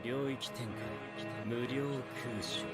領域展開無料空襲。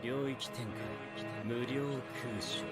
領域展開無料空襲。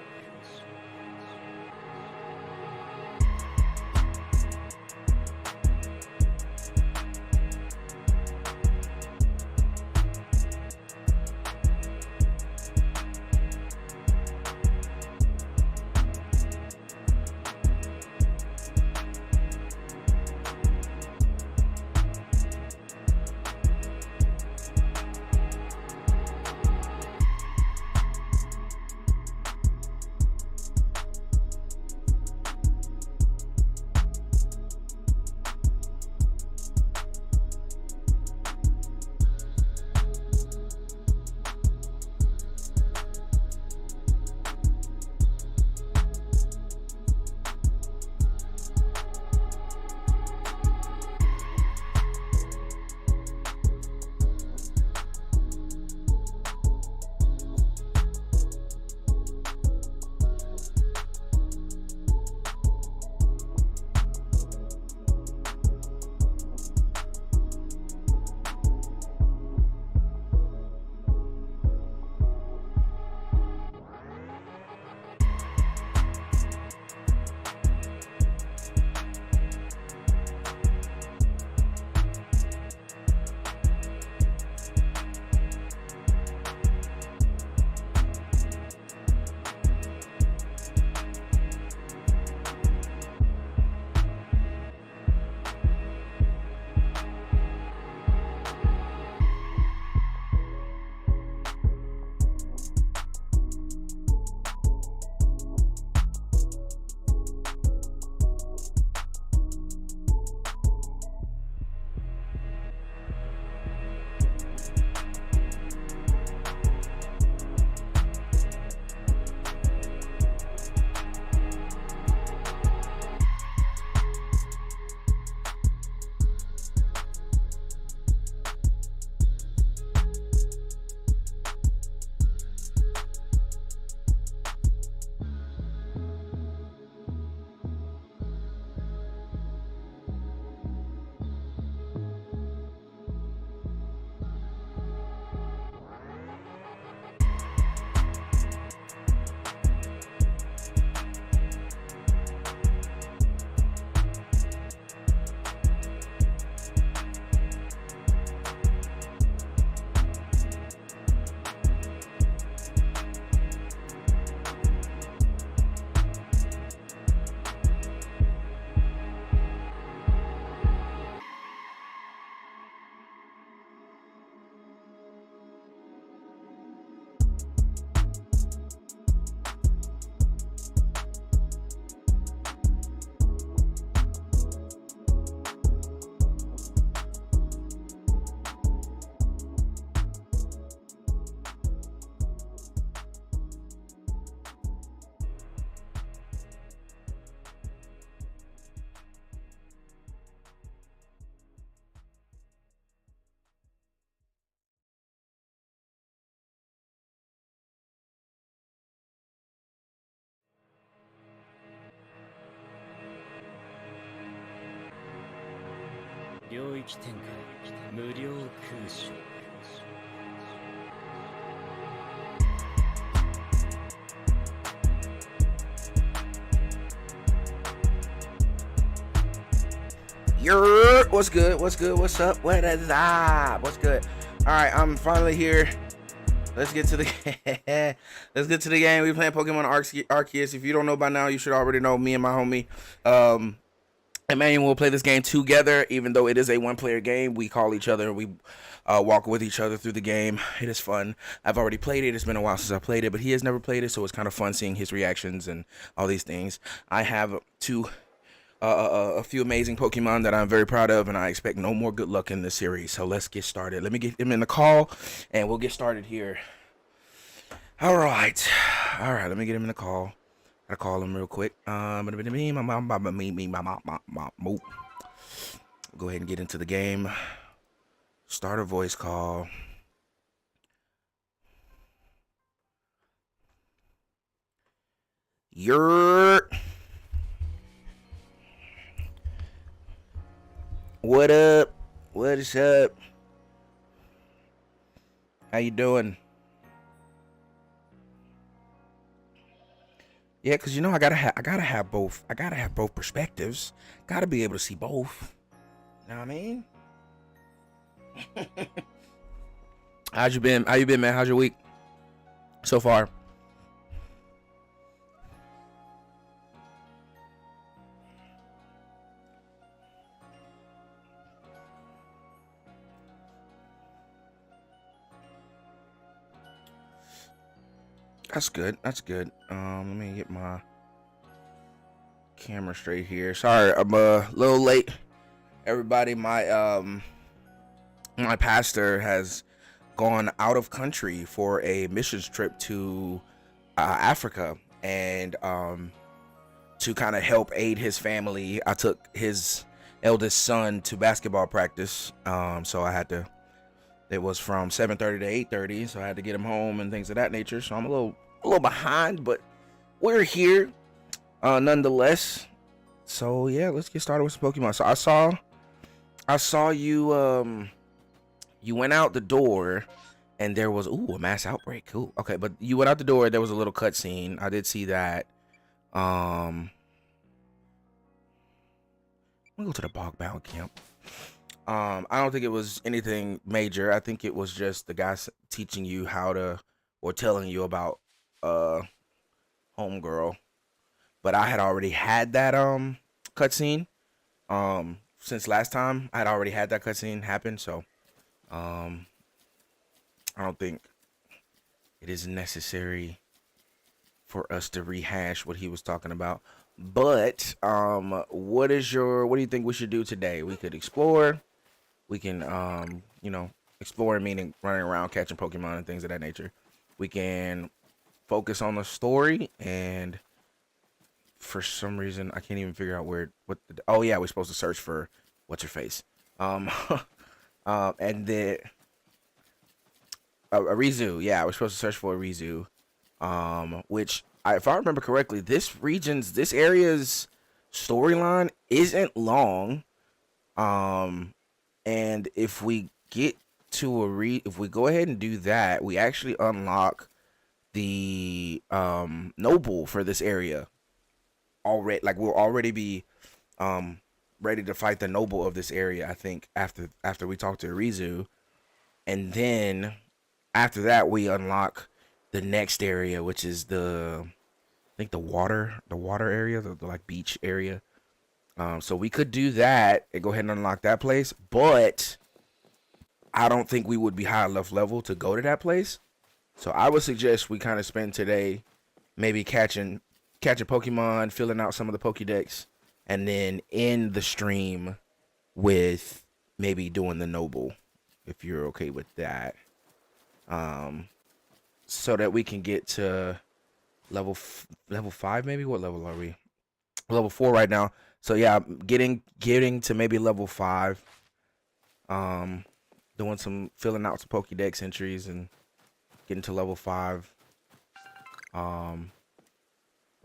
領域展開無料空襲 What's good? What's good? What's up? What is up? What's good? All right, I'm finally here. Let's get to the let's get to the game. We playing Pokemon ARCEUS. If you don't know by now, you should already know. Me and my homie Emmanuel will play this game together. Even though it is a one-player game, we call each other. We walk with each other through the game. It is fun. I've already played it. It's been a while since I played it, but he has never played it, so it's kind of fun seeing his reactions and all these things. I have a few amazing Pokemon that I'm very proud of, and I expect no more good luck in this series. So let's get started. Let me get him in the call, and we'll get started here. All right. Let me get him in the call. Gotta call him real quick. Go ahead and get into the game. Start a voice call. What up? What is up? How you doing? Yeah, cause you know I gotta have both. I gotta have both perspectives. Gotta be able to see both. Know what I mean? How you been, man? How's your week so far? That's good. That's good. Let me get my camera straight here. Sorry, I'm a little late. Everybody, my pastor has gone out of country for a missions trip to Africa, and to kind of help aid his family, I took his eldest son to basketball practice. So I had to. It was from 7:30 to 8:30, so I had to get him home and things of that nature. So I'm a little behind, but we're here nonetheless. So yeah, let's get started with some Pokemon. So I saw you you went out the door and there was a mass outbreak. Cool. Okay, but you went out the door, there was a little cutscene. I did see that. I'm gonna go to the Bogbound camp. I don't think it was anything major. I think it was just the guys teaching you how to, or telling you about homegirl. But I had already had that cutscene. Since last time I had already had that cutscene happen, so I don't think it is necessary for us to rehash what he was talking about. But what do you think we should do today? We could explore. We can, explore, meaning running around, catching Pokemon and things of that nature. We can focus on the story, and for some reason, I can't even figure out we're supposed to search for what's-her-face. And then a Rizu. Yeah, we're supposed to search for a Rizu. Which, if I remember correctly, this area's storyline isn't long. And if we get to if we go ahead and do that, we actually unlock the noble for this area already. Like, we'll already be ready to fight the noble of this area, I think, after we talk to Rizu. And then after that, we unlock the next area, which is the water area, the like beach area. So we could do that and go ahead and unlock that place, but I don't think we would be high enough level to go to that place. So I would suggest we kind of spend today maybe catching Pokemon, filling out some of the Pokédex, and then end the stream with maybe doing the Noble, if you're okay with that. So that we can get to level 5 maybe. What level are we? Level 4 right now. So yeah, getting to maybe level 5. Doing some filling out some Pokédex entries and getting to level 5. Or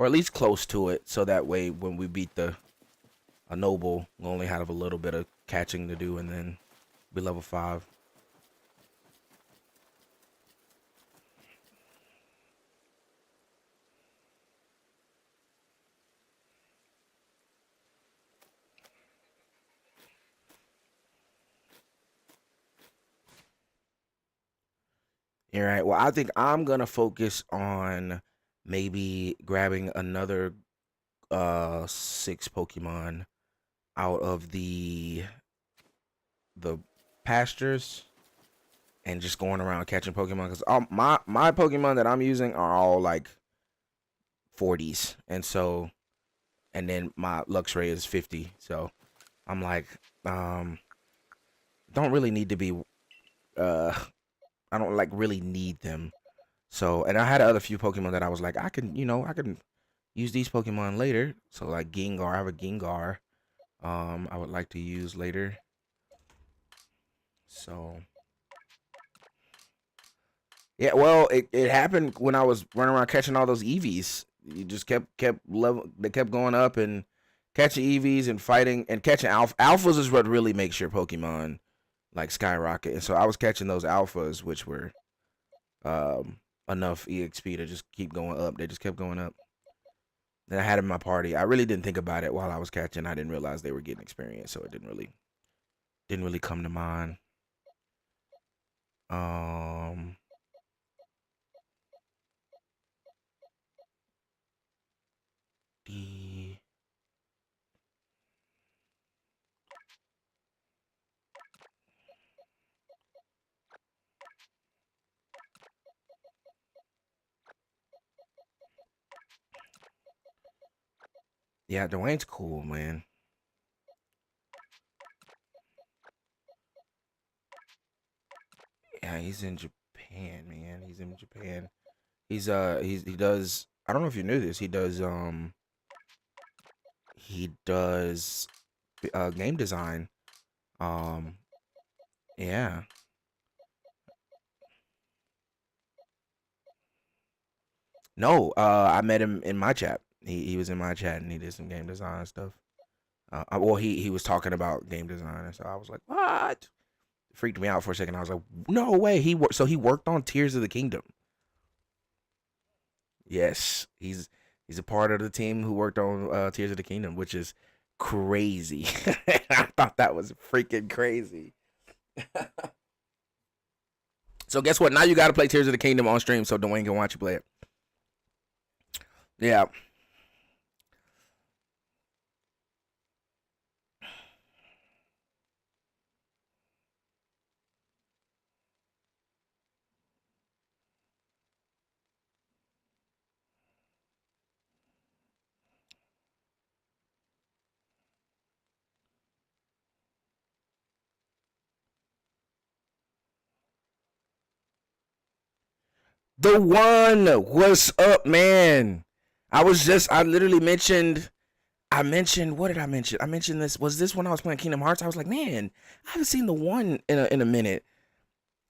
at least close to it, so that way when we beat the a noble. We'll only have a little bit of catching to do, and then be level 5. All right. Well, I think I'm gonna focus on maybe grabbing another 6 Pokemon out of the pastures and just going around catching Pokemon, because my Pokemon that I'm using are all like 40s, and then my Luxray is 50. So I'm like, don't really need to be I don't like really need them. So, and I had other few Pokemon that I was like, I can use these Pokemon later. So like Gengar, I have a Gengar I would like to use later. So yeah, well, it happened when I was running around catching all those EVs. You just kept level. They kept going up and catching EVs and fighting and catching alphas is what really makes your Pokemon like skyrocket. And so I was catching those alphas, which were enough EXP to just keep going up. They just kept going up. And I had in my party. I really didn't think about it while I was catching. I didn't realize they were getting experience, so it didn't really come to mind. Um. The Yeah, Dwayne's cool, man. Yeah, he's in Japan, man. He's in Japan. He does. I don't know if you knew this. He does game design. Um, yeah. No, I met him in my chat. He was in my chat and he did some game design stuff. Well, he was talking about game design, and so I was like, what? Freaked me out for a second. I was like, no way. So he worked on Tears of the Kingdom. Yes, he's a part of the team who worked on Tears of the Kingdom, which is crazy. I thought that was freaking crazy. So guess what? Now you got to play Tears of the Kingdom on stream so Dwayne can watch you play it. Yeah. The one, what's up, man? I literally mentioned, what did I mention? I mentioned this. Was this when I was playing Kingdom Hearts? I was like, man, I haven't seen the one in a minute.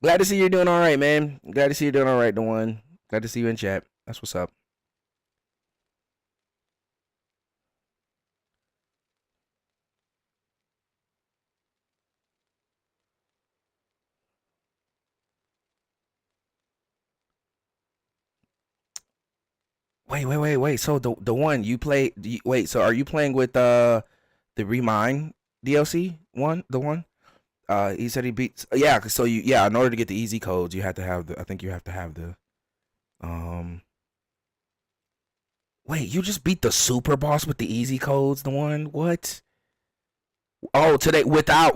Glad to see you're doing all right, man. Glad to see you're doing all right, the one. Glad to see you in chat. That's what's up. Wait. So the one you play, wait. So are you playing with the Remind DLC one? The one? He said he beats. Yeah. So in order to get the easy codes, you have to have the. I think you have to have the. Um. Wait, you just beat the super boss with the easy codes? The one? What? Oh, today without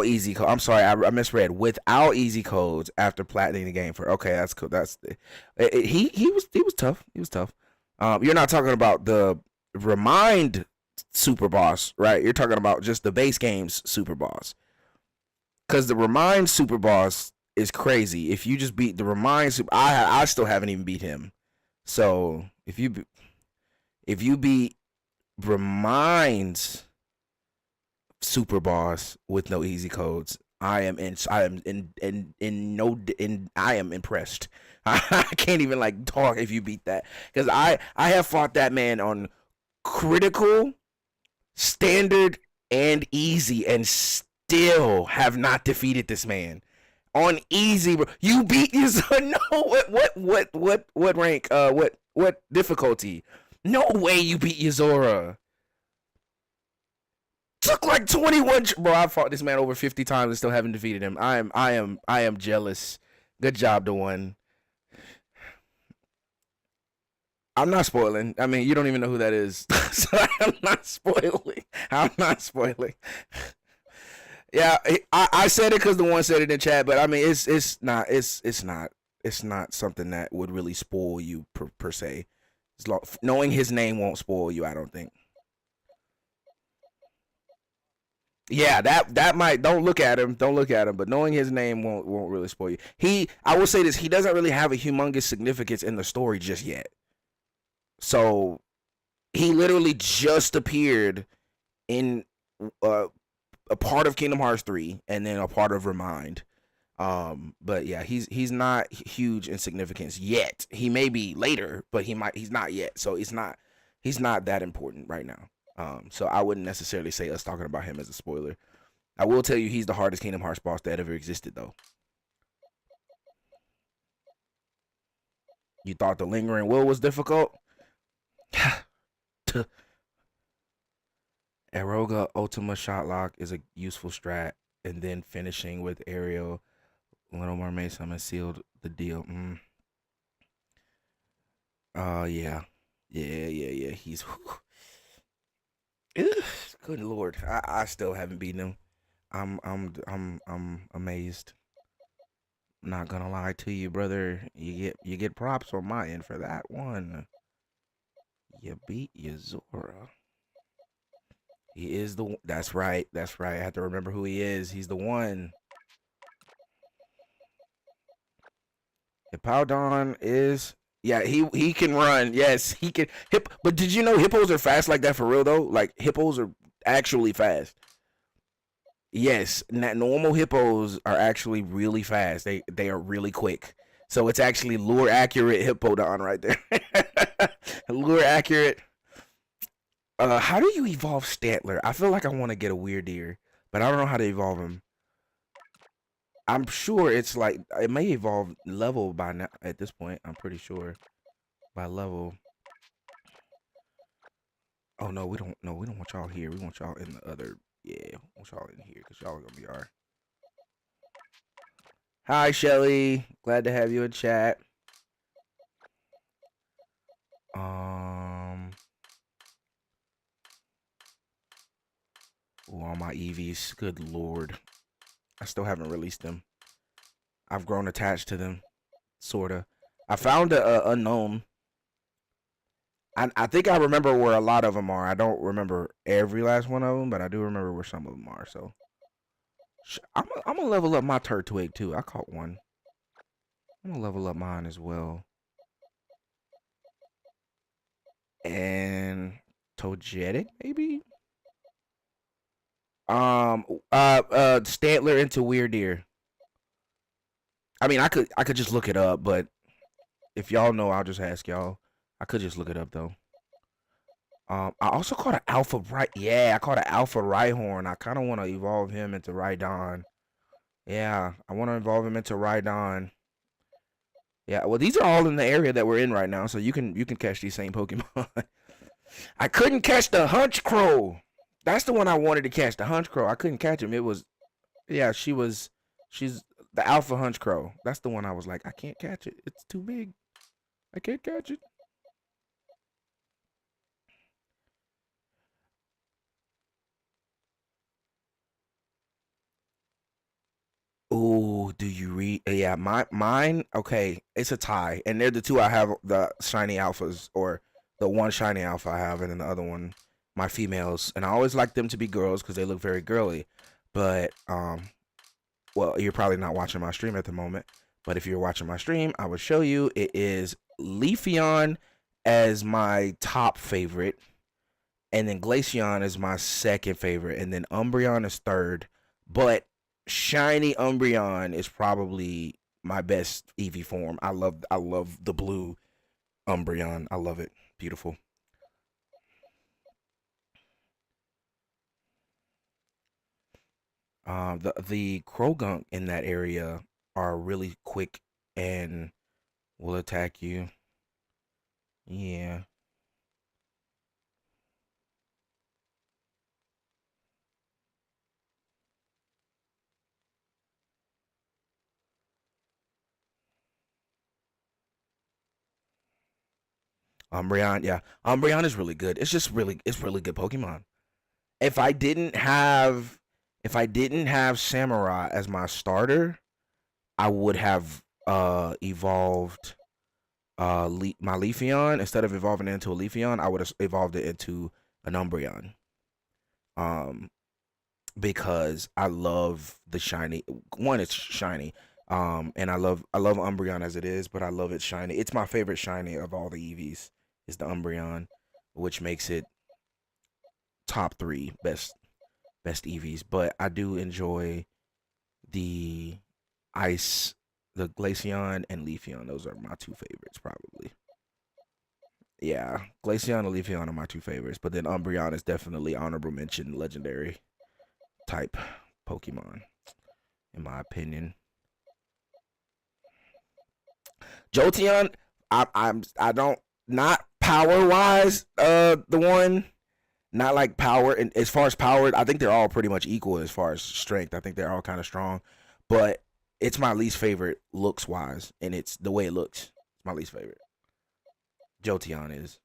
easy code. I'm sorry, I misread. Without easy codes after platinum the game for. Okay, that's cool. He was tough. He was tough. You're not talking about the Remind super boss, right? You're talking about just the base game's super boss. Because the Remind super boss is crazy. If you just beat the Remind super, I still haven't even beat him. So if you beat Remind's super boss with no easy codes, I am I am impressed. I can't even like talk if you beat that, because I have fought that man on critical standard and easy, and still have not defeated this man. On easy, bro. You beat Yuzora. No, what rank? What difficulty? No way you beat Yuzora. Took like 21. Bro, I fought this man over 50 times and still haven't defeated him. I am jealous. Good job, the one. I'm not spoiling. I mean, you don't even know who that is. So I'm not spoiling. I'm not spoiling. Yeah, I said it because the one said it in chat, but I mean, it's not something that would really spoil you per se. Knowing his name won't spoil you, I don't think. Yeah, that might. Don't look at him. Don't look at him. But knowing his name won't really spoil you. I will say this: he doesn't really have a humongous significance in the story just yet. So he literally just appeared in a part of Kingdom Hearts 3 and then a part of Remind. But yeah, he's not huge in significance yet. He may be later, but he's not yet. So he's not that important right now. So I wouldn't necessarily say us talking about him as a spoiler. I will tell you he's the hardest Kingdom Hearts boss that ever existed, though. You thought the lingering will was difficult? Eroga Ultima Shotlock is a useful strat, and then finishing with Ariel, Little Mermaid Summon sealed the deal. Yeah. He's good lord. I still haven't beaten him. I'm amazed. Not gonna lie to you, brother. You get props on my end for that one. You beat Yuzora. He is the. That's right. That's right. I have to remember who he is. He's the one. Hippowdon is. Yeah, he can run. Yes, he can. But did you know hippos are fast like that for real though? Like hippos are actually fast. Yes, normal hippos are actually really fast. They are really quick. So it's actually lure accurate Hippowdon right there. Lure accurate. How do you evolve Stantler? I feel like I want to get a Weirdeer, but I don't know how to evolve him. I'm sure it's like it may evolve level by now at this point. I'm pretty sure by level. Oh no, we don't. No, we don't want y'all here. We want y'all in the other. Yeah, we want y'all in here because y'all are gonna be our. Hi Shelly, glad to have you in chat. Ooh, all my EVs. Good lord. I still haven't released them. I've grown attached to them. Sorta. I found a unknown. I think I remember where a lot of them are. I don't remember every last one of them, but I do remember where some of them are. So I'm gonna level up my Turtwig too. I caught one. I'm gonna level up mine as well. And Togetic maybe. Stantler into Weirdeer. I mean, I could just look it up, but if y'all know, I'll just ask y'all. I could just look it up though. I also caught an Alpha Right. Yeah, I caught an Alpha Rhyhorn. I kind of want to evolve him into Rhydon. Yeah, I want to evolve him into Rhydon. Yeah, well, these are all in the area that we're in right now, so you can catch these same Pokemon. I couldn't catch the Hunchcrow. That's the one I wanted to catch, the Hunchcrow. I couldn't catch him. It was, yeah, she's the Alpha Hunchcrow. That's the one I was like, I can't catch it. It's too big. I can't catch it. Oh, do you read? Yeah, mine. Okay, it's a tie, and they're the two I have the shiny alphas, or the one shiny alpha I have, and then the other one, my females. And I always like them to be girls because they look very girly. But well, you're probably not watching my stream at the moment. But if you're watching my stream, I will show you. It is Leafeon as my top favorite, and then Glaceon is my second favorite, and then Umbreon is third. But shiny Umbreon is probably my best Eevee form. I love the blue Umbreon. I love it. Beautiful. The Krogunk in that area are really quick and will attack you. Yeah. Umbreon, yeah. Umbreon is really good. It's really good Pokemon. If I didn't have if I didn't have Samurai as my starter, I would have evolved my Leafeon. Instead of evolving it into a Leafeon, I would have evolved it into an Umbreon. Um because I love the shiny one, it's shiny. And I love Umbreon as it is, but I love it shiny. It's my favorite shiny of all the EVs is the Umbreon, which makes it top 3 best EVs. But I do enjoy the Ice, the Glaceon and Leafeon. Those are my two favorites probably. Yeah, Glaceon and Leafeon are my two favorites, but then Umbreon is definitely honorable mention legendary type Pokemon in my opinion. Jolteon, I don't, not power wise, the one, not like power, and as far as power, I think they're all pretty much equal as far as strength. I think they're all kind of strong, but it's my least favorite looks wise, and it's the way it looks. It's my least favorite. Jolteon is.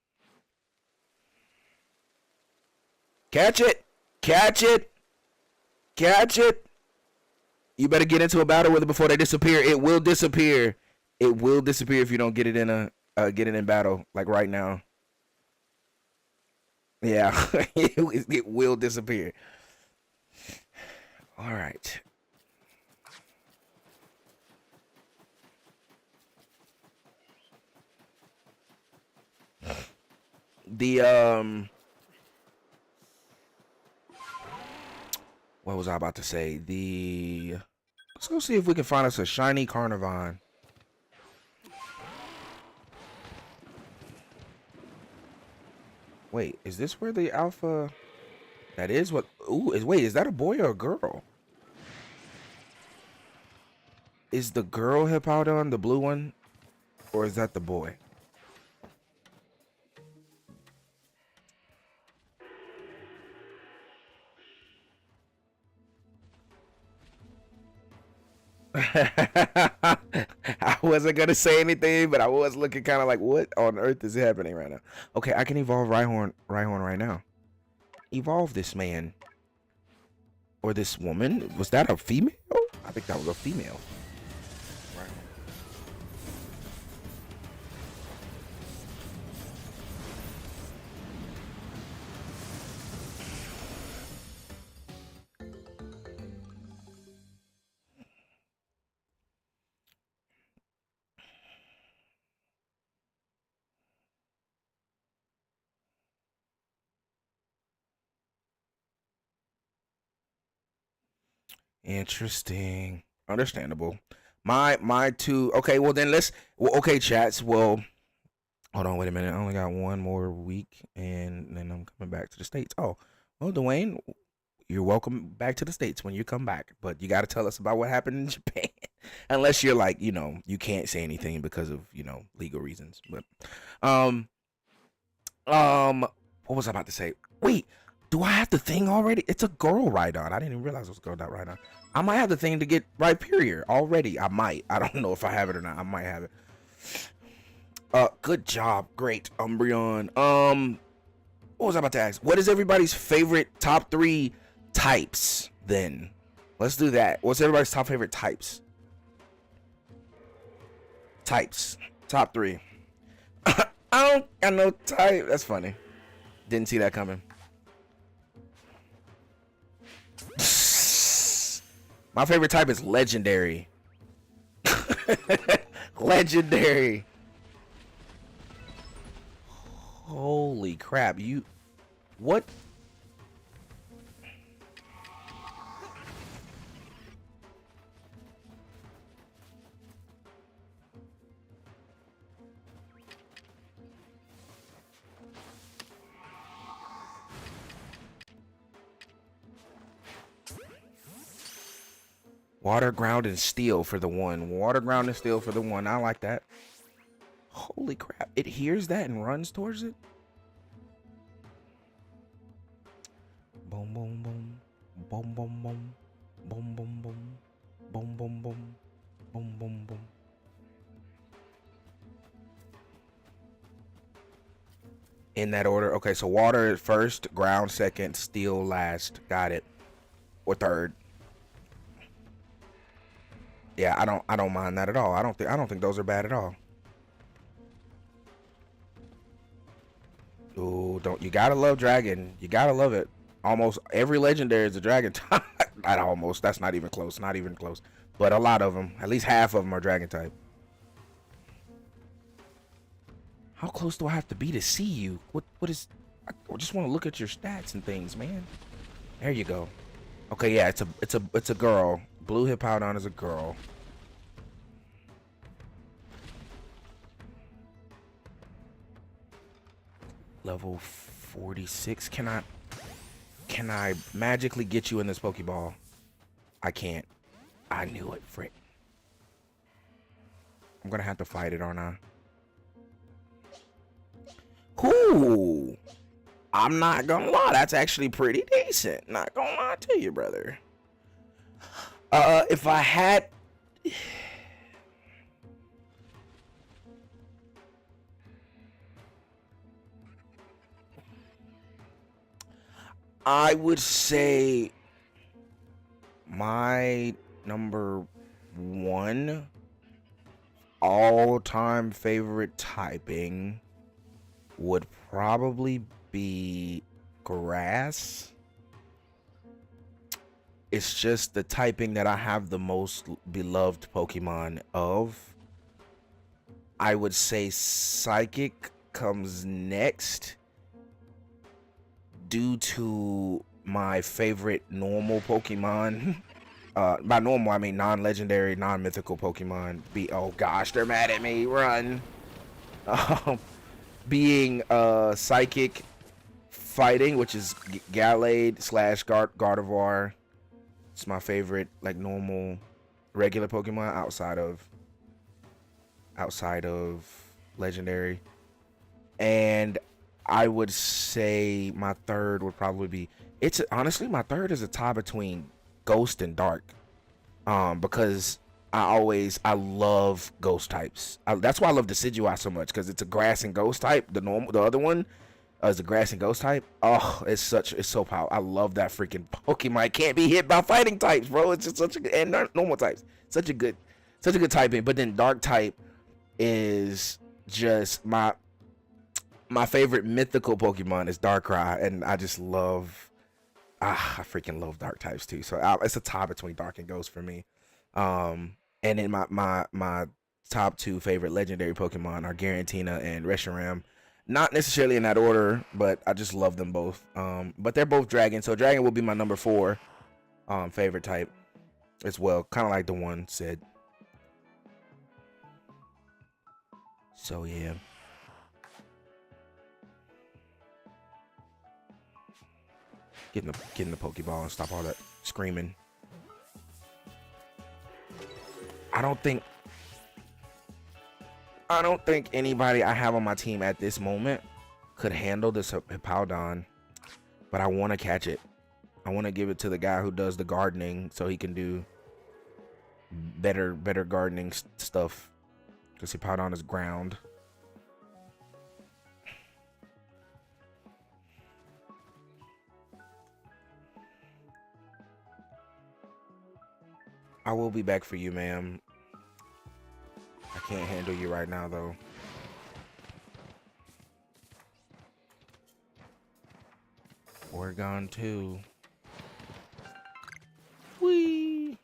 Catch it, catch it, catch it. You better get into a battle with it before they disappear. It will disappear. It will disappear if you don't get it in a get it in battle like right now. Yeah, it will disappear. All right. The what was I about to say? Let's go see if we can find us a shiny Carnivine. Wait, is this where the alpha? That is what. Ooh, is that a boy or a girl? Is the girl Hippowdon the blue one, or is that the boy? I wasn't gonna say anything, but I was looking kind of like, what on earth is happening right now? Okay, I can evolve Rhyhorn right now. Evolve this man or this woman. Was that a female? I think that was a female. Interesting. Understandable. My two. Okay, well then let's. Well, okay, chats. Well, hold on. Wait a minute. I only got one more week, and then I'm coming back to the states. Oh, well, Dwayne, you're welcome back to the states when you come back. But you got to tell us about what happened in Japan, unless you're like, you can't say anything because of legal reasons. But, um, what was I about to say? Wait, do I have the thing already? It's a girl Rhydon. I didn't even realize it was a girl Rhydon. I might have the thing to get Rhyperior already. I might. I don't know if I have it or not. I might have it. Good job. Great. Umbreon. What was I about to ask? What is everybody's favorite top 3 types then? Let's do that. What's everybody's top favorite types? Types. Top 3. I don't got no type. That's funny. Didn't see that coming. My favorite type is legendary. Legendary. Holy crap. What? Water, ground, and steel for the one. Water, ground, and steel for the one. I like that. Holy crap. It hears that and runs towards it? Boom, boom, boom. Boom, boom, boom. Boom, boom, boom. Boom, boom, boom. Boom, boom, boom. In that order. Okay, so water first, ground second, steel last. Got it. Or third. Yeah, I don't mind that at all. I don't think those are bad at all. Ooh, you gotta love dragon. You gotta love it. Almost every legendary is a dragon type. Not almost. That's not even close. Not even close. But a lot of them, at least half of them, are dragon type. How close do I have to be to see you? What is? I just want to look at your stats and things, man. There you go. Okay, yeah, it's a girl. Blue Hippowdon is a girl. Level 46. Can I magically get you in this Pokeball? I can't. I knew it, frick. I'm gonna have to fight it, aren't I? Ooh. I'm not gonna lie, that's actually pretty decent. Not gonna lie to you, brother. If I had... I would say my number one all-time favorite typing would probably be grass. It's just the typing that I have the most beloved Pokemon of. I would say Psychic comes next due to my favorite normal Pokemon. By normal, I mean non-legendary, non-mythical Pokemon. Oh gosh, they're mad at me. Run. Being Psychic fighting, which is Gallade / Gardevoir. It's my favorite, like, normal, regular Pokemon outside of legendary. And I would say my third would probably be, honestly, my third is a tie between Ghost and Dark. Because I love ghost types. That's why I love Decidueye so much, because it's a grass and ghost type. The other one is a grass and ghost type. Oh, it's so powerful. I love that freaking Pokemon. It can't be hit by fighting types, bro. It's just such a, and normal types. Such a good typing. But then Dark type is just my favorite mythical Pokemon is Darkrai, and I just love, I freaking love Dark types too. So it's a tie between Dark and Ghost for me. And then my top two favorite legendary Pokemon are Garantina and Reshiram. Not necessarily in that order, but I just love them both. But they're both dragon, so dragon will be my number 4 favorite type as well, kind of like the one said. So yeah. Get in the Pokeball and stop all that screaming. I don't think anybody I have on my team at this moment could handle this Hippowdon, but I want to catch it. I want to give it to the guy who does the gardening so he can do better gardening stuff, because Hippowdon is ground. I will be back for you, ma'am. I can't handle you right now, though. Oregon 2. Whee!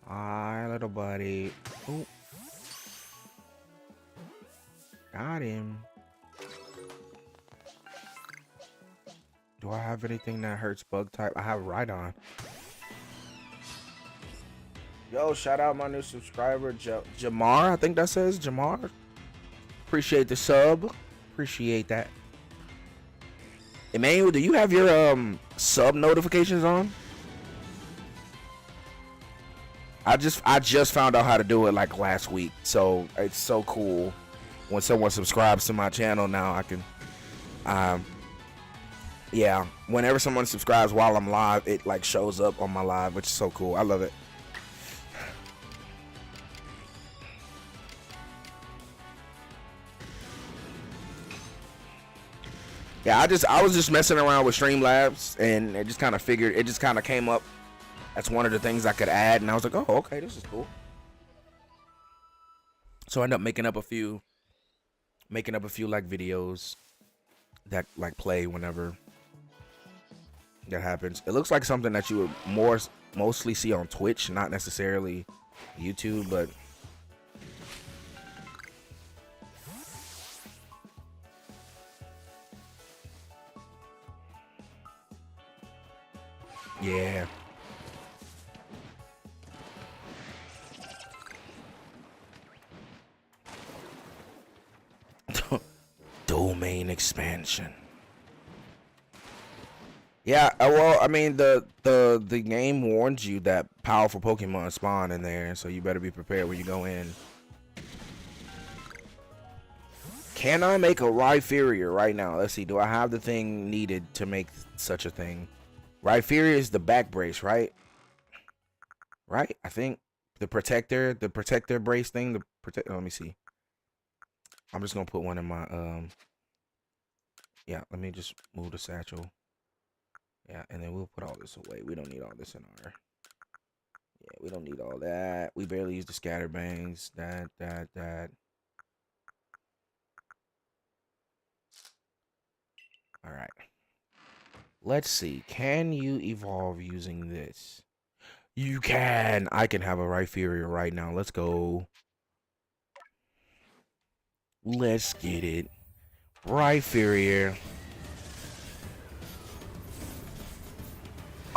Hi, little buddy. Oh. Got him. Do I have anything that hurts bug type? I have Rhydon. Yo, shout out my new subscriber, Jamar. I think that says Jamar. Appreciate the sub. Appreciate that. Emmanuel, do you have your sub notifications on? I just found out how to do it like last week, so it's so cool when someone subscribes to my channel. Now I can, yeah, whenever someone subscribes while I'm live, it like shows up on my live, which is so cool. I love it. Yeah, I was just messing around with Streamlabs, and it just kind of came up. That's one of the things I could add, and I was like, oh, okay, this is cool. So I ended up making up a few like videos that like play whenever that happens. It looks like something that you would mostly see on Twitch, not necessarily YouTube, but yeah. Domain expansion. Yeah, well, I mean the game warns you that powerful Pokemon spawn in there, so you better be prepared when you go in. Can I make a Rhyperior right now? Let's see. Do I have the thing needed to make such a thing? Rhyperior is the back brace, right? Right? I think the protector brace thing. Let me see. I'm just gonna put one in my yeah, let me just move the satchel. Yeah, and then we'll put all this away. We don't need all this in our. Yeah, we don't need all that. We barely use the scatterbangs. That. All right. Let's see. Can you evolve using this? You can. I can have a Rhyperior right now. Let's go. Let's get it. Rhyperior.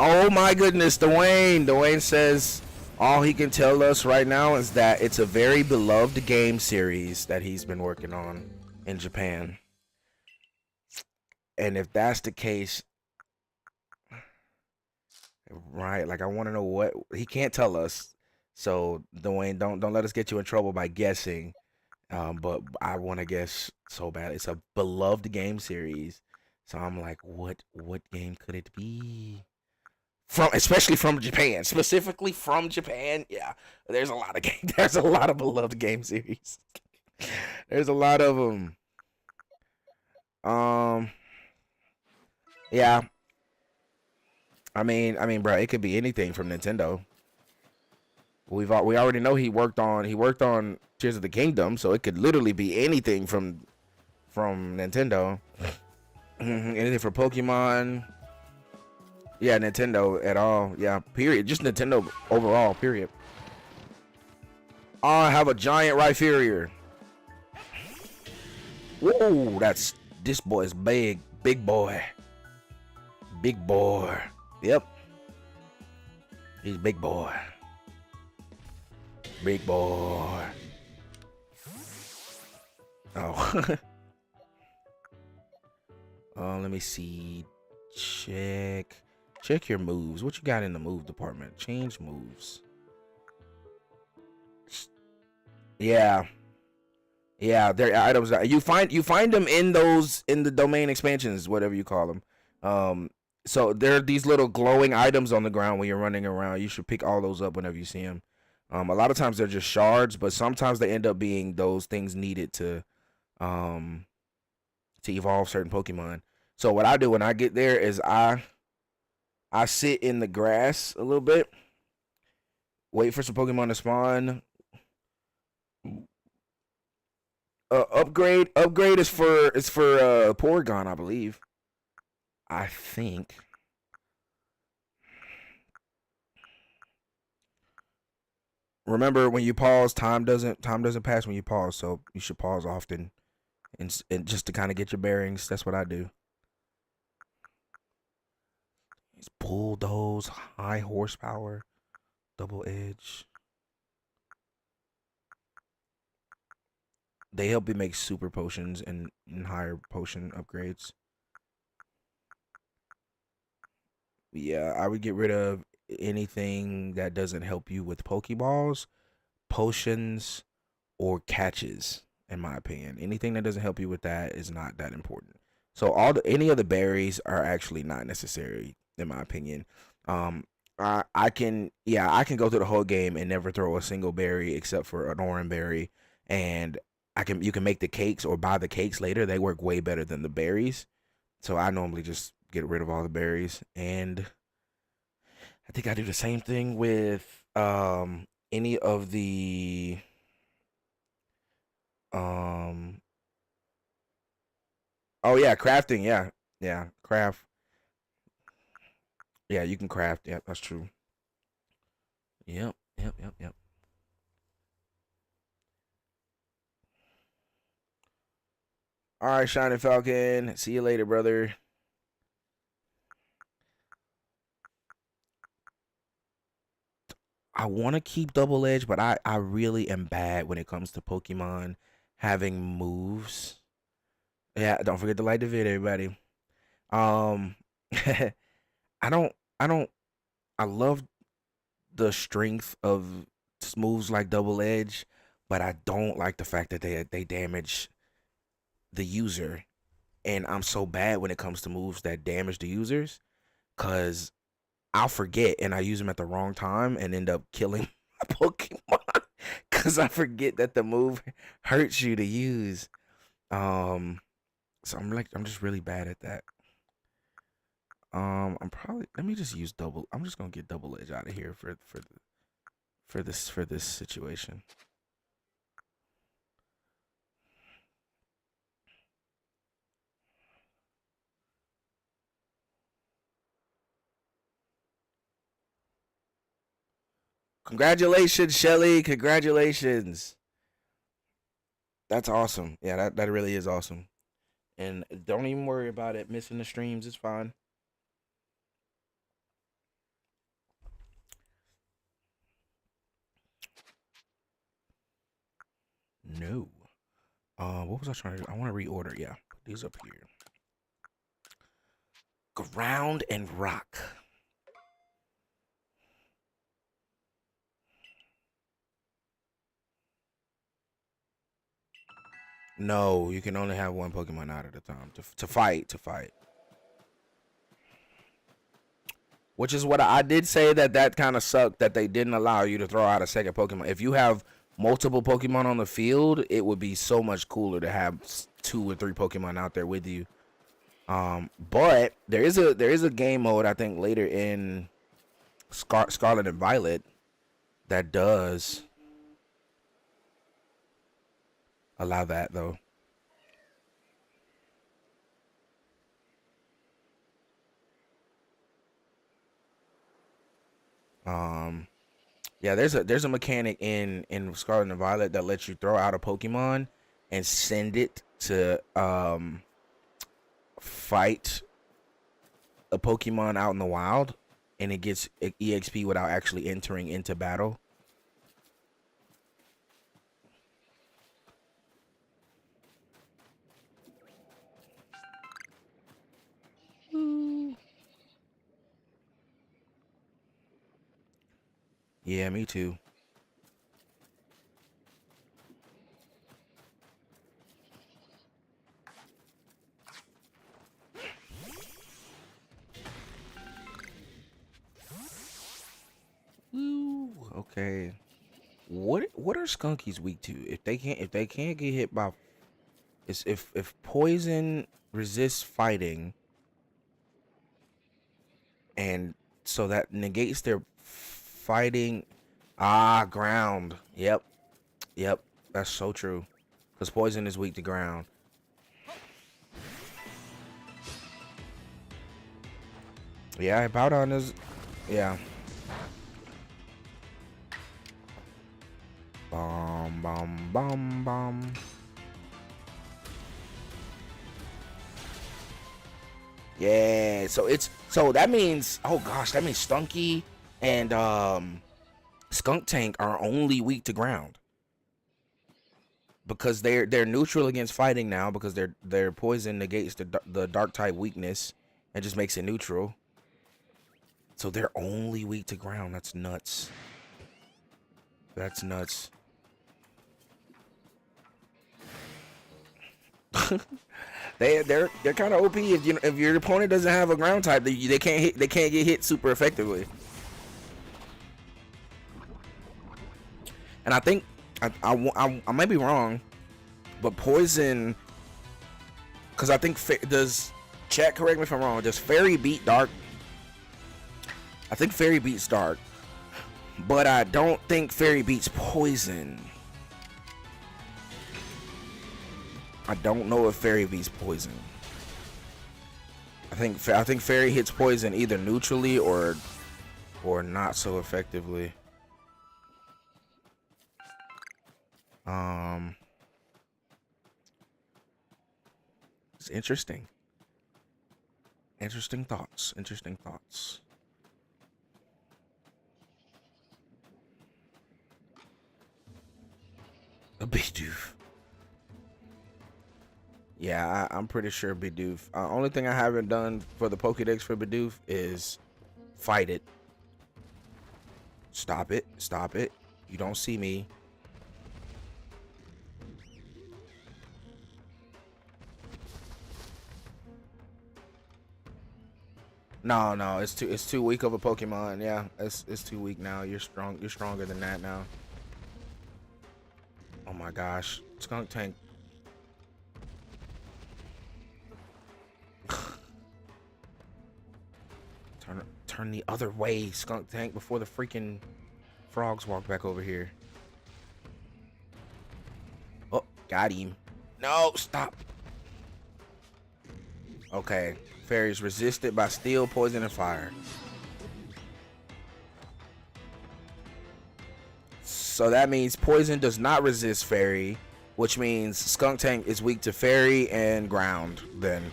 Oh my goodness, Dwayne. Dwayne says all he can tell us right now is that it's a very beloved game series that he's been working on in Japan. And if that's the case, right, like I want to know what he can't tell us. So Dwayne, don't let us get you in trouble by guessing. But I want to guess so bad. It's a beloved game series. So I'm like, what game could it be? Especially from Japan, specifically from Japan. Yeah, there's a lot of games. There's a lot of beloved game series. There's a lot of them. Yeah. I mean, bro, it could be anything from Nintendo. We already know he worked on Tears of the Kingdom, so it could literally be anything from Nintendo. Anything from Pokemon. Yeah, Nintendo at all. Yeah, period. Just Nintendo overall, period. I have a giant Rhyperior. Whoa, this boy's big. Big boy. Big boy. Yep. He's big boy. Big boy. Oh. Let me see. Check your moves. What you got in the move department? Change moves. Yeah. Yeah, they're items. You find them in the domain expansions, whatever you call them. So there are these little glowing items on the ground when you're running around. You should pick all those up whenever you see them. A lot of times they're just shards, but sometimes they end up being those things needed to evolve certain Pokemon. So what I do when I get there is I sit in the grass a little bit, wait for some Pokemon to spawn. Upgrade is for Porygon, I believe. I think. Remember, when you pause, time doesn't pass when you pause, so you should pause often, and just to kind of get your bearings. That's what I do. It's bulldoze, high horsepower, double edge. They help you make super potions and higher potion upgrades. Yeah, I would get rid of anything that doesn't help you with Pokeballs, potions, or catches. In my opinion, anything that doesn't help you with that is not that important. So any of the berries are actually not necessary, in my opinion. I can I can go through the whole game and never throw a single berry except for an orange berry, and you can make the cakes or buy the cakes later. They work way better than the berries. So I normally just get rid of all the berries, and I think I do the same thing with any of the um oh yeah, crafting, yeah. Yeah, craft. Yeah, you can craft. Yeah, that's true. Yep, yep, yep, yep. All right, Shining Falcon. See you later, brother. I want to keep Double Edge, but I really am bad when it comes to Pokemon having moves. Yeah, don't forget to like the video, everybody. Um, I don't, I don't, I love the strength of moves like Double Edge, but I don't like the fact that they damage the user, and I'm so bad when it comes to moves that damage the users, cause I'll forget and I use them at the wrong time and end up killing my Pokemon, cause I forget that the move hurts you to use. Um, so I'm just really bad at that. I'm probably let me just use double. I'm just gonna get Double Edge out of here for this situation. Congratulations, Shelly. Congratulations. That's awesome. Yeah, that really is awesome. And don't even worry about it missing the streams. It's fine. No. What was I trying to do? I want to reorder. Yeah, put these up here. Ground and rock. No, you can only have one Pokemon out at a time to fight. To fight. Which is what I did say that kind of sucked that they didn't allow you to throw out a second Pokemon. If you have multiple Pokemon on the field, it would be so much cooler to have 2 or 3 Pokemon out there with you. But there is a game mode I think later in Scarlet and Violet that does allow that though. Um, yeah, there's a mechanic in Scarlet and Violet that lets you throw out a Pokemon and send it to fight a Pokemon out in the wild, and it gets EXP without actually entering into battle. Yeah, me too. Woo. Okay. What are Skunkies weak to? If they can't get hit by it's if poison resists fighting, and so that negates their fighting. Ah, ground. Yep. Yep. That's so true. Because poison is weak to ground. Yeah, Powdon is. Yeah. Bum bum bum bum. Yeah. So that means, oh gosh, that means Stunky and Skunk Tank are only weak to ground. because they're neutral against fighting now because their poison negates the dark type weakness and just makes it neutral. So they're only weak to ground. That's nuts. That's nuts. they're kind of OP if your opponent doesn't have a ground type, they can't get hit super effectively. And I think I might be wrong, but poison, because I think does chat, correct me if I'm wrong, does fairy beat dark? I think fairy beats dark, but I don't think fairy beats poison. I don't know if fairy beats poison. I think fairy hits poison either neutrally or not so effectively. It's interesting. Interesting thoughts. Interesting thoughts. A Bidoof. Yeah, I'm pretty sure Bidoof. Only thing I haven't done for the Pokédex for Bidoof is fight it. Stop it. Stop it. You don't see me. No, it's too weak of a Pokemon. Yeah, it's too weak now. You're stronger than that now. Oh my gosh, Skunk Tank. Turn the other way, Skunk Tank, before the freaking frogs walk back over here. Oh, got him. No, stop. Okay, fairies resisted by steel, poison, and fire. So that means poison does not resist fairy, which means Skunk Tank is weak to fairy and ground then.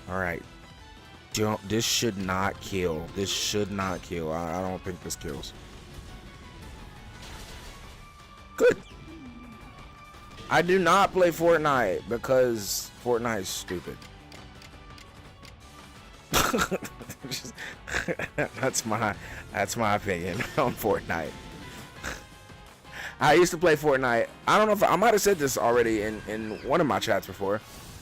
All right. This should not kill. This should not kill. I don't think this kills. Good. I do not play Fortnite because Fortnite is stupid. that's my opinion on Fortnite. I used to play Fortnite. I don't know if I might have said this already in one of my chats before.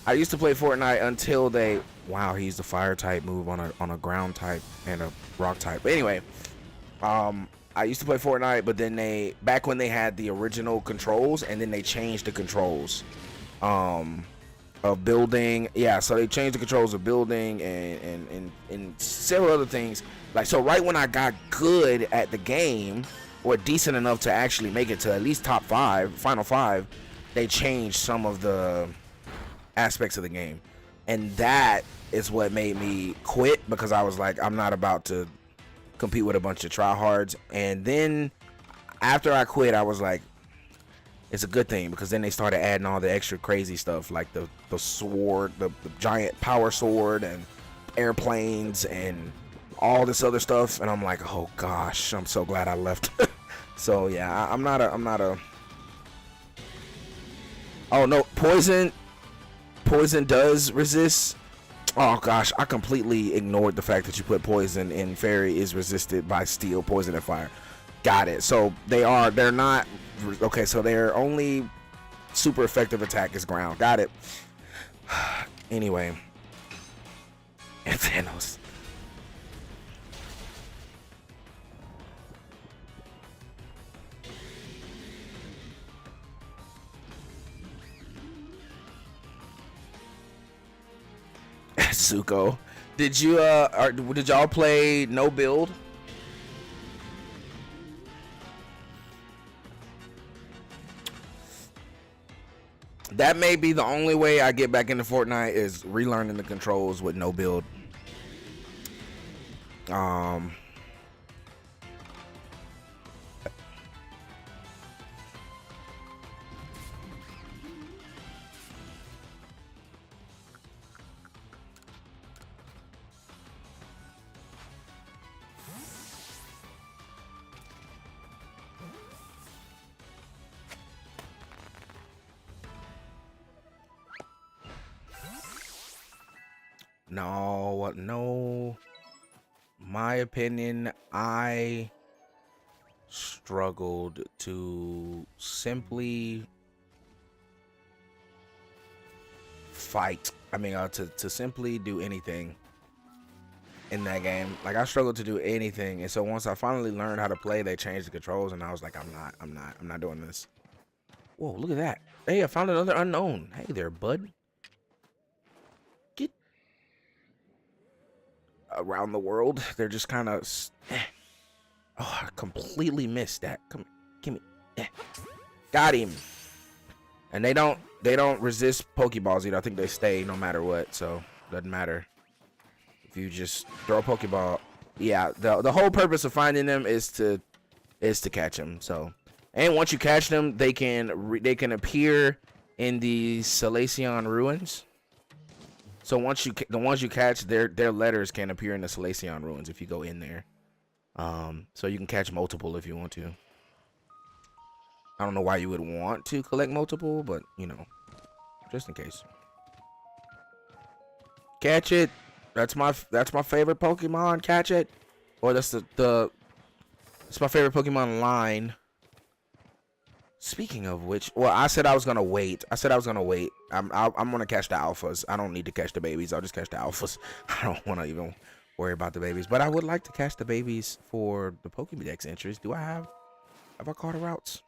I used to play Fortnite until they he used a fire type move on a ground type and a rock type. But anyway, I used to play Fortnite, but then back when they had the original controls, and then they changed the controls of building. Yeah, so they changed the controls of building and several other things. Like, so right when I got good at the game, or decent enough to actually make it to at least top 5, final 5, they changed some of the aspects of the game, and that is what made me quit, because I was like, I'm not about to compete with a bunch of tryhards. And then after I quit, I was like, it's a good thing, because then they started adding all the extra crazy stuff, like the sword, the giant power sword, and airplanes, and all this other stuff. And I'm like, oh gosh, I'm so glad I left. So yeah, I'm not a oh no, poison does resist. Oh gosh, I completely ignored the fact that you put poison in fairy is resisted by steel, poison, and fire. Got it. So they're not okay, so their only super effective attack is ground. Got it. Anyway, and Thanos. Zuko, did y'all play no build? That may be the only way I get back into Fortnite, is relearning the controls with no build. no. My opinion, I struggled to simply fight. I mean, to simply do anything in that game. Like, I struggled to do anything, and so once I finally learned how to play, they changed the controls, and I was like, I'm not doing this. Whoa, look at that. Hey, I found another unknown. Hey there, bud. Get around the world. They're just kind of. Oh, I completely missed that. Come, give me. Got him. And they don't resist Pokeballs either. I think they stay no matter what, so doesn't matter. If you just throw a Pokeball, yeah. The whole purpose of finding them is to catch them. So, and once you catch them, they can appear in the Salacion ruins. So the ones you catch, their letters can appear in the Salacion ruins if you go in there. So you can catch multiple if you want to. I don't know why you would want to collect multiple, but you know, just in case. Catch it. That's my favorite Pokemon. Catch it. Or that's it's my favorite Pokemon line. Speaking of which, well, I said I was gonna wait. I'm gonna catch the alphas. I don't need to catch the babies. I'll just catch the alphas. I don't want to even worry about the babies. But I would like to catch the babies for the Pokédex entries. Have I caught a routes?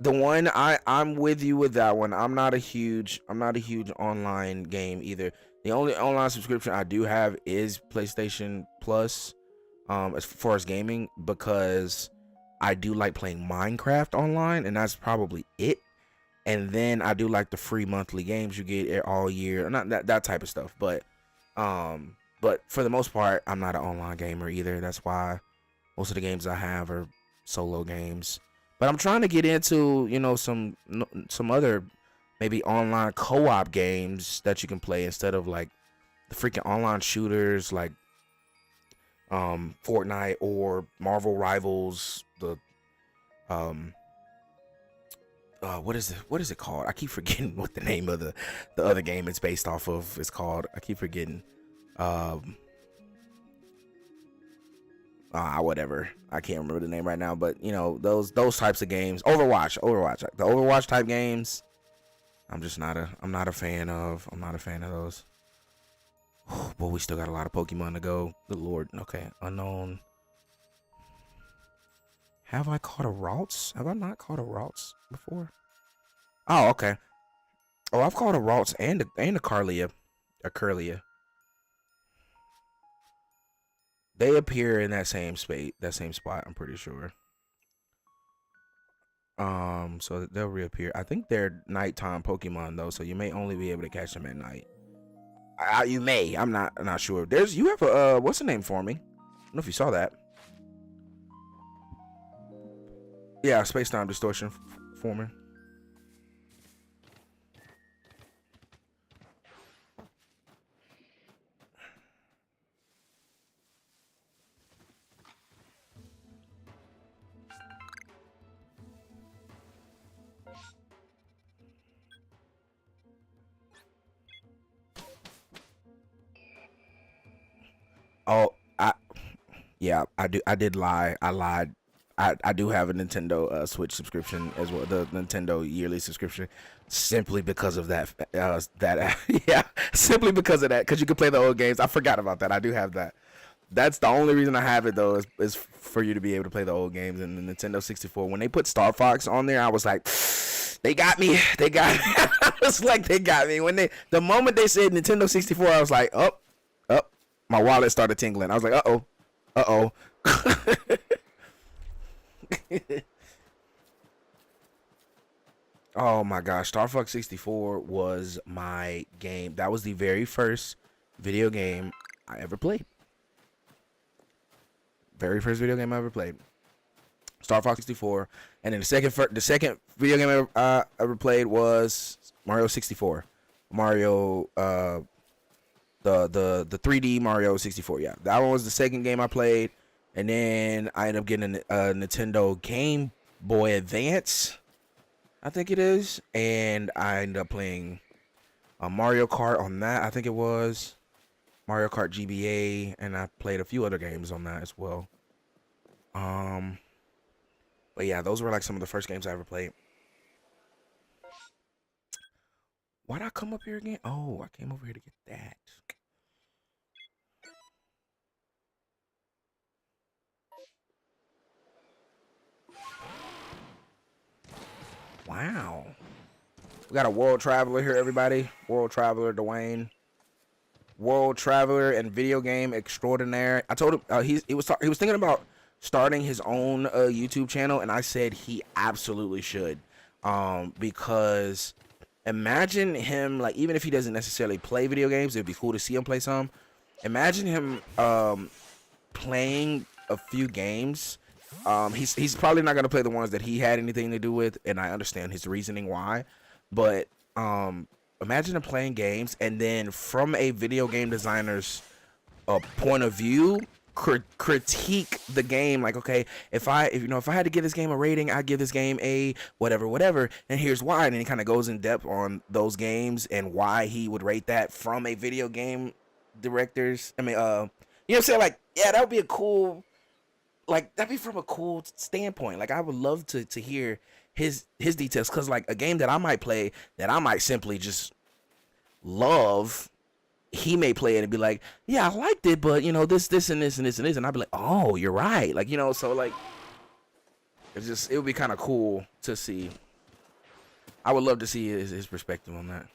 The one I'm with you with that one. I'm not a huge online game either. The only online subscription I do have is PlayStation Plus, as far as gaming, because I do like playing Minecraft online, and that's probably it. And then I do like the free monthly games you get all year, not that type of stuff. But for the most part, I'm not an online gamer either. That's why most of the games I have are solo games. But I'm trying to get into, you know, some other maybe online co-op games that you can play instead of like the freaking online shooters like Fortnite or Marvel Rivals. The what is it called? I keep forgetting what the name of the other game it's based off of is called. I keep forgetting. Whatever. I can't remember the name right now, but you know, those types of games. Overwatch. The Overwatch type games. I'm not a fan of those. But we still got a lot of Pokemon to go. Good lord. Okay. Unknown. Have I caught a Ralts? Have I not caught a Ralts before? Oh, okay. Oh, I've caught a Ralts and a Carlia. A Curlia. They appear in that same spot, I'm pretty sure. So they'll reappear. I think they're nighttime Pokemon though, so you may only be able to catch them at night. You may. I'm not sure. You have a what's the name for me? I don't know if you saw that. Yeah, space-time distortion for me. Oh, I did lie. I lied. I do have a Nintendo Switch subscription as well, the Nintendo yearly subscription, simply because of that. Yeah, simply because of that, because you can play the old games. I forgot about that. I do have that. That's the only reason I have it though, is for you to be able to play the old games. And the Nintendo 64. When they put Star Fox on there, I was like, they got me. I was like, they got me. The moment they said Nintendo 64, I was like, oh, my wallet started tingling. I was like, uh oh. Oh my gosh, Star Fox 64 was my game. That was the very first video game I ever played. Very first video game I ever played. Star Fox 64, and then the second video game I ever played was Mario 64. Mario the 3D Mario 64. Yeah, that one was the second game I played, and then I ended up getting a Nintendo Game Boy Advance. I think it is, and I ended up playing Mario Kart on that. I think it was Mario Kart GBA, and I played a few other games on that as well. But yeah, those were like some of the first games I ever played. Why'd I come up here again? Oh, I came over here to get that. Wow. We got a world traveler here, everybody. World traveler, Dwayne. World traveler and video game extraordinaire. I told him he was thinking about starting his own YouTube channel, and I said he absolutely should, because imagine him, like, even if he doesn't necessarily play video games, it'd be cool to see him play some. Imagine him playing a few games. He's probably not gonna play the ones that he had anything to do with, and I understand his reasoning why, but imagine him playing games and then from a video game designer's point of view, critique the game. Like, okay, if I had to give this game a rating, I'd give this game a whatever, and here's why. And he kind of goes in depth on those games and why he would rate that from a video game director's. I mean, you know what I'm saying? Like, yeah, that would be a cool. Like, that'd be from a cool standpoint. Like, I would love to hear his details, because like a game that I might play that I might simply just love, he may play it and be like, yeah, I liked it, but you know, this and this and this and this, and I'd be like, oh, you're right. Like, you know, so like it would be kind of cool to see. I would love to see his perspective on that.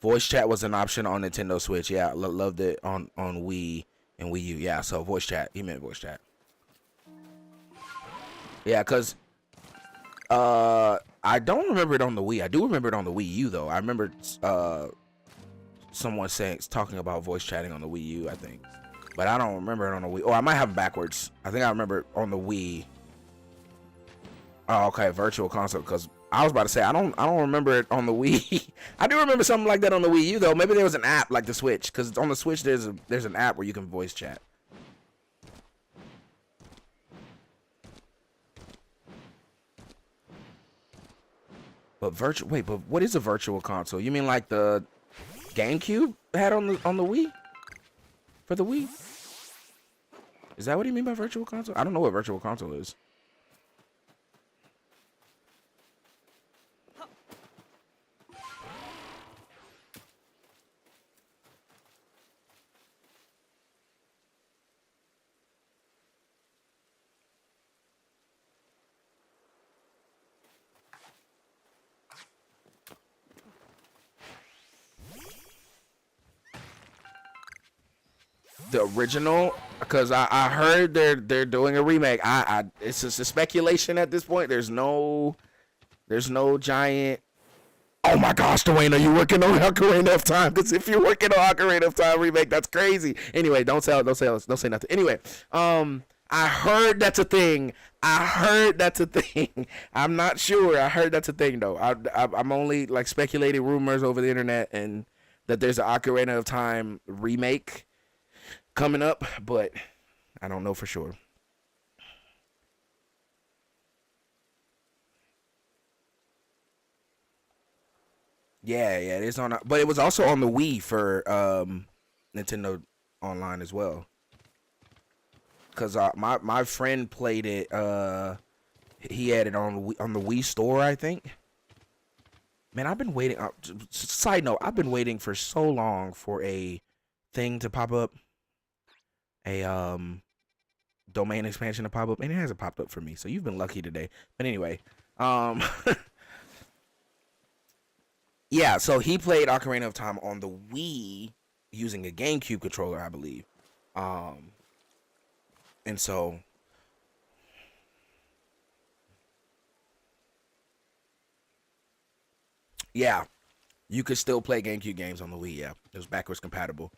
Voice chat was an option on Nintendo Switch. Yeah, loved it on Wii and Wii U. Yeah, so voice chat. He meant voice chat. Yeah, because I don't remember it on the Wii. I do remember it on the Wii U, though. I remember someone talking about voice chatting on the Wii U, I think. But I don't remember it on the Wii. Oh, I might have it backwards. I think I remember it on the Wii. Oh, okay, Virtual Console, because I was about to say I don't remember it on the Wii. I do remember something like that on the Wii U, though. Maybe there was an app like the Switch, because on the Switch there's an app where you can voice chat. But what is a Virtual Console? You mean like the GameCube had on the Wii? For the Wii? Is that what you mean by Virtual Console? I don't know what Virtual Console is. The original, because I heard they're doing a remake. It's just a speculation at this point. There's no giant. Oh my gosh, Dwayne, are you working on Ocarina of Time? Because if you're working on Ocarina of Time remake, that's crazy. Anyway, don't say nothing. Anyway, I heard that's a thing. I'm not sure. I heard that's a thing though. I'm only like speculating rumors over the internet, and that there's an Ocarina of Time remake coming up, but I don't know for sure. Yeah, it is on, but it was also on the Wii for Nintendo Online as well. Cause my friend played it. He had it on the Wii store, I think. Man, I've been waiting. Side note, I've been waiting for so long for a thing to pop up, a domain expansion to pop up, and it hasn't popped up for me. So you've been lucky today. But anyway, um, yeah. So he played Ocarina of Time on the Wii using a GameCube controller, I believe. Um, and so yeah, you could still play GameCube games on the Wii. Yeah, it was backwards compatible.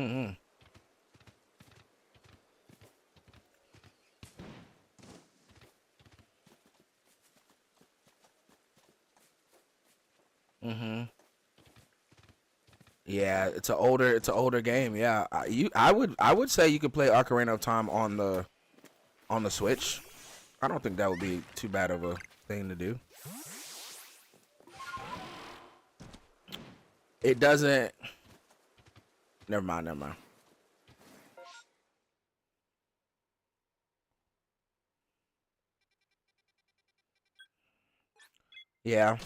Mm-hmm. Mm-hmm. Yeah, it's an older game. Yeah, I would say you could play Ocarina of Time on the Switch. I don't think that would be too bad of a thing to do. It doesn't. Never mind. Never mind. Yeah,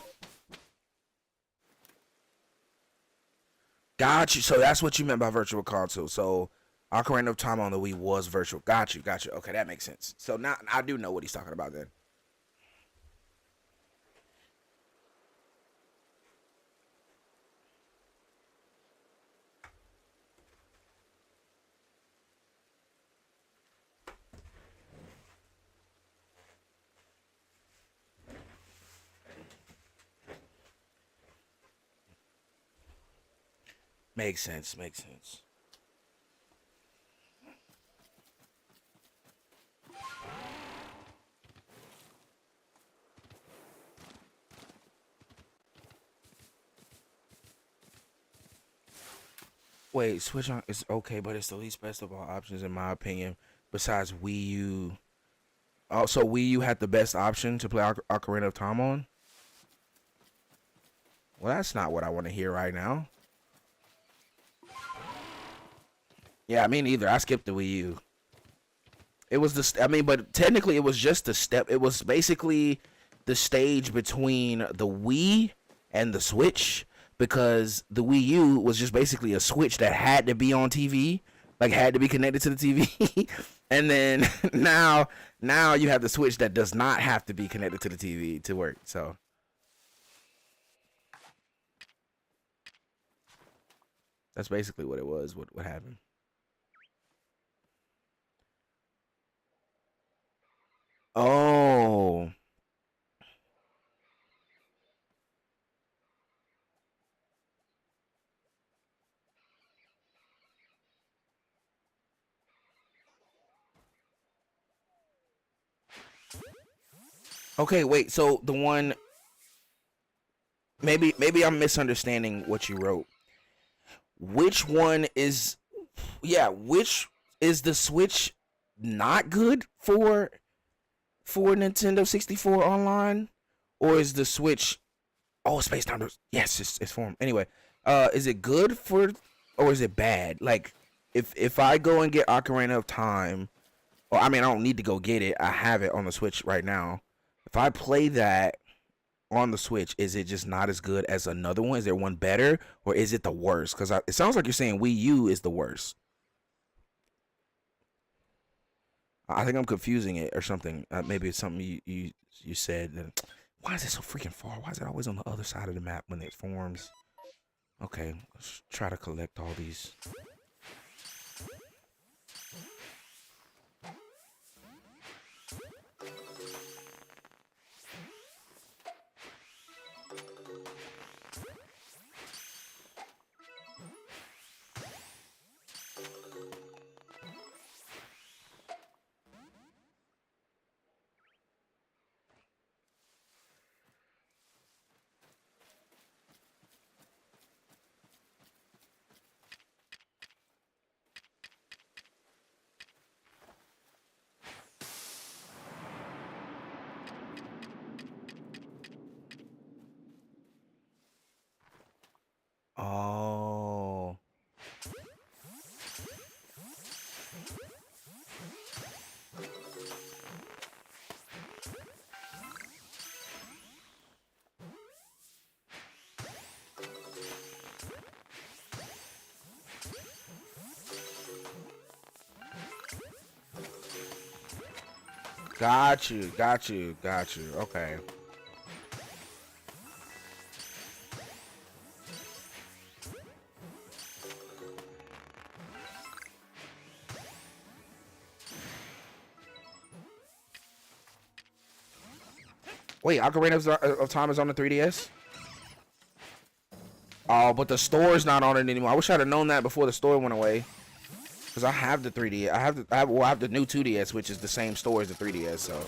got you. So that's what you meant by virtual console. So Ocarina of Time on the Wii was virtual. Got you. Got you. Okay, that makes sense. So now I do know what he's talking about then. Makes sense. Makes sense. Wait, Switch on is okay, but it's the least best of all options in my opinion. Besides Wii U. Oh, so Wii U had the best option to play Ocarina of Time on? Well, that's not what I want to hear right now. Yeah, me neither. I skipped the Wii U. It was I mean, but technically it was just a step. It was basically the stage between the Wii and the Switch because the Wii U was just basically a Switch that had to be on TV, like had to be connected to the TV. And then now you have the Switch that does not have to be connected to the TV to work. So that's basically what it was. What happened? Oh. Okay, wait. So the one maybe I'm misunderstanding what you wrote. Which one is yeah, which is the Switch not good for Nintendo 64 online or is the Switch oh Space Time yes, it's for 'em. Anyway, is it good for or is it bad? Like if I go and get Ocarina of Time, or I mean I don't need to go get it. I have it on the Switch right now. If I play that on the Switch, is it just not as good as another one? Is there one better, or is it the worst? Because it sounds like you're saying Wii U is the worst. I think I'm confusing it or something. Maybe it's something you said. Why is it so freaking far? Why is it always on the other side of the map when it forms? Okay, let's try to collect all these. Oh, got you, got you, got you. Okay. Wait, Ocarina of Time is on the 3DS? Oh, but the store's not on it anymore. I wish I'd have known that before the store went away. Cause I have the 3DS. I have the new 2DS, which is the same store as the 3DS. So.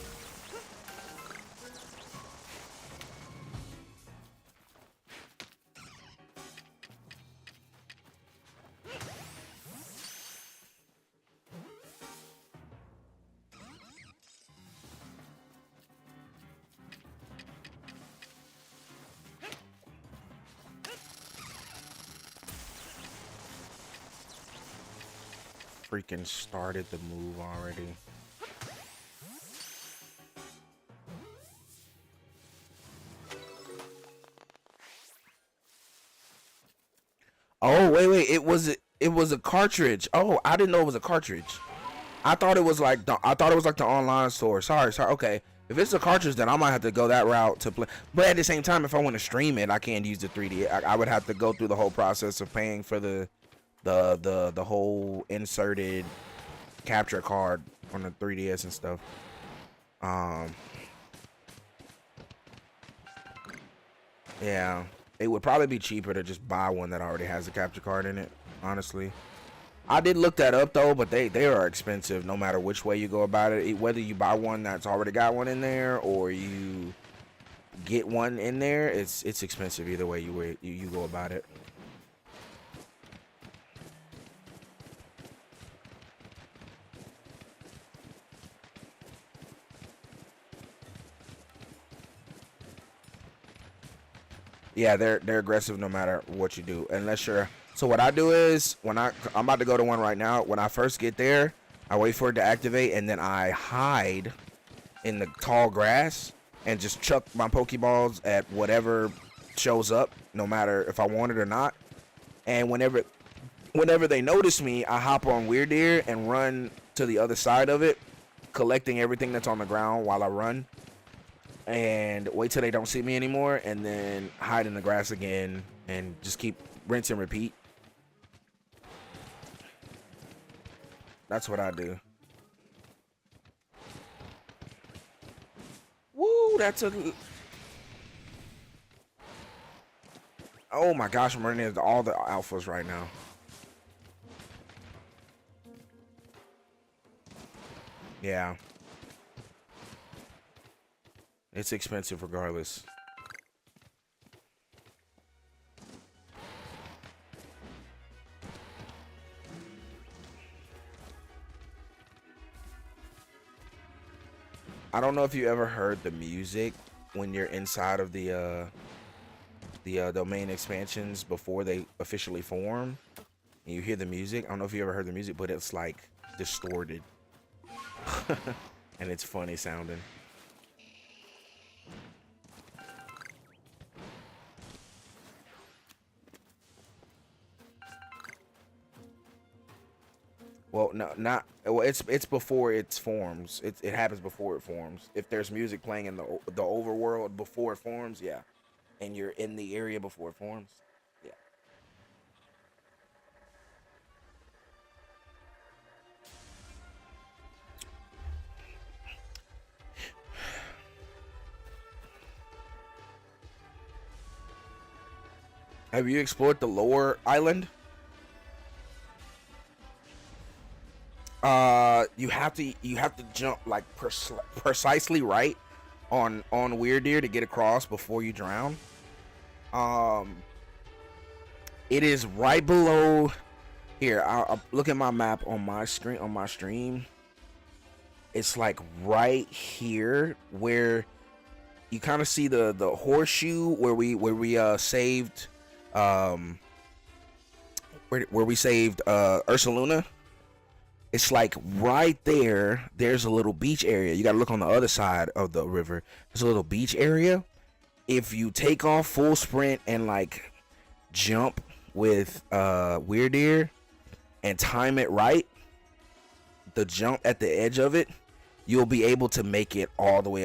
Freaking started the move already. Oh, wait. It was a cartridge. Oh, I didn't know it was a cartridge. I thought it was like the online store. Sorry. Okay. If it's a cartridge, then I might have to go that route to play. But at the same time, if I want to stream it, I can't use the 3D. I would have to go through the whole process of paying for the whole inserted capture card on the 3DS and stuff. Yeah, it would probably be cheaper to just buy one that already has a capture card in it, honestly. I did look that up though, but they are expensive no matter which way you go about it. Whether you buy one that's already got one in there or you get one in there, it's expensive either way you go about it. Yeah, they're aggressive no matter what you do, unless you're. So what I do is I'm about to go to one right now. When I first get there, I wait for it to activate, and then I hide in the tall grass and just chuck my Pokeballs at whatever shows up, no matter if I want it or not. And whenever they notice me, I hop on Weird Deer and run to the other side of it, collecting everything that's on the ground while I run. And wait till they don't see me anymore, and then hide in the grass again, and just keep rinse and repeat. That's what I do. Woo, that's a... Oh my gosh, I'm running into all the alphas right now. Yeah. It's expensive regardless. I don't know if you ever heard the music when you're inside of the domain expansions before they officially form. And you hear the music. I don't know if you ever heard the music, but it's like distorted. And it's funny sounding. Well, no, not. Well, it's before it forms. It happens before it forms. If there's music playing in the overworld before it forms, yeah, and you're in the area before it forms, yeah. Have you explored the lower island? You have to jump like precisely right on Weird Deer to get across before you drown. It is right below here. I'll look at my map on my screen on my stream. It's like right here where you kind of see the horseshoe where we saved where we saved Ursaluna. It's like right there. There's a little beach area. You gotta look on the other side of the river. There's a little beach area. If you take off full sprint and like jump with Weird Deer and time it right, the jump at the edge of it, you'll be able to make it all the way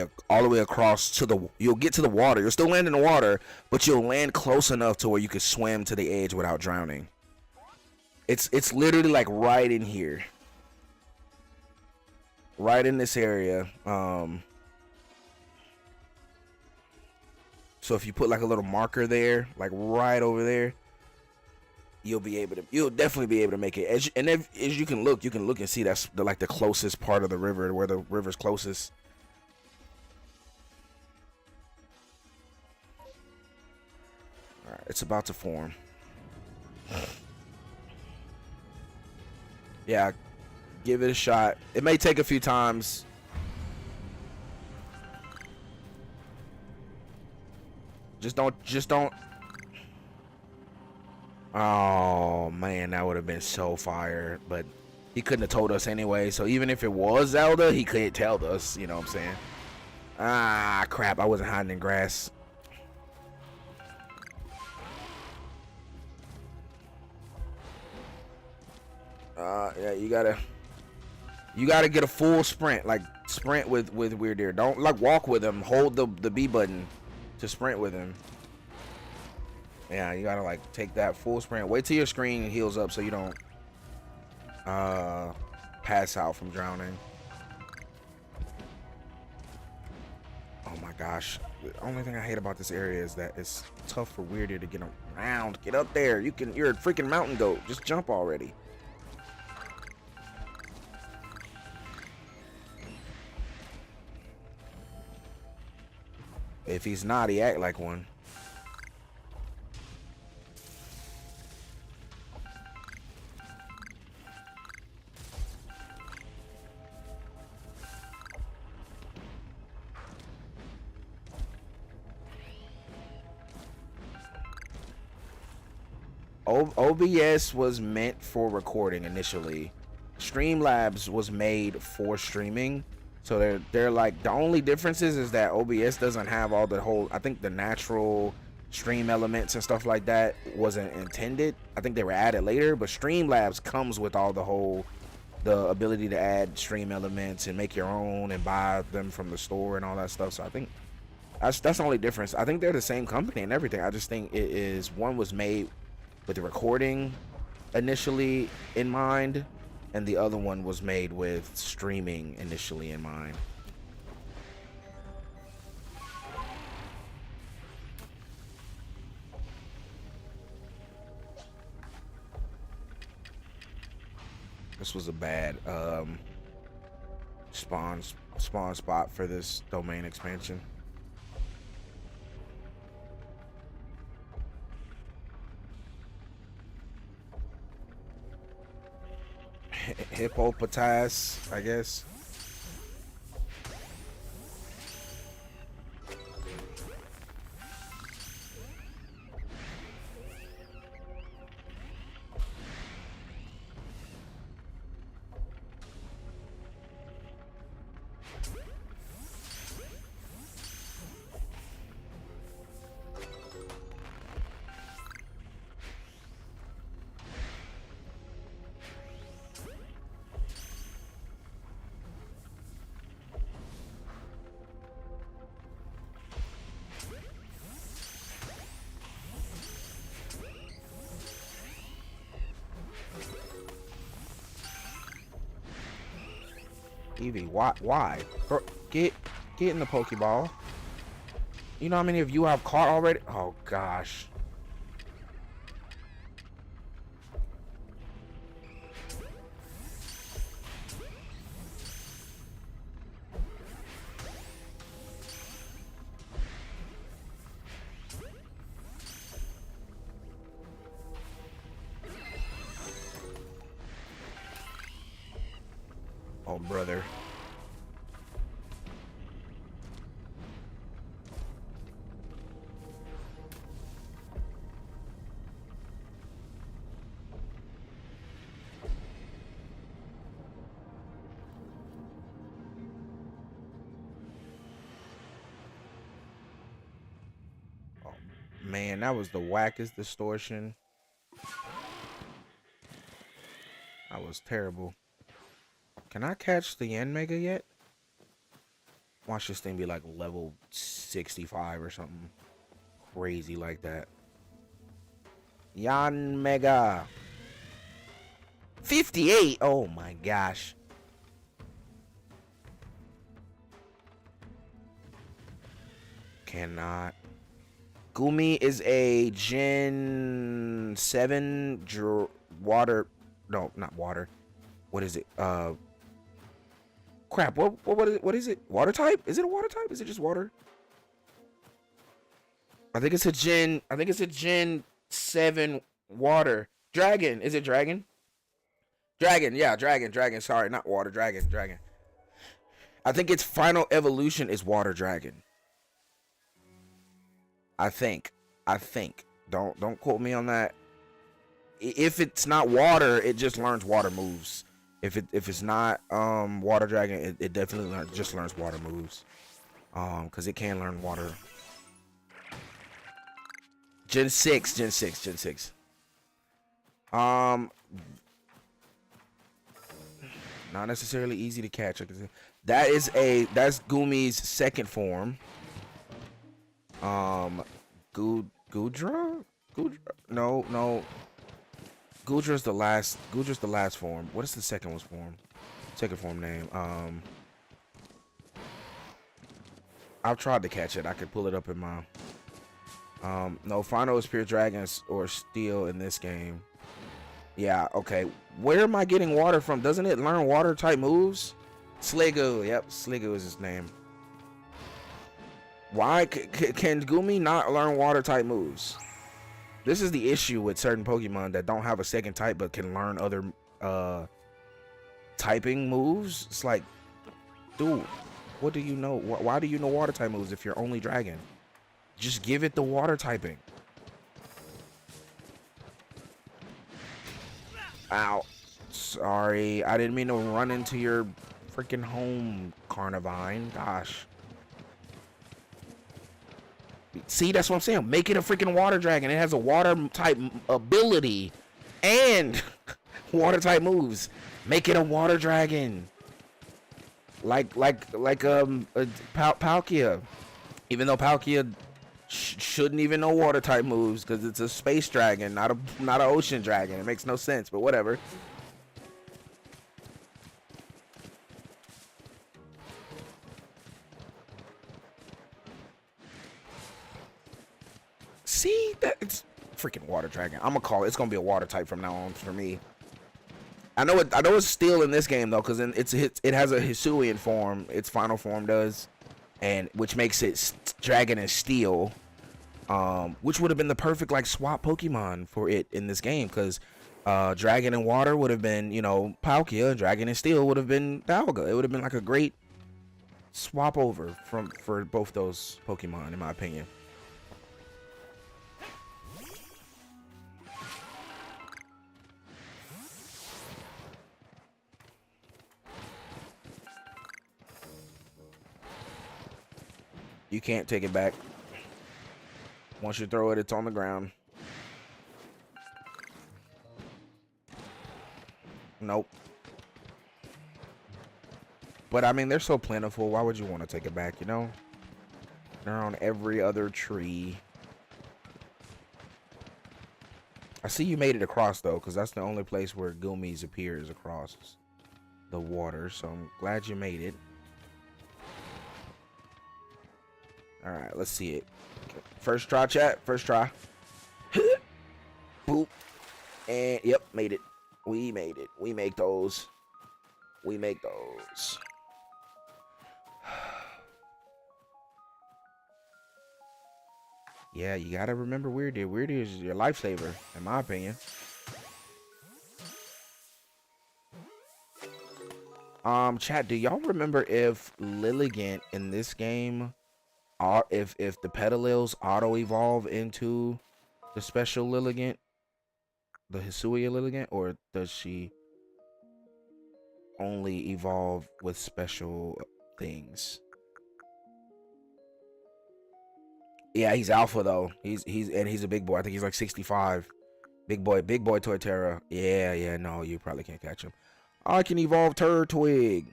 across to the. You'll get to the water. You'll still land in the water, but you'll land close enough to where you can swim to the edge without drowning. It's literally like right in here. Right in this area. So if you put like a little marker there, like right over there, you'll definitely be able to make it. As you can look and see that's the closest part of the river, where the river's closest. All right, it's about to form. Yeah, give it a shot. It may take a few times. Just don't. Oh man, that would have been so fire. But he couldn't have told us anyway. So even if it was Zelda, he couldn't tell us. You know what I'm saying? Ah, crap! I wasn't hiding in grass. Yeah, you gotta get a full sprint, like sprint with Weird Deer. Don't like walk with him. Hold the B button to sprint with him. Yeah, you gotta like take that full sprint. Wait till your screen heals up so you don't pass out from drowning. Oh my gosh. The only thing I hate about this area is that it's tough for Weird Deer to get around. Get up there. You're a freaking mountain goat. Just jump already. If he's not, he act like one. OBS was meant for recording initially. Streamlabs was made for streaming. So they're like, the only differences is that OBS doesn't have all the whole, I think the natural stream elements and stuff like that wasn't intended. I think they were added later, but Streamlabs comes with all the ability to add stream elements and make your own and buy them from the store and all that stuff. So I think that's the only difference. I think they're the same company and everything. I just think it is, one was made with the recording initially in mind, and the other one was made with streaming initially in mind. This was a bad spawn spot for this domain expansion. Hippopotas, I guess. Evie, why? Get in the Pokeball. You know how many of you I've caught already? Oh gosh. Oh brother. Man, that was the wackest distortion. That was terrible. Can I catch the Yanmega yet? Watch this thing be like level 65 or something crazy like that. Yanmega 58. Oh my gosh. Cannot. Gumi is a Gen 7 water. No, not water. What is it? Crap. What is it? Water type? Is it a water type? Is it just water? I think it's a Gen 7 water. Dragon. Is it dragon? Dragon. Yeah, dragon. Sorry, not water. Dragon. I think its final evolution is water dragon. I think. Don't quote me on that. If it's not water, it just learns water moves. If it's not water dragon, it definitely learns water moves. Cause it can learn water. Gen 6. Not necessarily easy to catch. That's Gumi's second form. Gudra? No. Gudra's the last form. What is the second form? Second form name. I've tried to catch it. I could pull it up in my no, final is pure dragons or steel in this game. Yeah, okay. Where am I getting water from? Doesn't it learn water type moves? Sliggoo. Yep, Sliggoo is his name. Why can Gumi not learn water type moves? This is the issue with certain Pokemon that don't have a second type but can learn other typing moves. It's like, dude, what do you know? Why do you know water type moves if you're only dragon? Just give it the water typing. Ow. Sorry, I didn't mean to run into your freaking home, Carnivine. Gosh. See, that's what I'm saying. Make it a freaking water dragon. It has a water type ability and water type moves. Make it a water dragon. Like Palkia. Even though Palkia shouldn't even know water type moves because it's a space dragon, not an ocean dragon. It makes no sense, but whatever. See, that it's freaking water dragon. I'm gonna call it. It's gonna be a water type from now on for me. I know it's steel in this game though, because it has a Hisuian form. Its final form does, and which makes it dragon and steel. Which would have been the perfect like swap Pokemon for it in this game, because dragon and water would have been, Palkia. Dragon and steel would have been Dialga. It would have been like a great swap over for both those Pokemon, in my opinion. You can't take it back. Once you throw it, it's on the ground. Nope. But I mean, they're so plentiful. Why would you want to take it back, They're on every other tree. I see you made it across, though, because that's the only place where Gumi's appears across the water. So I'm glad you made it. Alright, let's see it. First try, chat. First try. Boop. And, yep, made it. We made it. We make those. We make those. Yeah, you gotta remember Weirdy. Weirdy is your lifesaver, in my opinion. Chat, do y'all remember if Lilligant in this game, if the Petalils auto evolve into the special Lilligant, the Hisuian Lilligant, or does she only evolve with special things? Yeah, he's alpha though. He's a big boy. I think he's like 65. Big boy Torterra. Yeah, no, you probably can't catch him. I can evolve Turtwig.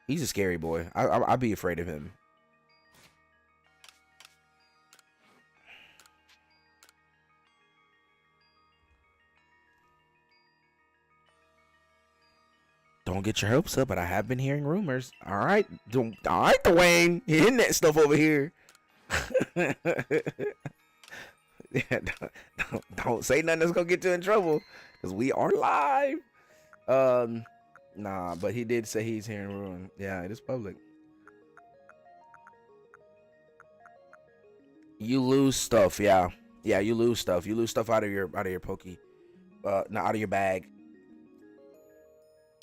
He's a scary boy. I'd be afraid of him. Don't get your hopes up, but I have been hearing rumors. All right, Dwayne, you're hitting that stuff over here. Yeah, don't say nothing that's gonna get you in trouble, cause we are live. Nah, but he did say he's here in Ruin. Yeah, it is public. You lose stuff, yeah. Yeah, you lose stuff. You lose stuff out of your pokey. Not out of your bag.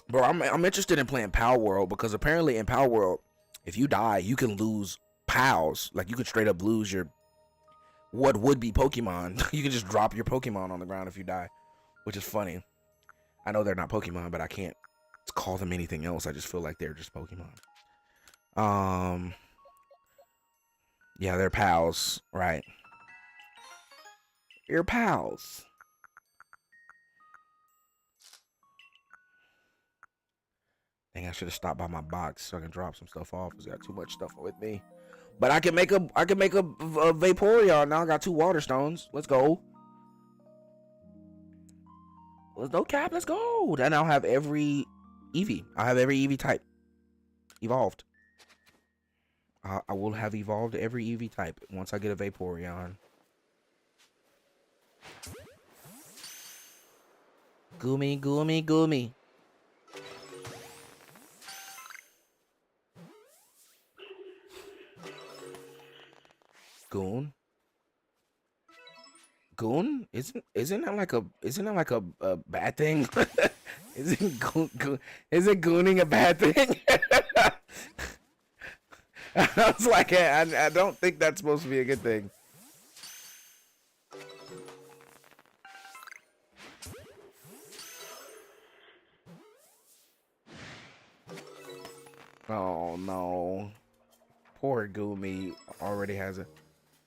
Bro, I'm interested in playing Pal World because apparently in Pal World, if you die, you can lose pals. Like you could straight up lose your what would be Pokemon. You can just drop your Pokemon on the ground if you die, which is funny. I know they're not Pokemon, but I can't call them anything else. I just feel like they're just Pokemon. Yeah, they're pals, right? You're pals. Dang, I should have stopped by my box so I can drop some stuff off. Cause I got too much stuff with me. But I can make a Vaporeon now. I got 2 water stones. Let's go. Let's go, Cap. Let's go. Then I'll have every Eevee. I'll have every Eevee type evolved. I will have evolved every Eevee type once I get a Vaporeon. Goomy, goomy, goomy. Goon. Goon? Isn't that like a bad thing? Isn't gooning a bad thing? I was like, I don't think that's supposed to be a good thing. Oh no. Poor Goomy already has a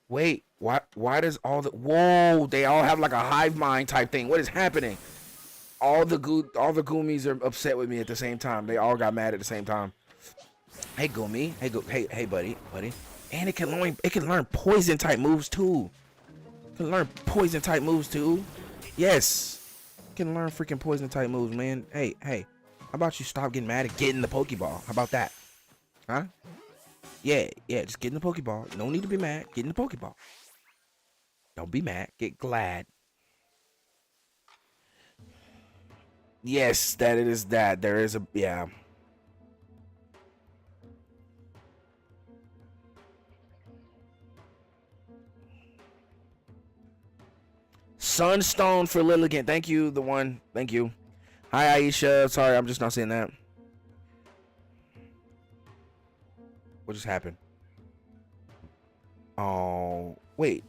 wait, why does all the whoa, they all have like a hive mind type thing. What is happening? All the Goomies are upset with me at the same time. They all got mad at the same time. Hey Goomy, hey buddy. And it can learn poison type moves too. Yes. It can learn freaking poison type moves, man. Hey, how about you stop getting mad and get in the Pokeball? How about that? Huh? Yeah, just get in the Pokeball. No need to be mad. Get in the Pokeball. Don't be mad. Get glad. Yes, that it is that. There is a, yeah. Sunstone for Lilligant. Thank you, the one. Thank you. Hi, Aisha. Sorry, I'm just not seeing that. What just happened? Oh, wait.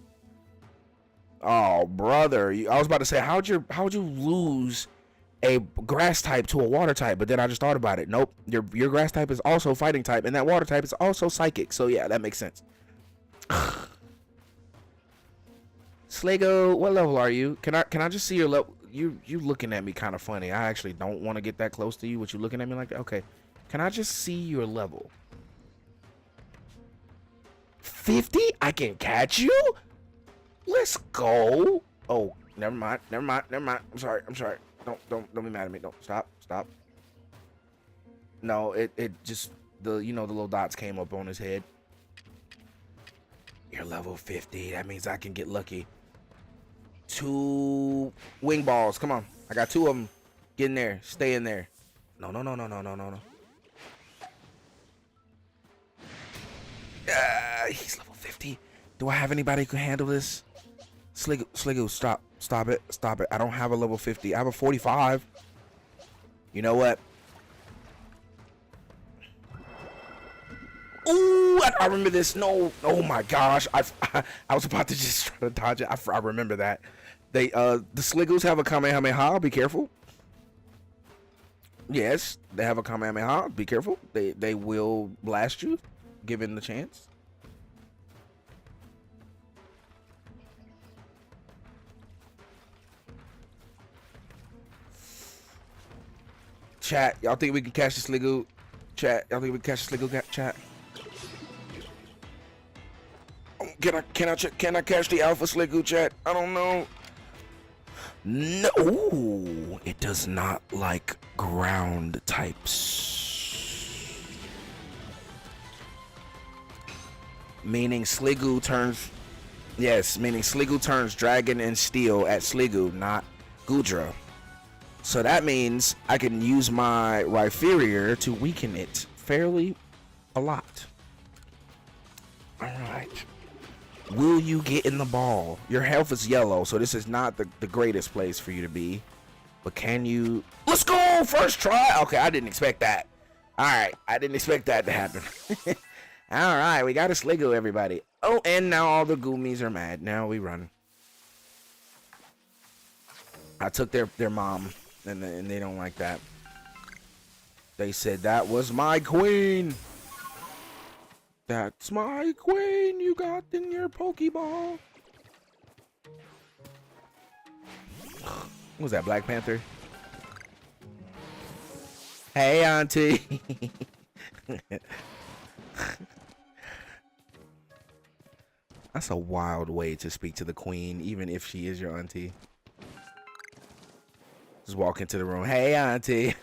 Oh, brother. I was about to say, how'd you lose a grass type to a water type? But then I just thought about it. Nope. Your grass type is also fighting type, and that water type is also psychic. So yeah, that makes sense. Slago, what level are you? Can I just see your level? You looking at me kind of funny. I actually don't want to get that close to you. What you looking at me like that? Okay. Can I just see your level? 50? I can catch you? Let's go. Oh, never mind. I'm sorry. Don't be mad at me. Don't stop. No, it just the little dots came up on his head. You're level 50. That means I can get lucky. 2 wing balls. Come on. I got 2 of them. Get in there. Stay in there. No. He's level 50. Do I have anybody who can handle this? Sligo, stop it. I don't have a level 50. I have a 45. You know what? Ooh, I remember this. No, oh my gosh. I was about to just try to dodge it. I remember that. The Sligos have a Kamehameha. Be careful. Yes, they have a Kamehameha. Be careful. They will blast you, given the chance. Chat, y'all think we can catch the Sligo? Chat, y'all think we can catch the Sligo? Chat. Can I catch the Alpha Sligo? Chat. I don't know. No, ooh, it does not like ground types. Meaning Sligo turns Yes, meaning Sliggoo turns dragon and steel at Sliggoo, not Gudra. So that means I can use my Rhyperior to weaken it fairly a lot. Alright. Will you get in the ball? Your health is yellow, so this is not the greatest place for you to be. But can you... Let's go! First try! Okay, I didn't expect that. Alright, I didn't expect that to happen. Alright, we got a Sliggoo, everybody. Oh, and now all the Goomies are mad. Now we run. I took their mom, and they don't like that. They said that was my queen. That's my queen you got in your Pokeball. What was that, Black Panther? Hey, auntie. That's a wild way to speak to the queen, even if she is your auntie. Just walk into the room. Hey, auntie.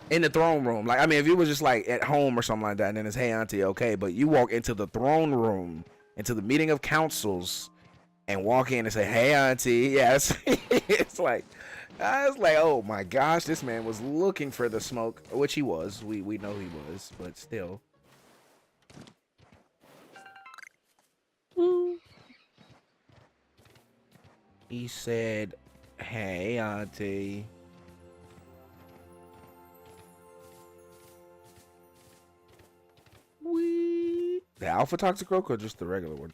In the throne room. Like, I mean, if you was just like at home or something like that, and then it's hey, auntie, okay. But you walk into the throne room, into the meeting of councils, and walk in and say, hey, auntie. Yes. It's like, oh my gosh, this man was looking for the smoke, which he was. We know he was, but still. He said, hey, auntie. The Alpha Toxicroak or just the regular one?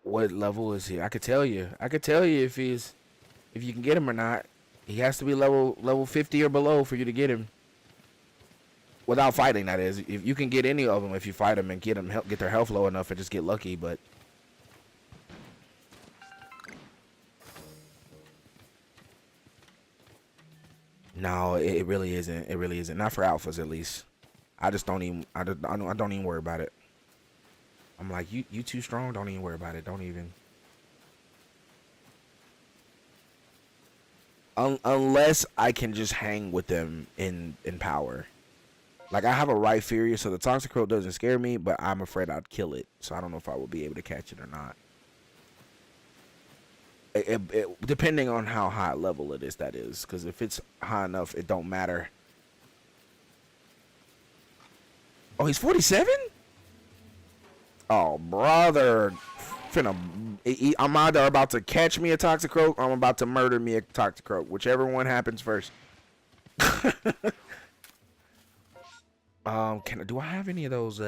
What level is he? I could tell you. I could tell you if you can get him or not. He has to be level 50 or below for you to get him. Without fighting, that is. If you can get any of them if you fight them and get their health low enough and just get lucky, but no, it really isn't. It really isn't. Not for alphas, at least. I just don't even. I don't even worry about it. I'm like, you too strong. Don't even worry about it. Don't even. Unless I can just hang with them in power. Like, I have a Rhyperior, so the Toxicroak doesn't scare me, but I'm afraid I'd kill it. So I don't know if I will be able to catch it or not. Depending on how high level it is, that is. Because if it's high enough, it don't matter. Oh, he's 47? Oh, brother. I'm either about to catch me a Toxicroak or I'm about to murder me a Toxicroak. Whichever one happens first. Do I have any of those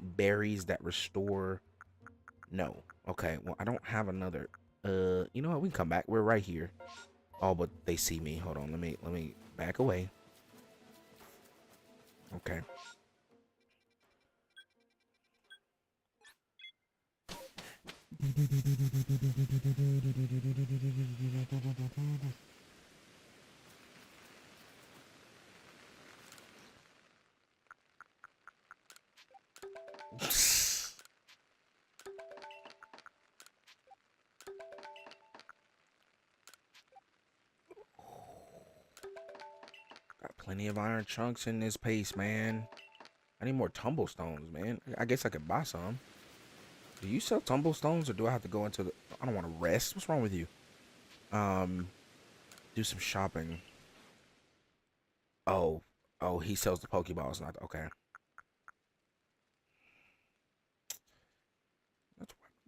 berries that restore? No. Okay, well, I don't have another. You know what? We can come back. We're right here. Oh, but they see me. Hold on. Let me back away. Okay. Got plenty of iron chunks in this pace, man. I need more tumblestones, man. I guess I could buy some. Do you sell tumblestones or do I have to go into the... I don't want to rest. What's wrong with you? Do some shopping. Oh, he sells the Pokeballs. Not okay.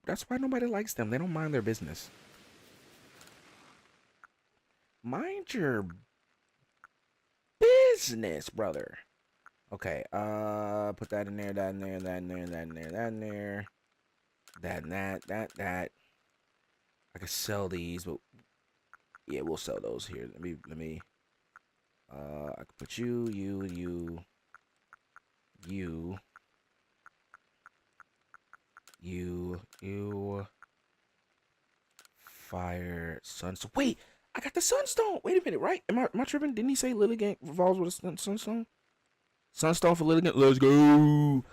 That's why nobody likes them. They don't mind their business. Mind your business, brother. Okay, put that in there, that in there, that in there, that in there, that in there. That and that. I could sell these, but yeah, we'll sell those here. Let me I could put you fire sunstone. Wait, I got the sunstone. Wait a minute, right? Am I tripping? Didn't he say Lilligant revolves with a sunstone? Sunstone for Lilligant. Let's go.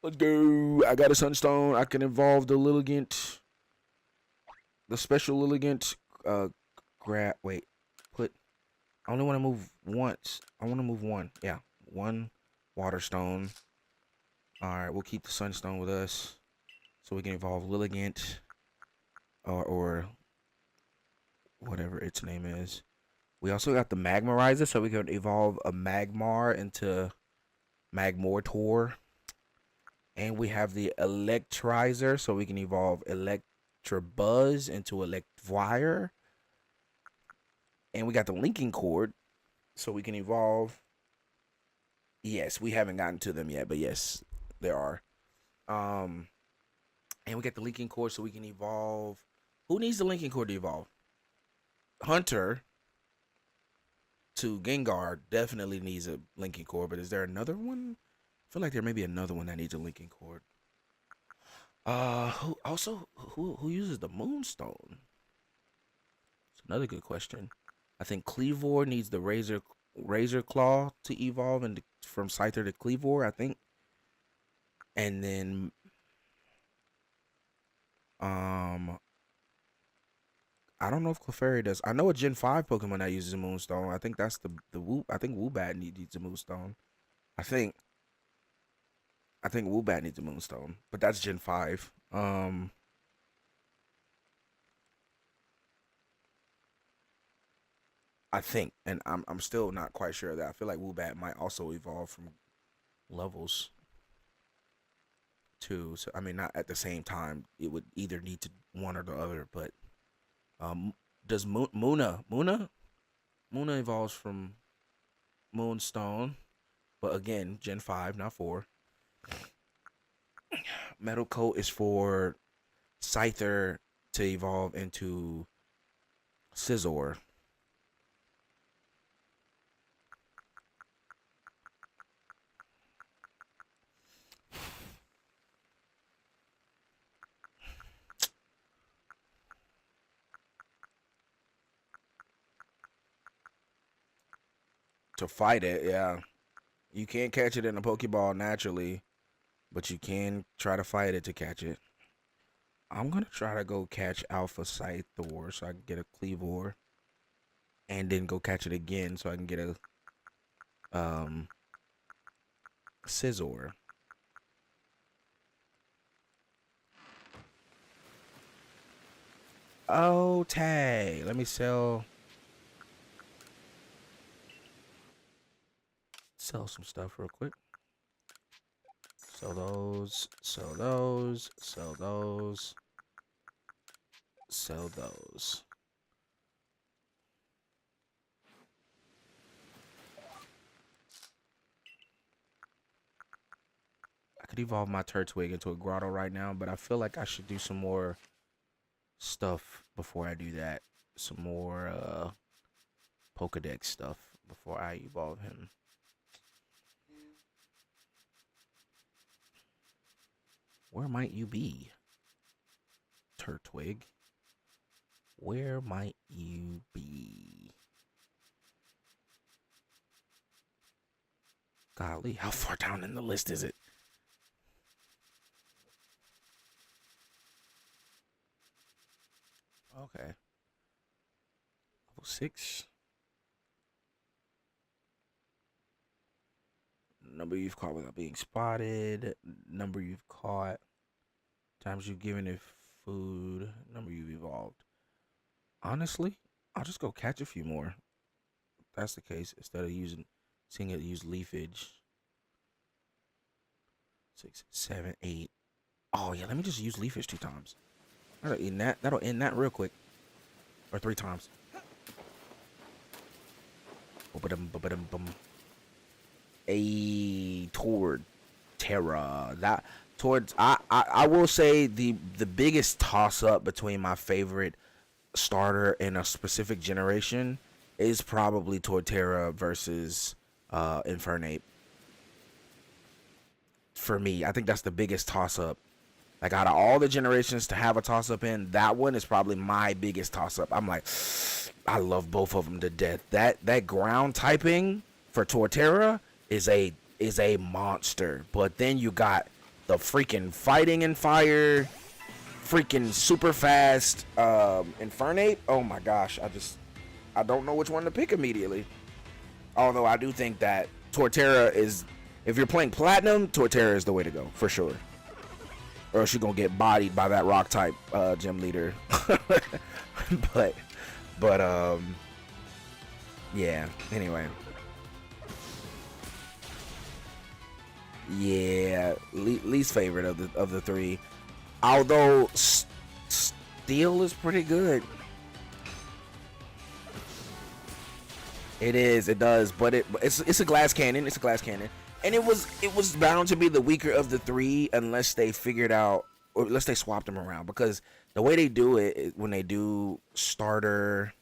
Let's go. I got a sunstone. I can evolve the Lilligant. The special Lilligant. Wait. I only want to move once. I want to move one. Yeah. One. Water Stone. Alright, we'll keep the Sunstone with us. So we can evolve Lilligant. Or whatever its name is. We also got the Magmarizer, so we can evolve a Magmar into Magmortar. And we have the Electrizer, so we can evolve Electabuzz into Electivire. And we got the Linking Cord, so we can evolve. Yes, we haven't gotten to them yet, but yes, there are. And we got the Linking Cord, so we can evolve. Who needs the Linking Cord to evolve? Hunter to Gengar definitely needs a Linking Cord, but is there another one? I feel like there may be another one that needs a Linking Cord. Who uses the Moonstone? It's another good question. I think Cleavor needs the Razor Claw to evolve and from Scyther to Cleavor, I think. And then I don't know if Clefairy does. I know a Gen 5 Pokemon that uses a Moonstone. I think that's the Woo. I think Woobat needs a Moonstone. I think Woobat needs a Moonstone, but that's Gen 5. I think, and I'm still not quite sure of that. I feel like Woobat might also evolve from levels too. So I mean, not at the same time. It would either need to one or the other. But does Muna evolves from Moonstone, but again, Gen 5, not 4. Metal Coat is for Scyther to evolve into Scizor. To fight it, yeah. You can't catch it in a Pokeball naturally, but you can try to fight it to catch it. I'm going to try to go catch Alpha Scyther so I can get a Cleavor. And then go catch it again so I can get a Scizor. Oh, tag. Let me sell some stuff real quick. Sell those, sell those, sell those, sell those. I could evolve my Turtwig into a Grotto right now, but I feel like I should do some more stuff before I do that. Some more Pokedex stuff before I evolve him. Where might you be, Turtwig? Where might you be? Golly, how far down in the list is it? Okay. Level 6. Number you've caught without being spotted. Number you've caught. Times you've given it food. Number you've evolved. Honestly, I'll just go catch a few more. If that's the case, instead of seeing it use leafage. 6, 7, 8. Oh yeah, let me just use leafage 2 times. That'll end that real quick. Or 3 times. Toward Terra. I will say the biggest toss up between my favorite starter in a specific generation is probably Torterra versus Infernape. For me, I think that's the biggest toss up. Like out of all the generations to have a toss up in, that one is probably my biggest toss up. I'm like, I love both of them to death. That ground typing for Torterra is a monster. But then you got the freaking fighting and fire, freaking super fast Infernape. Oh my gosh, I don't know which one to pick immediately. Although I do think that Torterra is If you're playing Platinum, Torterra is the way to go, for sure. Or else you're going to get bodied by that rock type gym leader. but, yeah, anyway. Yeah, least favorite of the three. Although Steel is pretty good. It does, but it's a glass cannon. It's a glass cannon. And it was bound to be the weaker of the three unless they figured out, or unless they swapped them around, because the way they do it when they do starter,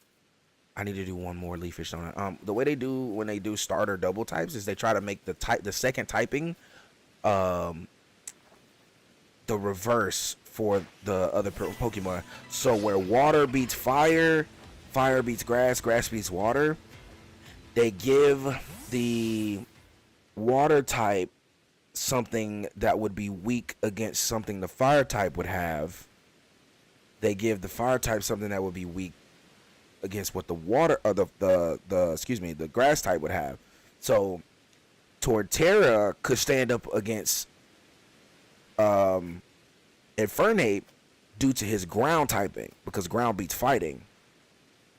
I need to do one more leafish on it. The way they do when they do starter double types is they try to make the second typing the reverse for the other Pokemon. So where water beats fire, fire beats grass, grass beats water, they give the water type something that would be weak against something the fire type would have. They give the fire type something that would be weak against what the water or the grass type would have. So Torterra could stand up against Infernape due to his ground typing, because ground beats fighting,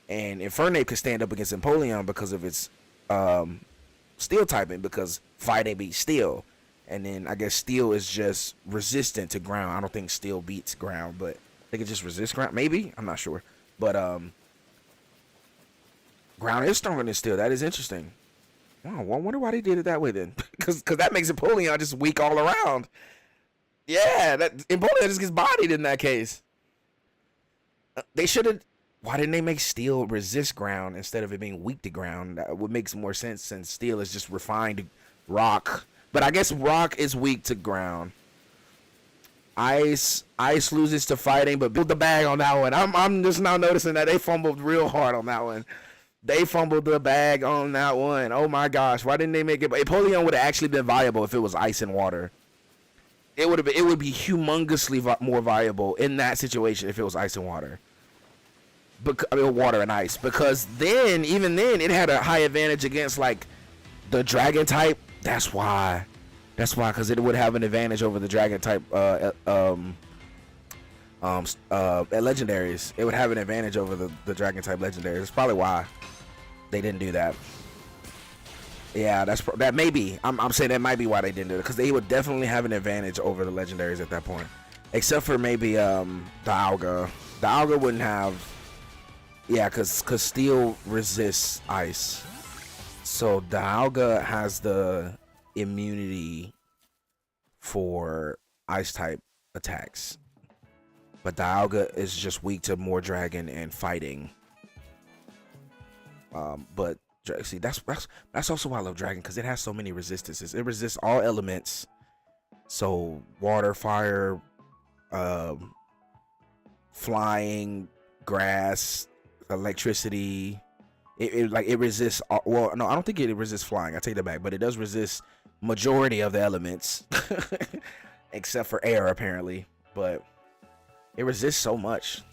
and Infernape could stand up against Empoleon because of its steel typing, because fighting beats steel. And then I guess steel is just resistant to ground. I don't think steel beats ground, but they could just resist ground. Maybe, I'm not sure. But ground is stronger than steel. That is interesting. Wow, I wonder why they did it that way then. Because that makes Empoleon just weak all around. Yeah, that Empoleon just gets bodied in that case. They should have. Why didn't they make steel resist ground instead of it being weak to ground? That would make some more sense, since steel is just refined rock. But I guess rock is weak to ground. Ice loses to fighting, but build the bag on that one. I'm just now noticing that they fumbled real hard on that one. They fumbled the bag on that one. Oh my gosh, why didn't they make it? Empoleon would have actually been viable if it was ice and water. It would be humongously more viable in that situation if it was ice and water. Water and ice, because even then it had a high advantage against like the dragon type. That's why, because it would have an advantage over the dragon type legendaries. It would have an advantage over the dragon type legendaries. That's probably why they didn't do that. Yeah, that may be. I'm saying that might be why they didn't do it, because they would definitely have an advantage over the legendaries at that point, except for maybe Dialga. Dialga wouldn't have. Yeah, because steel resists ice. So Dialga has the immunity for ice type attacks. But Dialga is just weak to more dragon and fighting. But see, that's also why I love dragon, because it has so many resistances. It resists all elements. So water, fire, flying, grass, electricity. It resists. Well, no, I don't think it resists flying. I take that back, but it does resist majority of the elements, except for air apparently. But it resists so much.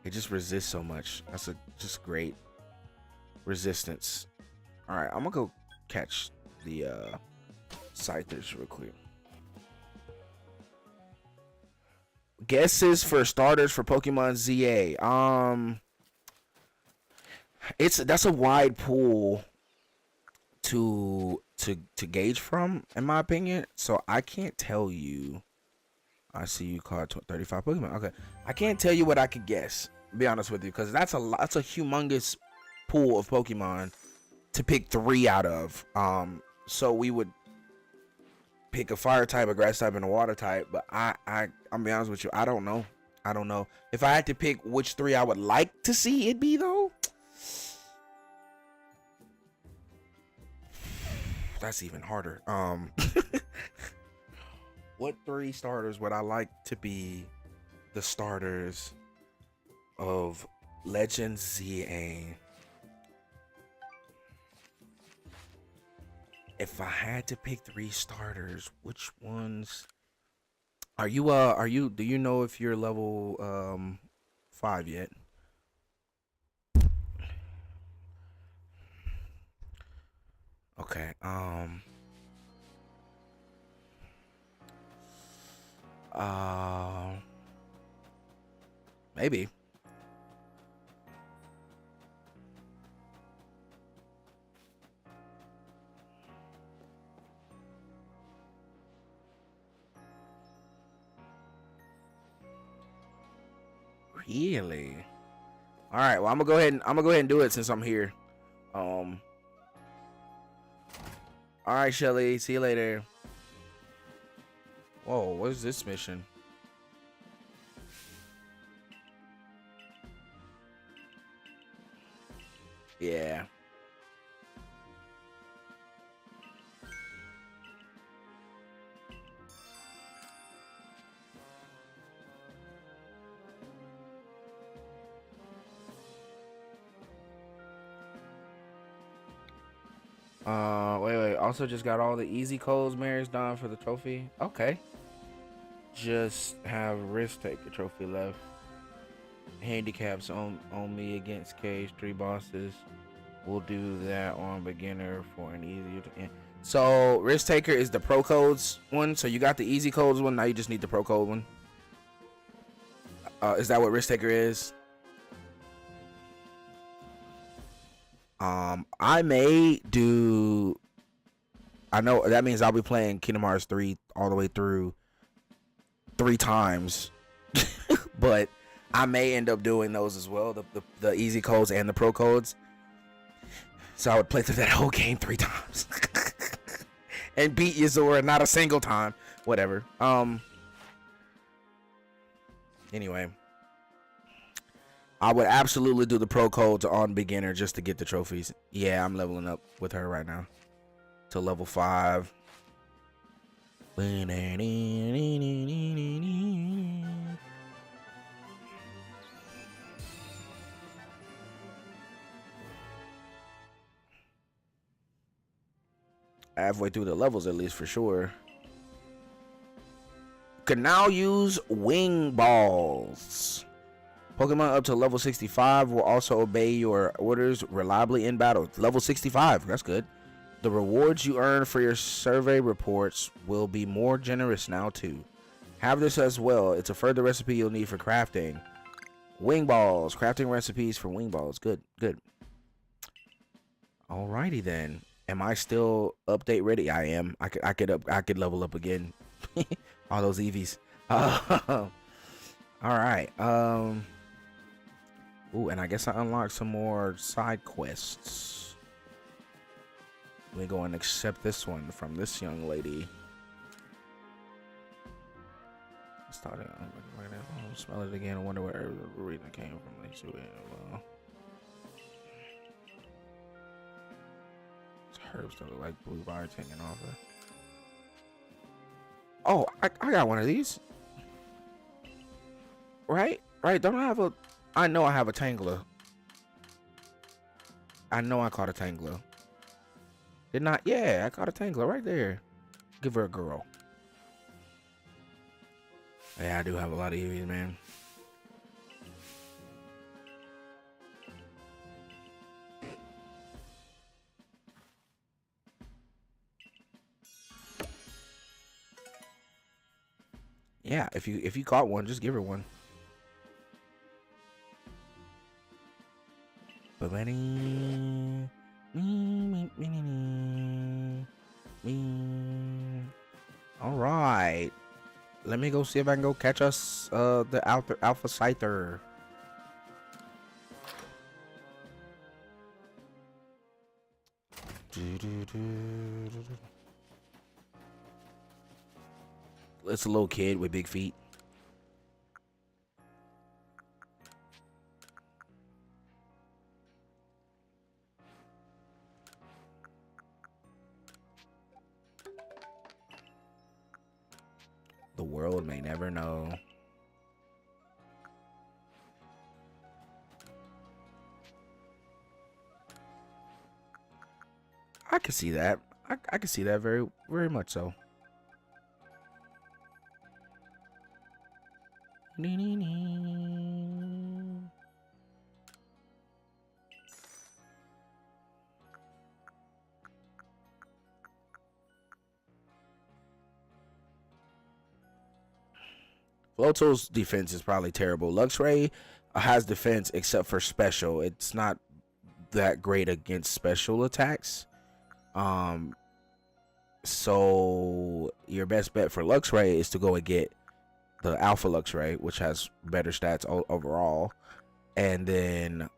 It just resists so much. That's just great resistance. All right, I'm gonna go catch the Scythers real quick. Guesses for starters for Pokemon ZA. That's a wide pool to gauge from, in my opinion. So I can't tell you. I see you caught 35 Pokemon. Okay, I can't tell you what I could guess. Be honest with you, because that's a humongous pool of Pokemon to pick 3 out of. So we would pick a fire type, a grass type, and a water type, but I'm be honest with you, I don't know. If I had to pick which 3 I would like to see it be, though, that's even harder. What 3 starters would I like to be the starters of Legends ZA? If I had to pick 3 starters, which ones? Do you know if you're level 5 yet? Okay. Maybe. Really? All right. Well, I'm gonna go ahead and do it since I'm here. All right, Shelly. See you later. Whoa, what is this mission? Yeah. Wait. Also, just got all the easy codes Mary's done for the trophy. Okay. Just have risk taker trophy left. Handicaps on me against cage 3 bosses. We'll do that on beginner for an easier to end. So risk taker is the pro codes one. So you got the easy codes one. Now you just need the pro code one. Is that what risk taker is? I may do. I know that means I'll be playing Kingdom Hearts 3 all the way through 3 times, but I may end up doing those as well, the easy codes and the pro codes. So I would play through that whole game 3 times and beat Yuzora not a single time. Whatever. Anyway, I would absolutely do the pro codes on beginner just to get the trophies. Yeah, I'm leveling up with her right now to level 5. Halfway through the levels, at least, for sure. Can now use wing balls. Pokemon up to level 65 will also obey your orders reliably in battle. Level 65, that's good. The rewards you earn for your survey reports will be more generous now too. Have this as well. It's a further recipe you'll need for crafting. Wing balls. Crafting recipes for wing balls. Good, good. Alrighty then. Am I still update ready? I am. I could level up again. All those EVs. All right. Ooh, and I guess I unlocked some more side quests. We go and accept this one from this young lady. Started. I'll smell it again. I wonder where the reason came from. Let's see it. Herbs that look like blue biotin and all that. Oh, I got one of these. Right? Don't I have a... I know I have a Tangler. I know I caught a Tangler. Did not... Yeah, I caught a Tangler right there. Give her a girl. Yeah, I do have a lot of EVs, man. Yeah, if you caught one, just give her one. All right, let me go see if I can go catch us the Alpha Scyther. It's a little kid with big feet. The world may never know. I can see that. I can see that very, very much so. Floatzel's defense is probably terrible. Luxray has defense except for special. It's not that great against special attacks. So your best bet for Luxray is to go and get the Alpha Luxray, which has better stats overall. And then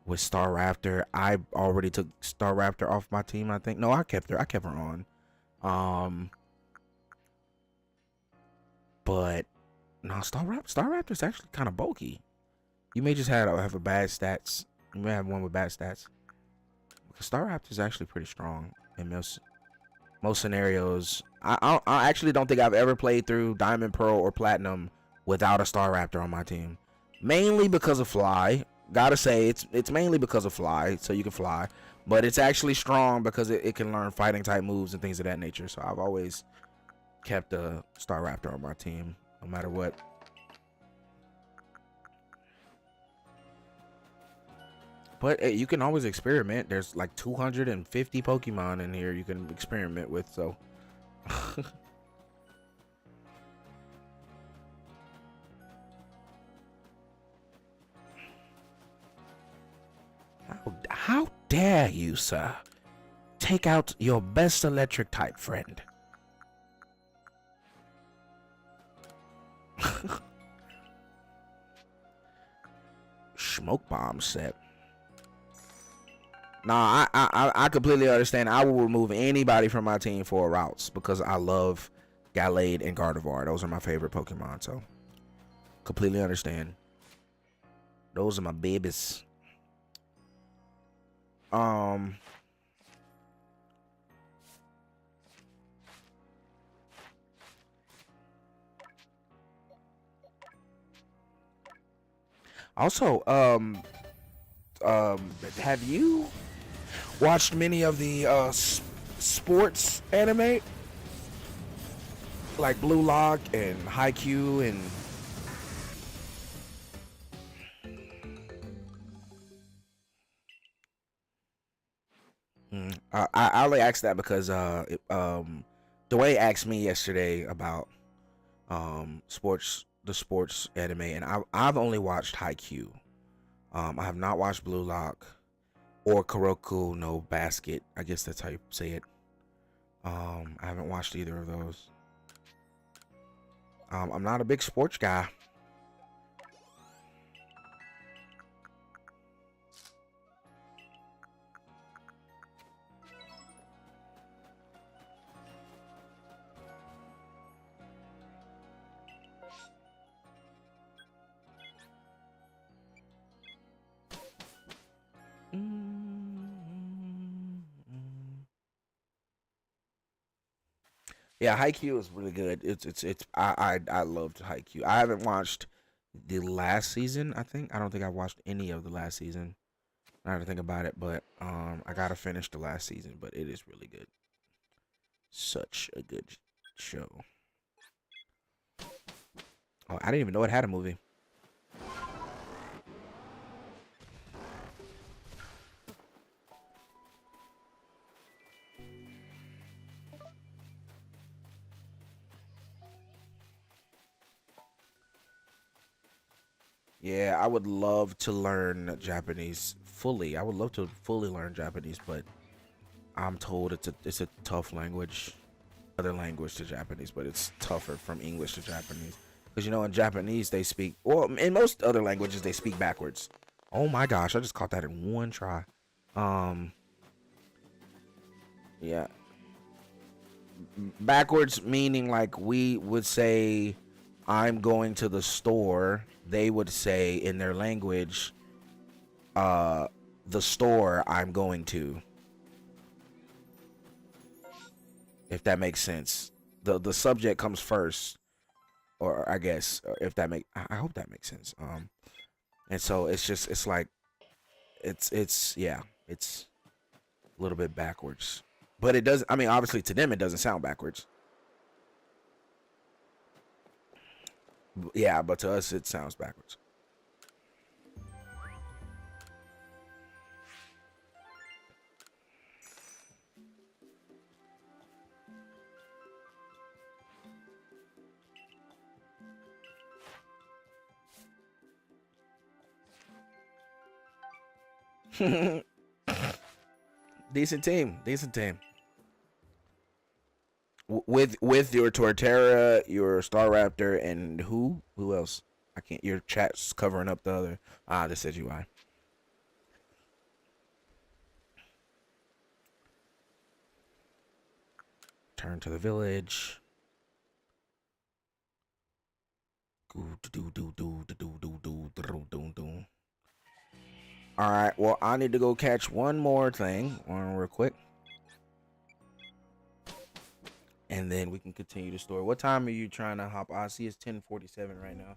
with Staraptor, I already took Staraptor off my team, I think. No, I kept her on. But no, Staraptor's actually kind of bulky. You may just have a bad stats. You may have one with bad stats. Staraptor's actually pretty strong in most scenarios. I actually don't think I've ever played through Diamond, Pearl, or Platinum without a Staraptor on my team. Mainly because of Fly. Gotta say, it's mainly because of Fly, so you can fly. But it's actually strong because it can learn fighting type moves and things of that nature. So I've always kept a Staraptor on my team, no matter what. But hey, you can always experiment. There's like 250 Pokemon in here you can experiment with, so. How dare you, sir? Take out your best electric type friend. Smoke bomb set. Nah, I completely understand. I will remove anybody from my team for routes because I love Gallade and Gardevoir. Those are my favorite Pokemon, so completely understand. Those are my babies. Also, have you watched many of the sports anime, like Blue Lock and Haikyuu and? I only asked that because Dwayne asked me yesterday about the sports anime, and I've only watched Haikyuu. I have not watched Blue Lock or Kuroko no Basket. I guess that's how you say it. I haven't watched either of those. I'm not a big sports guy. Yeah, Haikyuu is really good. I loved Haikyuu. I haven't watched the last season. I don't think I watched any of the last season. I have to think about it, but I gotta finish the last season. But it is really good. Such a good show. Oh, I didn't even know it had a movie. Yeah, I would love to learn Japanese fully. I would love to fully learn Japanese, but I'm told it's a tough language, other language to Japanese, but it's tougher from English to Japanese. Because in Japanese they speak, well, in most other languages they speak backwards. Oh my gosh, I just caught that in one try. Yeah, backwards meaning like we would say, "I'm going to the store." They would say in their language, "The store I'm going to." If that makes sense, the subject comes first, or I guess if that I hope that makes sense. And so it's like yeah, it's a little bit backwards, but it does. I mean, obviously to them it doesn't sound backwards. Yeah, but to us it sounds backwards. Decent team. Decent team. With your Torterra, your Star Raptor, and who else? I can't. Your chat's covering up the other. This says UI. Turn to the village. All right. Well, I need to go catch one more thing, real quick, and then we can continue the story. What time are you trying to hop? I see it's 10:47 right now.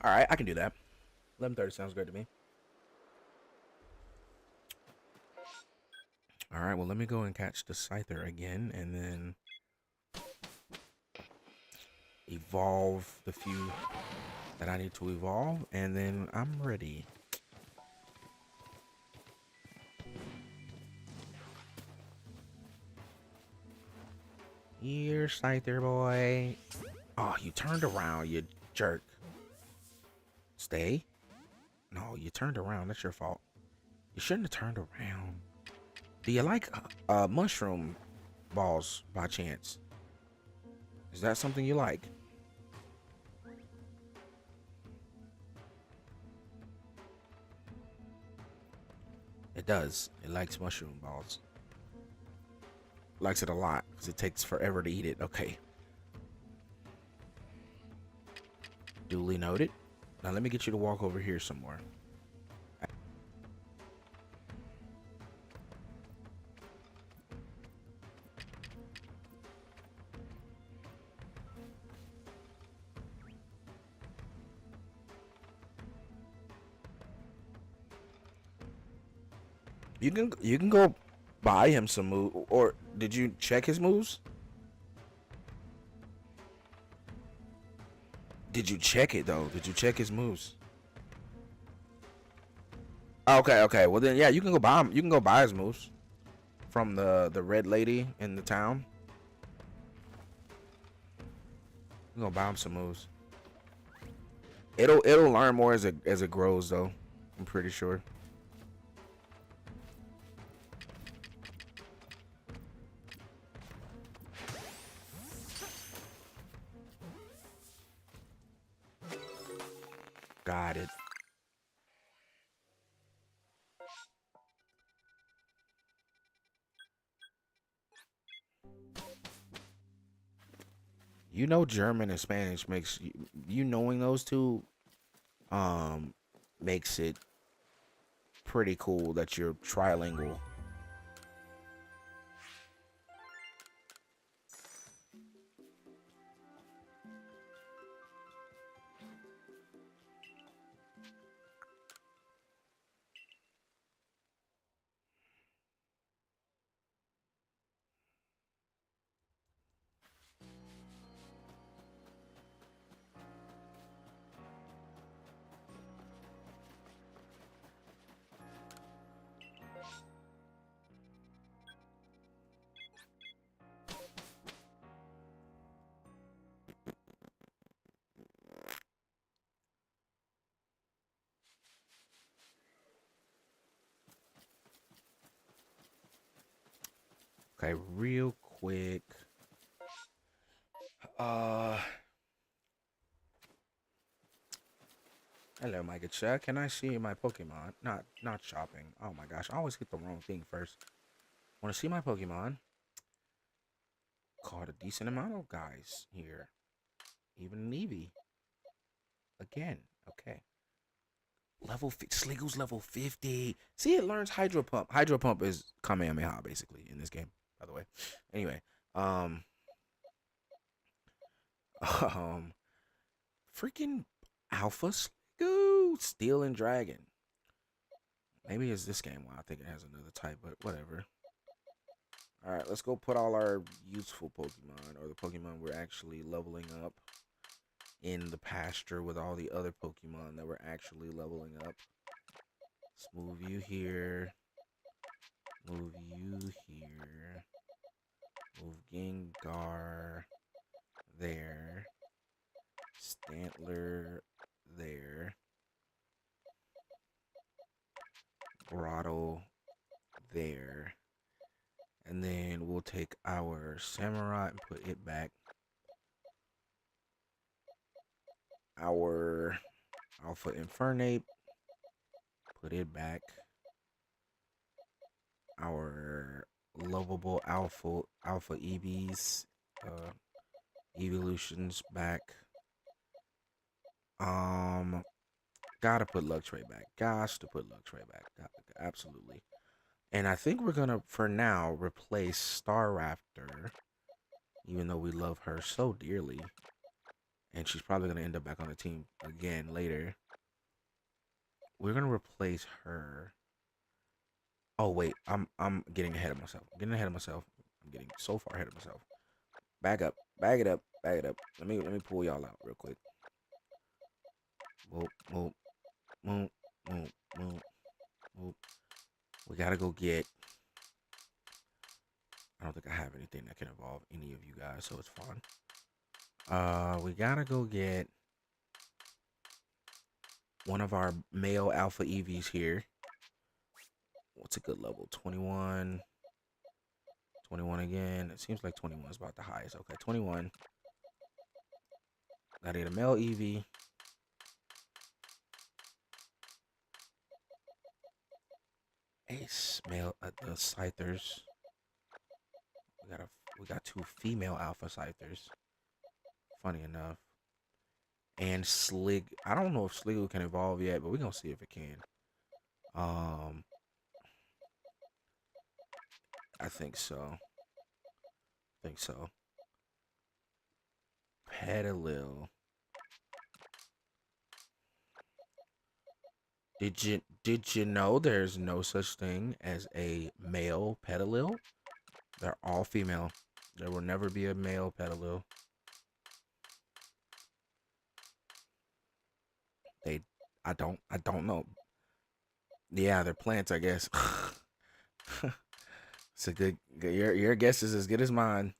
All right, I can do that. 11:30 sounds good to me. All right. Well, let me go and catch the Scyther again, and then evolve the few that I need to evolve, and then I'm ready. Here, Scyther boy. Oh, you turned around, you jerk. Stay? No, you turned around. That's your fault. You shouldn't have turned around. Do you like mushroom balls by chance? Is that something you like? It does. It likes mushroom balls. Likes it a lot because it takes forever to eat it. Okay. Duly noted. Now let me get you to walk over here some more. You can go buy him some move, or did you check his moves? Did you check it though? Did you check his moves? Okay, okay. Well then, yeah, you can go buy him. You can go buy his moves from the red lady in the town. You can go buy him some moves. It'll learn more as it grows though. I'm pretty sure. Got it. You know, German and Spanish makes you knowing those two makes it pretty cool that you're trilingual. Okay, real quick. Uh, Hello, Micah Chuck. Can I see my Pokemon? Not shopping. Oh my gosh, I always get the wrong thing first. Want to see my Pokemon? Caught a decent amount of guys here. Even an Eevee. Again. Okay. Sliggle's level 50. See, it learns Hydro Pump. Hydro Pump is Kamehameha, basically, in this game, by the way. Anyway. Um, Freaking Alpha Sliggoo. Steel and Dragon. Maybe it's this game. Well, I think it has another type, but whatever. Alright, let's go put all our useful Pokemon, or the Pokemon we're actually leveling up, in the pasture with all the other Pokemon that we're actually leveling up. Let's move you here. Move you here. Move Gengar there. Stantler grotto there. And then we'll take our samurai and put it back. Our alpha infernape, put it back. Our lovable alpha EVs, evolutions back. Gotta put Luxray back. Gosh, to put Luxray back. Absolutely. And I think we're gonna, for now, replace Star Raptor, even though we love her so dearly. And she's probably gonna end up back on the team again later. We're gonna replace her. Oh wait, I'm getting ahead of myself. I'm getting so far ahead of myself. Back up, bag it up. Let me pull y'all out real quick. Move. We gotta go get. I don't think I have anything that can involve any of you guys, so it's fine. We gotta go get one of our male alpha EVs here. What's a good level? 21. 21 again. It seems like 21 is about the highest. Okay, 21. Gotta get a male EV. Ace male the Scythers. We got 2 female alpha Scythers. Funny enough. And Slig. I don't know if Sligo can evolve yet, but we're gonna see if it can. I think so. Petalil. Did you know there's no such thing as a male Petalil? They're all female. There will never be a male Petalil. I don't know. Yeah, they're plants, I guess. It's a good your guess is as good as mine.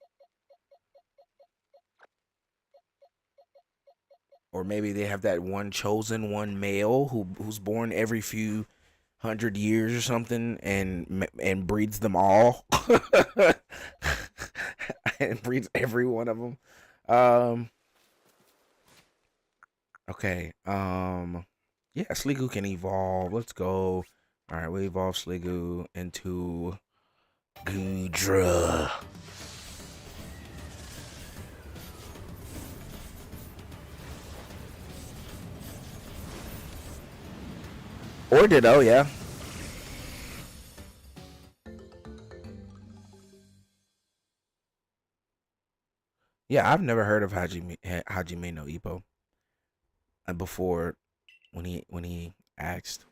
Or maybe they have that one chosen one male who's born every few 100 years or something and breeds them all. And breeds every one of them. Okay. Yeah, Sliggoo can evolve. Let's go. All right, we evolve Sliggoo into Goodra. Or Ditto, yeah. Yeah, I've never heard of Hajime no Ippo before when he asked.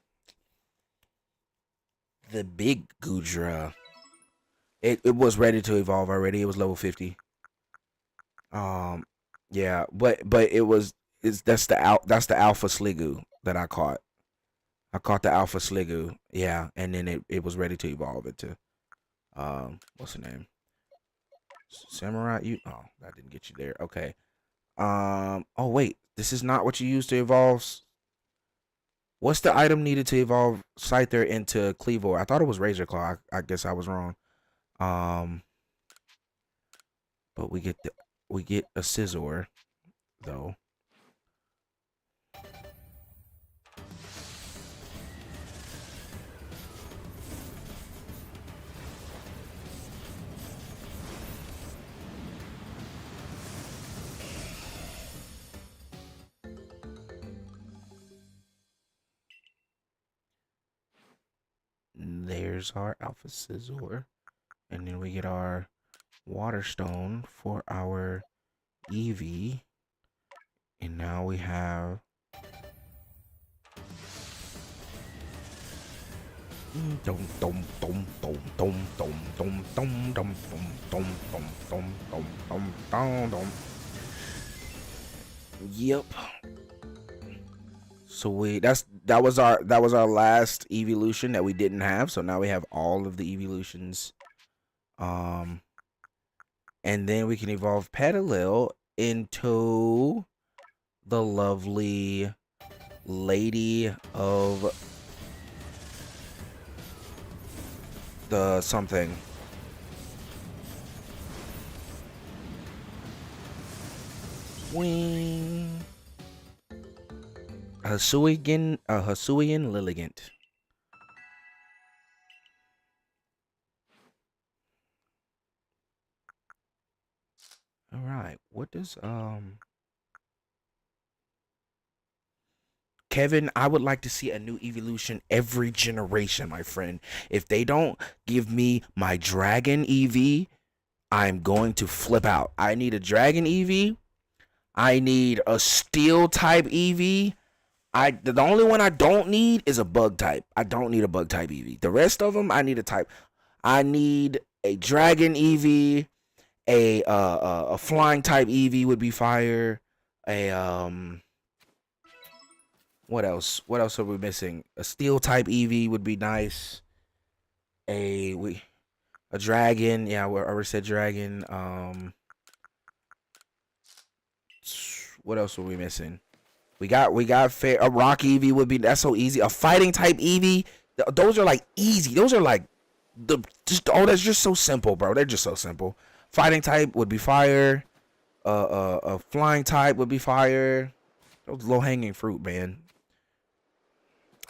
The big Goodra. It was ready to evolve already. It was level 50. Yeah, but that's the alpha Sliggoo that I caught. I caught the alpha Sliggoo, yeah, and then it was ready to evolve into what's the name? Samurai. Oh, that didn't get you there. Okay. Oh wait, this is not what you use to evolve. What's the item needed to evolve Scyther into Cleavor? I thought it was Razor Claw. I guess I was wrong. But we get a Scizor though. There's our Alpha Scizor. And then we get our Water Stone for our Eevee. And now we have Yep. So that was our last evolution that we didn't have. So now we have all of the evolutions. And then we can evolve Petalil into the lovely Lady of the something. Wing. Hisuian Lilligant. All right. What does Kevin, I would like to see a new evolution every generation, my friend. If they don't give me my dragon EV, I'm going to flip out. I need a dragon EV. I need a steel type EV. The only one I don't need is a bug type. I don't need a bug type EV. The rest of them I need a type. I need a dragon EV, a flying type EV would be fire. What else? What else are we missing? A steel type EV would be nice. A dragon. Yeah, I already said dragon. What else are we missing? We got a rock EV would be, that's so easy. A fighting type EV. Those are like easy. Those are like that's just so simple, bro. They're just so simple. Fighting type would be fire. A flying type would be fire. Those low hanging fruit, man.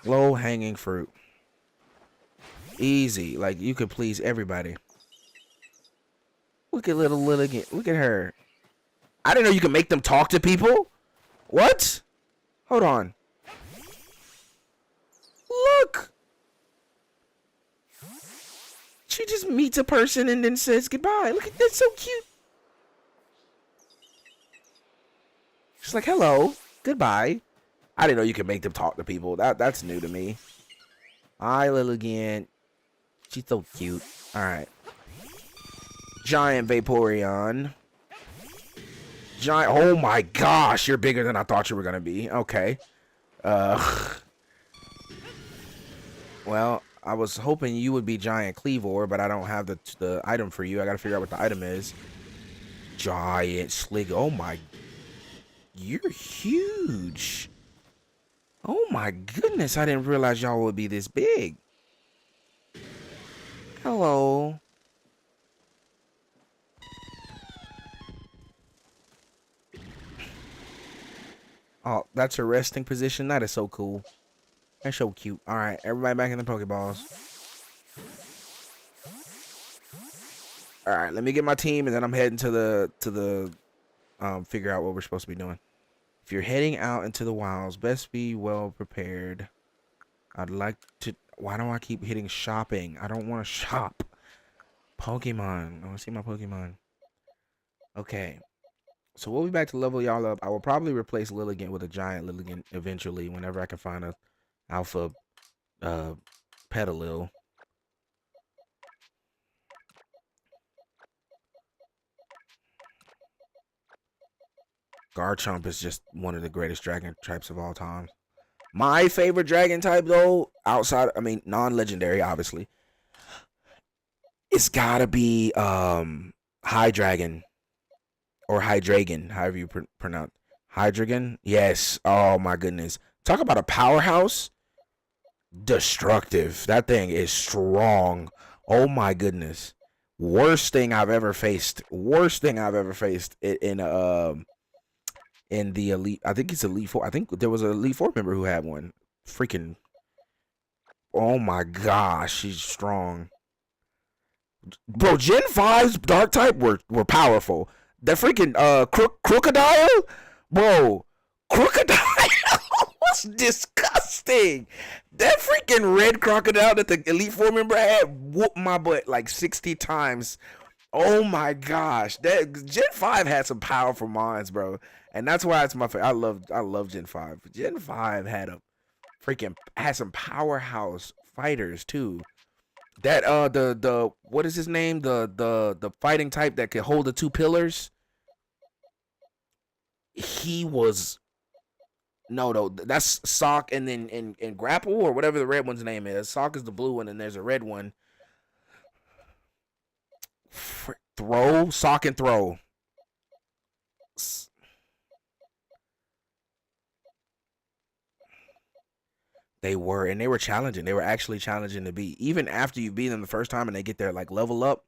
Low hanging fruit. Easy. Like you could please everybody. Look at little Lilligant. Look at her. I didn't know you could make them talk to people. What? Hold on. Look. She just meets a person and then says goodbye. Look at that, so cute. She's like, hello, goodbye. I didn't know you could make them talk to people. That's new to me. Hi, Lilligant. She's so cute. All right. Giant Vaporeon. Giant. Oh my gosh, you're bigger than I thought you were gonna be. Okay. Well, I was hoping you would be Giant Cleavor, but I don't have the item for you. I gotta figure out what the item is. Giant Slig. Oh my. You're huge. Oh my goodness, I didn't realize y'all would be this big. Hello. Oh, that's her resting position. That is so cool. That's so cute. All right, everybody back in the Pokeballs. All right, let me get my team, and then I'm heading to the figure out what we're supposed to be doing. If you're heading out into the wilds, best be well prepared. I'd like to. Why do I keep hitting shopping? I don't want to shop. Pokemon. I want to see my Pokemon. Okay. So we'll be back to level y'all up. I will probably replace Lilligant with a giant Lilligant eventually, whenever I can find a alpha Petalil. Garchomp is just one of the greatest dragon types of all time. My favorite dragon type, though, outside, I mean, non-legendary, obviously, it's gotta be Hydreigon. Or Hydreigon, however you pronounce. Hydreigon? Yes. Oh, my goodness. Talk about a powerhouse. Destructive. That thing is strong. Oh, my goodness. Worst thing I've ever faced. Worst thing I've ever faced in the Elite. I think it's Elite 4. I think there was an Elite 4 member who had one. Freaking. Oh, my gosh. She's strong. Bro, Gen 5's Dark type were powerful. That freaking crocodile, bro, crocodile was disgusting. That freaking red crocodile that the Elite 4 member had whooped my butt like 60 times. Oh my gosh, that Gen 5 had some powerful minds, bro, and that's why it's my favorite. I love Gen 5. Gen 5 had some powerhouse fighters too. That the what is his name? The fighting type that could hold the two pillars. He was no, that's Sock, and then in Grapple or whatever the red one's name is. Sock is the blue one, and there's a red one. Throw, Sock, and Throw. They were, and they were challenging. They were actually challenging to beat. Even after you beat them the first time and they get their like level up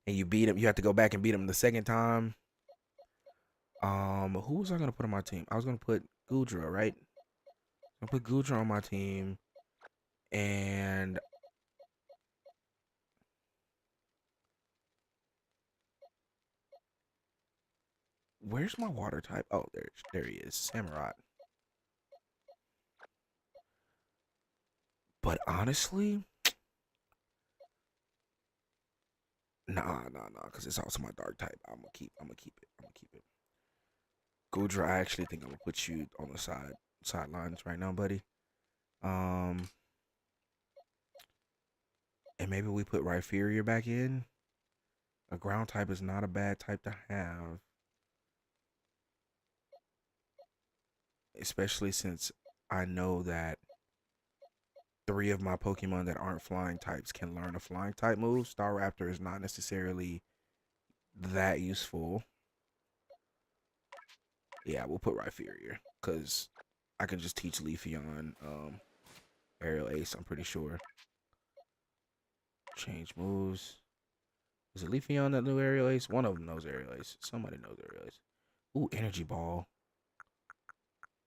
and you beat them, you have to go back and beat them the second time. Who was I gonna put on my team? I was gonna put Gudra, right? I put Gudra on my team, and where's my water type? Oh, there he is, Samurai. But honestly, nah, because it's also my dark type. I'm gonna keep it. Gudra, I actually think I'm gonna put you on the sidelines right now, buddy. Um, and maybe we put Rhyperior back in. A ground type is not a bad type to have, especially since I know that 3 of my Pokemon that aren't flying types can learn a flying type move. Staraptor is not necessarily that useful. Yeah, we'll put Rhyperior because I can just teach Leafeon Aerial Ace, I'm pretty sure. Change moves. Is it Leafeon that knew Aerial Ace? One of them knows Aerial Ace. Somebody knows Aerial Ace. Ooh, Energy Ball.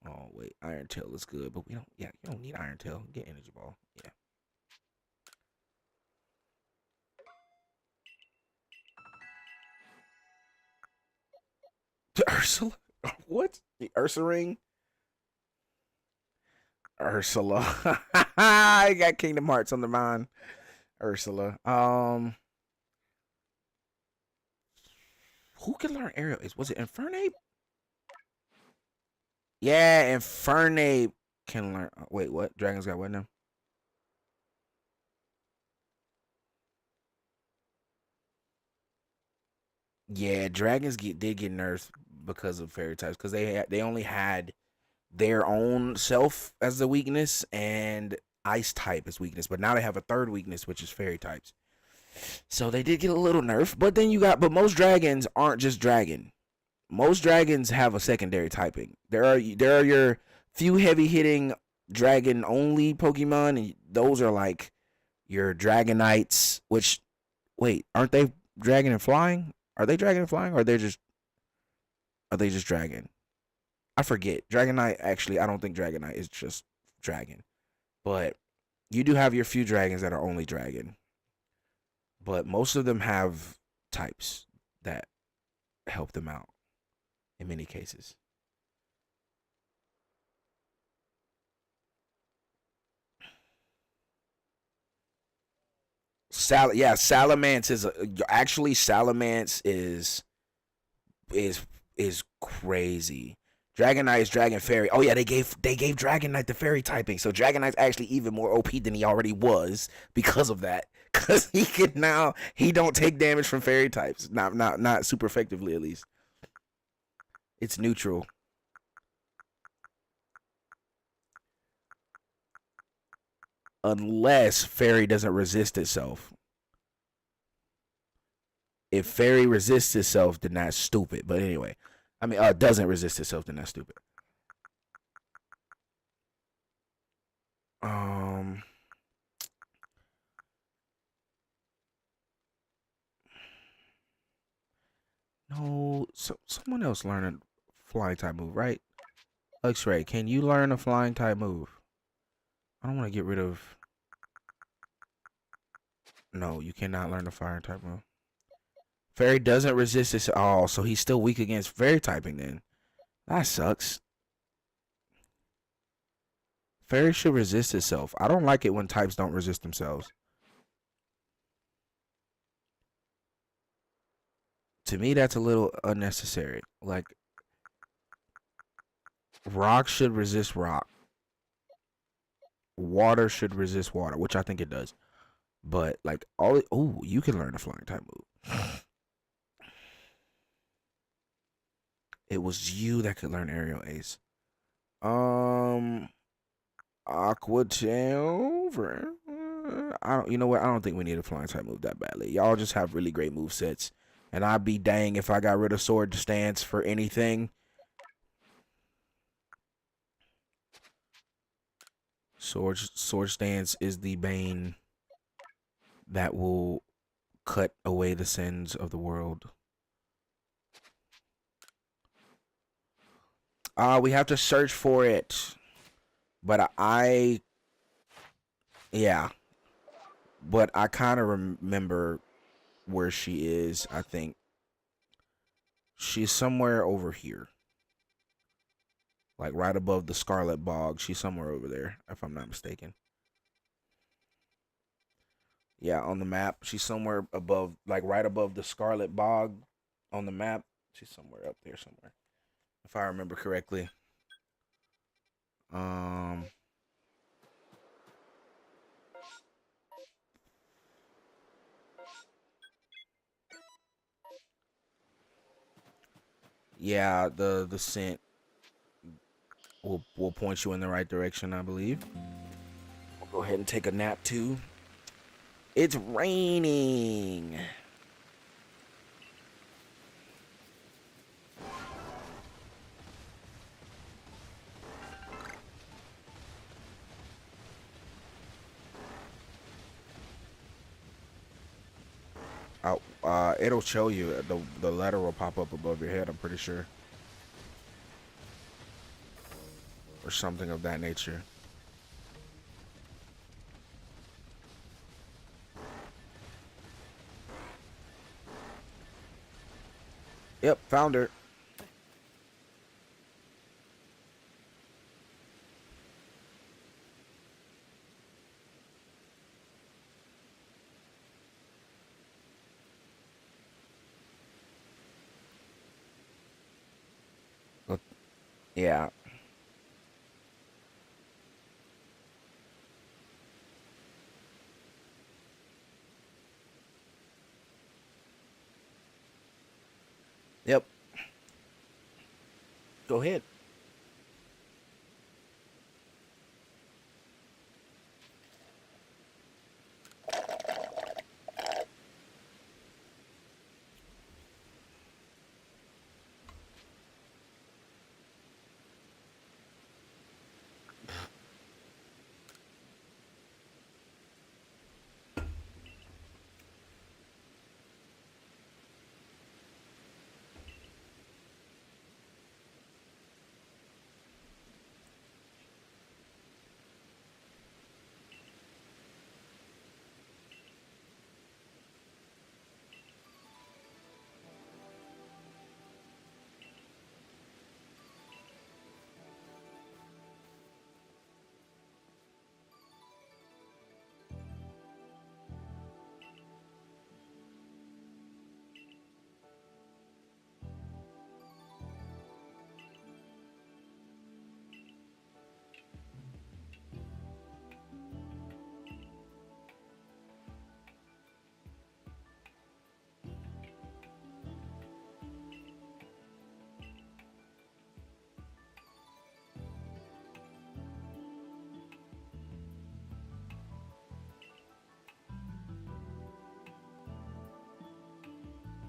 Oh, wait. Iron Tail is good, but we don't... Yeah, you don't need Iron Tail. Get Energy Ball. Yeah. The Ursula? What? The Ursa Ring? Ursula. I got Kingdom Hearts on the mind. Ursula. Who can learn Aerial Ace? Was it Infernape? Yeah, Infernape can learn. Wait, what? Dragon's got what now? Yeah, dragons did get nerfed because of fairy types because they only had their own self as the weakness and ice type as weakness, but now they have a third weakness which is fairy types. So they did get a little nerf, but most dragons aren't just dragon. Most dragons have a secondary typing. There are your few heavy hitting dragon only Pokemon, and those are like your Dragonites. Which, wait, aren't they dragon and flying? Are they dragon and flying, or are they just dragon? I forget. Dragonite, actually, I don't think Dragonite is just dragon, but you do have your few dragons that are only dragon. But most of them have types that help them out in many cases. Salamence is actually Salamence is is crazy. Dragonite is Dragon Fairy. Oh yeah, they gave Dragonite the Fairy typing, so Dragonite's actually even more OP than he already was because of that. Cause he don't take damage from Fairy types, not super effectively at least. It's neutral. Unless Fairy doesn't resist itself. If Fairy resists itself, then that's stupid. But anyway, I mean, doesn't resist itself, then that's stupid. Um, no, someone else learn a flying type move, right? X-Ray, can you learn a flying type move? I don't want to get rid of. No, you cannot learn a fire type move. Fairy doesn't resist this at all, so he's still weak against fairy typing then. That sucks. Fairy should resist itself. I don't like it when types don't resist themselves. To me, that's a little unnecessary. Like, rock should resist rock. Water should resist water, which I think it does. But, like, you can learn a flying type move. It was you that could learn Aerial Ace. Aqua Tail. You know what? I don't think we need a flying type move that badly. Y'all just have really great move sets, and I'd be dang if I got rid of Sword Stance for anything. Sword stance is the bane that will cut away the sins of the world. We have to search for it. But yeah. But I kind of remember where she is, I think. She's somewhere over here. Like right above the Scarlet Bog. She's somewhere over there, if I'm not mistaken. Yeah, on the map. She's somewhere above, like right above the Scarlet Bog on the map. She's somewhere up there somewhere. If I remember correctly. Yeah, the scent will point you in the right direction, I believe. We'll go ahead and take a nap too. It's raining. It'll show you. The letter will pop up above your head, I'm pretty sure. Or something of that nature. Yep, found her. Yeah. Yep. Go ahead.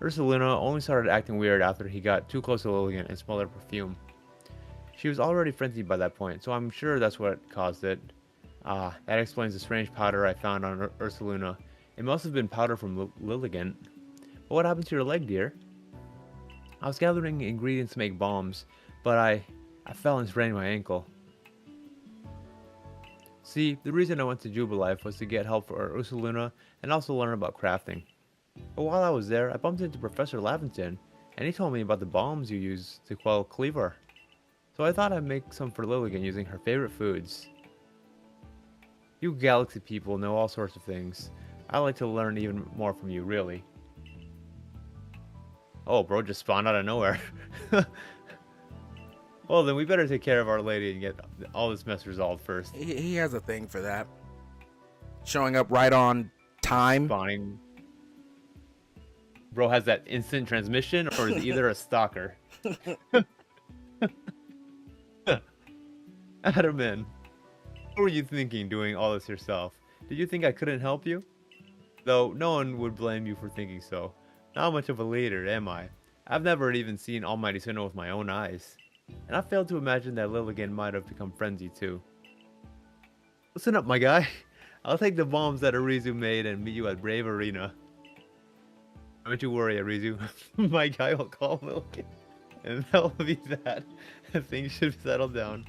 Ursaluna only started acting weird after he got too close to Lillian and smelled her perfume. She was already frenzied by that point, so I'm sure that's what caused it. Ah, that explains the strange powder I found on Ursaluna. It must have been powder from Lilligant. But what happened to your leg, dear? I was gathering ingredients to make bombs, but I fell and sprained my ankle. See, the reason I went to Jubilife was to get help for Ursaluna and also learn about crafting. But while I was there, I bumped into Professor Laventon, and he told me about the bombs you use to quell Cleaver. So I thought I'd make some for Lilligan using her favorite foods. You galaxy people know all sorts of things. I'd like to learn even more from you, really. Oh, bro just spawned out of nowhere. Well, then we better take care of Our Lady and get all this mess resolved first. He has a thing for that. Showing up right on time. Spawning. Bro has that instant transmission, or is either a stalker? Adamant, what were you thinking doing all this yourself? Did you think I couldn't help you? Though no one would blame you for thinking so. Not much of a leader, am I? I've never even seen Almighty Sinnoh with my own eyes. And I failed to imagine that Lilligan might have become frenzied too. Listen up, my guy. I'll take the bombs that Arizu made and meet you at Brave Arena. Don't you worry, Arizu. My guy will call Milligan. And that'll be that. Things should settle down.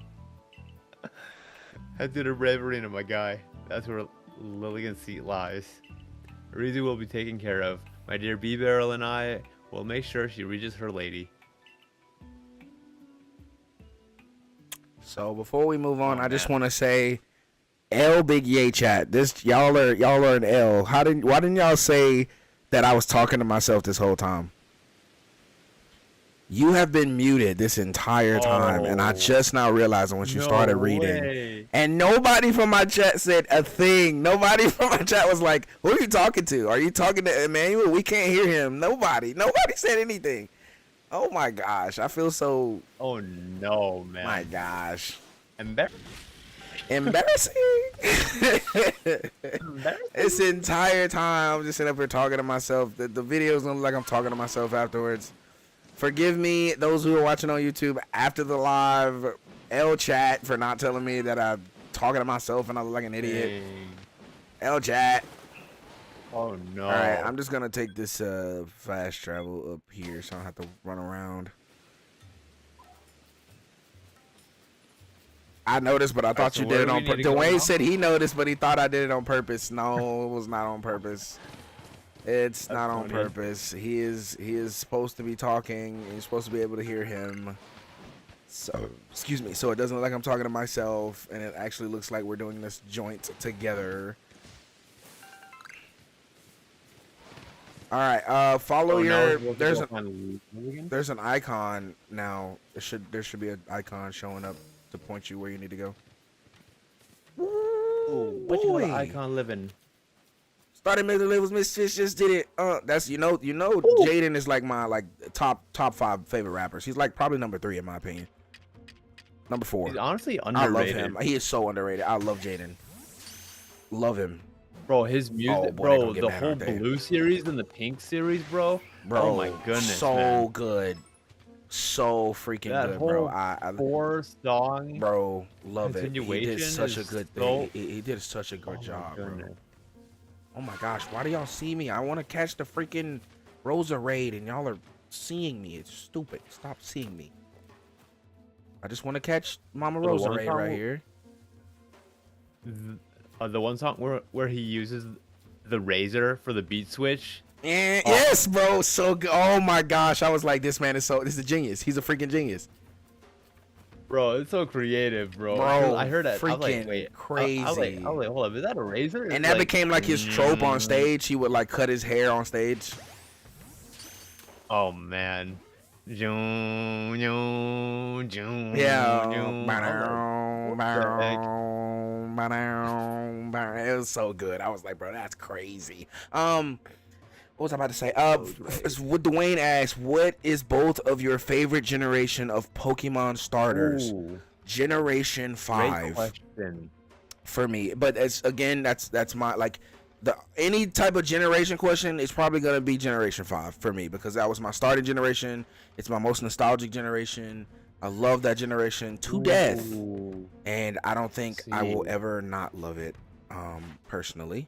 Head to the Brave Arena, my guy. That's where Lilligan's seat lies. Arizu will be taken care of. My dear B-Barrel and I will make sure she reaches her lady. So before we move on, I just want to say, L Big Yay chat. This y'all are an L. Why didn't y'all say that I was talking to myself this whole time? You have been muted this entire time, and I just now realized once you started reading. Way. And nobody from my chat said a thing. Nobody from my chat was like, "Who are you talking to? Are you talking to Emmanuel? We can't hear him." Nobody said anything. Oh my gosh, I feel so. Oh no, man. My gosh. Embarrassing. Embarrassing. This entire time I'm just sitting up here talking to myself. The video's gonna look like I'm talking to myself afterwards. Forgive me, those who are watching on YouTube after the live, L chat for not telling me that I'm talking to myself and I look like an idiot. Dang. L chat. Oh no. Alright, I'm just gonna take this fast travel up here so I don't have to run around. I noticed, but I thought you did it on purpose. Dwayne said he noticed, but he thought I did it on purpose. No, it was not on purpose. It's not on purpose. He is supposed to be talking. You're supposed to be able to hear him. So, excuse me. So it doesn't look like I'm talking to myself, and it actually looks like we're doing this joint together. All right. Follow your. There's an icon now. There should be an icon showing up to point you where you need to go. Ooh, what you got icon living? Starting middle levels, Miss Fish just did it. That's Jaden is like my top 5 favorite rappers. He's like probably number 3 in my opinion. Number 4. He's honestly underrated. I love him. He is so underrated. I love Jaden. Love him. Bro, his music, bro, the whole Blue series and the Pink series, bro. Oh my goodness, so man. good. So freaking that good, whole bro. I 4-song, bro, love it. He did such a good thing. So... He did such a good job, bro. Goodness. Oh my gosh, why do y'all see me? I want to catch the freaking Rosa raid and y'all are seeing me. It's stupid. Stop seeing me. I just want to catch Mama Rosa raid right here. The one song where he uses the razor for the beat switch. Yeah, yes, bro. So good. Oh my gosh, I was like, this man is a genius. He's a freaking genius. Bro, it's so creative, bro. I heard that. I was like, wait, crazy. I was like, hold up, is that a razor? And that became like his trope on stage. He would like cut his hair on stage. Oh man. Yeah. It was so good. I was like, bro, that's crazy. What was I about to say? What Dwayne asked, what is both of your favorite generation of Pokemon starters? Ooh. Generation 5. Great question. For me, but that's my any type of generation question is probably gonna be Generation 5 for me because that was my starting generation. It's my most nostalgic generation. I love that generation to death, and I don't think I will ever not love it, personally.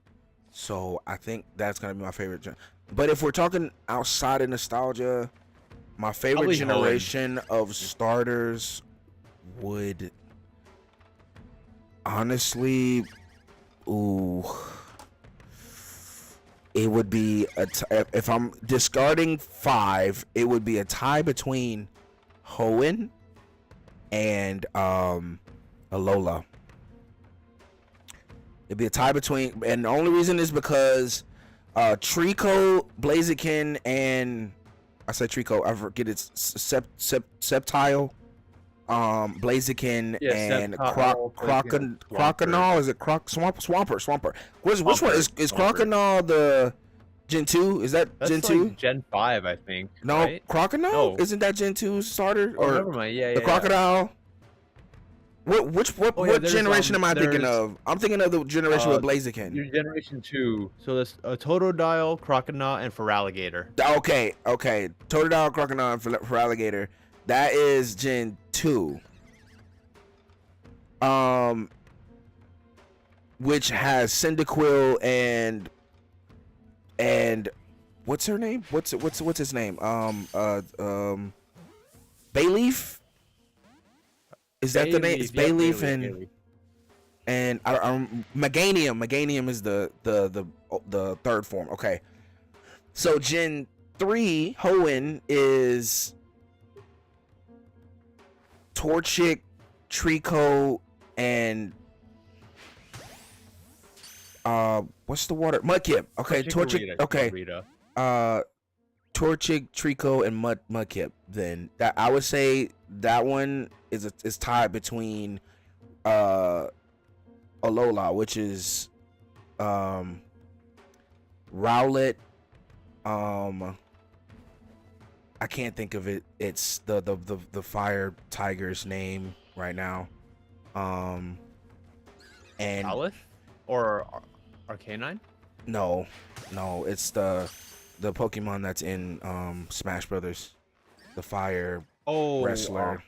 So I think that's gonna be my favorite. But if we're talking outside of nostalgia, my favorite generation of starters would honestly, it would be if I'm discarding 5, it would be a tie between Hoenn and Alola. It'd be a tie between, and the only reason is because Trico, Blaziken, and I said Trico, I forget it's Sceptile, Blaziken, and Croconaw. Is it Swampert? Which one is Croconaw the Gen 2? Is that's Gen 2? Like Gen 5, I think. No, right? Croconaw? No. Isn't that Gen 2 starter? Oh, never mind. Yeah, the Crocodile? What generation am I thinking of? I'm thinking of the generation with Blaziken. Your generation 2. So there's Totodile, Croconaw, and Feraligatr. Okay. Totodile, Croconaw, and Feraligatr. That is Gen 2. which has Cyndaquil and what's her name? What's his name? Bayleaf. Is that the name? It's Bayleaf and Meganium. Meganium is the third form. Okay. So Gen 3 Hoenn is Torchic, Trico, and what's the water? Mudkip. Okay, Torchic. Okay. Torchic, Trico, and Mudkip. Then that I would say that one is tied between Alola, which is Rowlet. I can't think of it. It's the fire tiger's name right now. And Owlith or Arcanine? No, it's the Pokemon that's in Smash Brothers, the fire wrestler.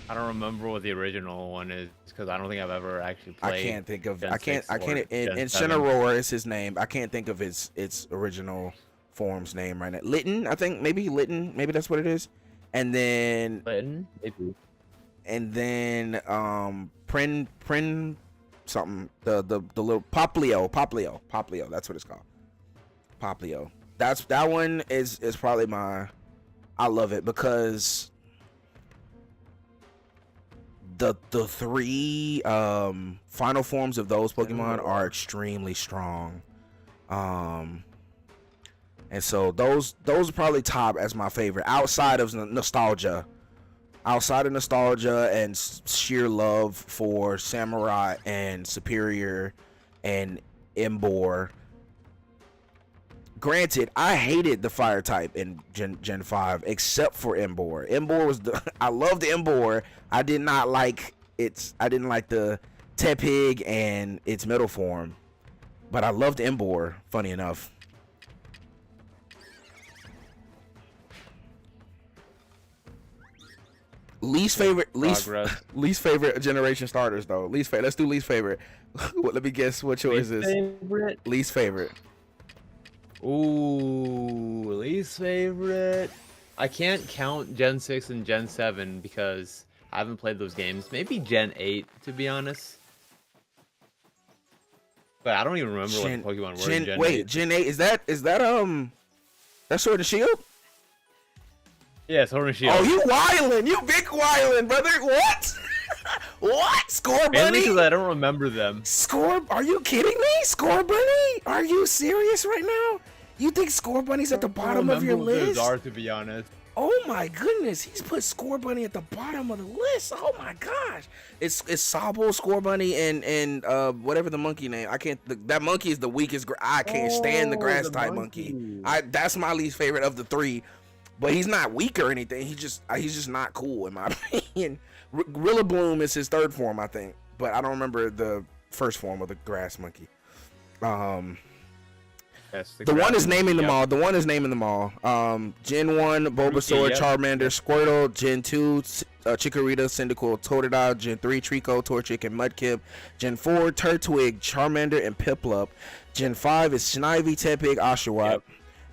I don't remember what the original one is because I don't think I've ever actually played. I can't think of. Gen I can't. 6 I can't. or Gen Incineroar is his name. I can't think of its original form's name right now. Litten, I think maybe Litten. Maybe that's what it is. And then Litten, maybe. And then Prin something. The little Poplio. That's what it's called. Poplio. That one is probably my. I love it because the three final forms of those Pokemon are extremely strong. And so those are probably top as my favorite outside of nostalgia. Outside of nostalgia and sheer love for Samurai and Superior and Emboar. Granted, I hated the fire type in Gen 5 except for Emboar. Emboar was I loved Emboar. I didn't like the Tepig and its middle form. But I loved Emboar, funny enough. Least favorite generation starters though. Let's do least favorite. Let me guess what yours is. Least favorite. Ooh, least favorite. I can't count Gen 6 and Gen 7 because I haven't played those games. Maybe Gen 8 to be honest. But I don't even remember what the Pokemon were in Gen 8. Gen 8 is that that's Sword and Shield? Yeah, Sword and Shield. Oh, you wildin', you big wildin', brother. What? What? Score Bunny? Mainly because I don't remember them. Are you kidding me? Score Bunny? Are you serious right now? You think Score Bunny's at the bottom of your list? Are, to be honest. Oh my goodness, he's put Score Bunny at the bottom of the list. Oh my gosh. It's Sobble, Score Bunny, and whatever the monkey name. That monkey is the weakest. I can't stand the grass type monkey. That's my least favorite of the three. But he's not weak or anything. He's just not cool in my opinion. Rillaboom is his third form, I think, but I don't remember the first form of the grass monkey. The one is naming them all. Gen 1, Bulbasaur, Charmander, Squirtle. Gen 2, Chikorita, Cyndaquil, Totodile. Gen 3, Trico, Torchic, and Mudkip. Gen 4, Turtwig, Charmander, and Piplup. Gen 5 is Snivy, Tepig, Oshawott.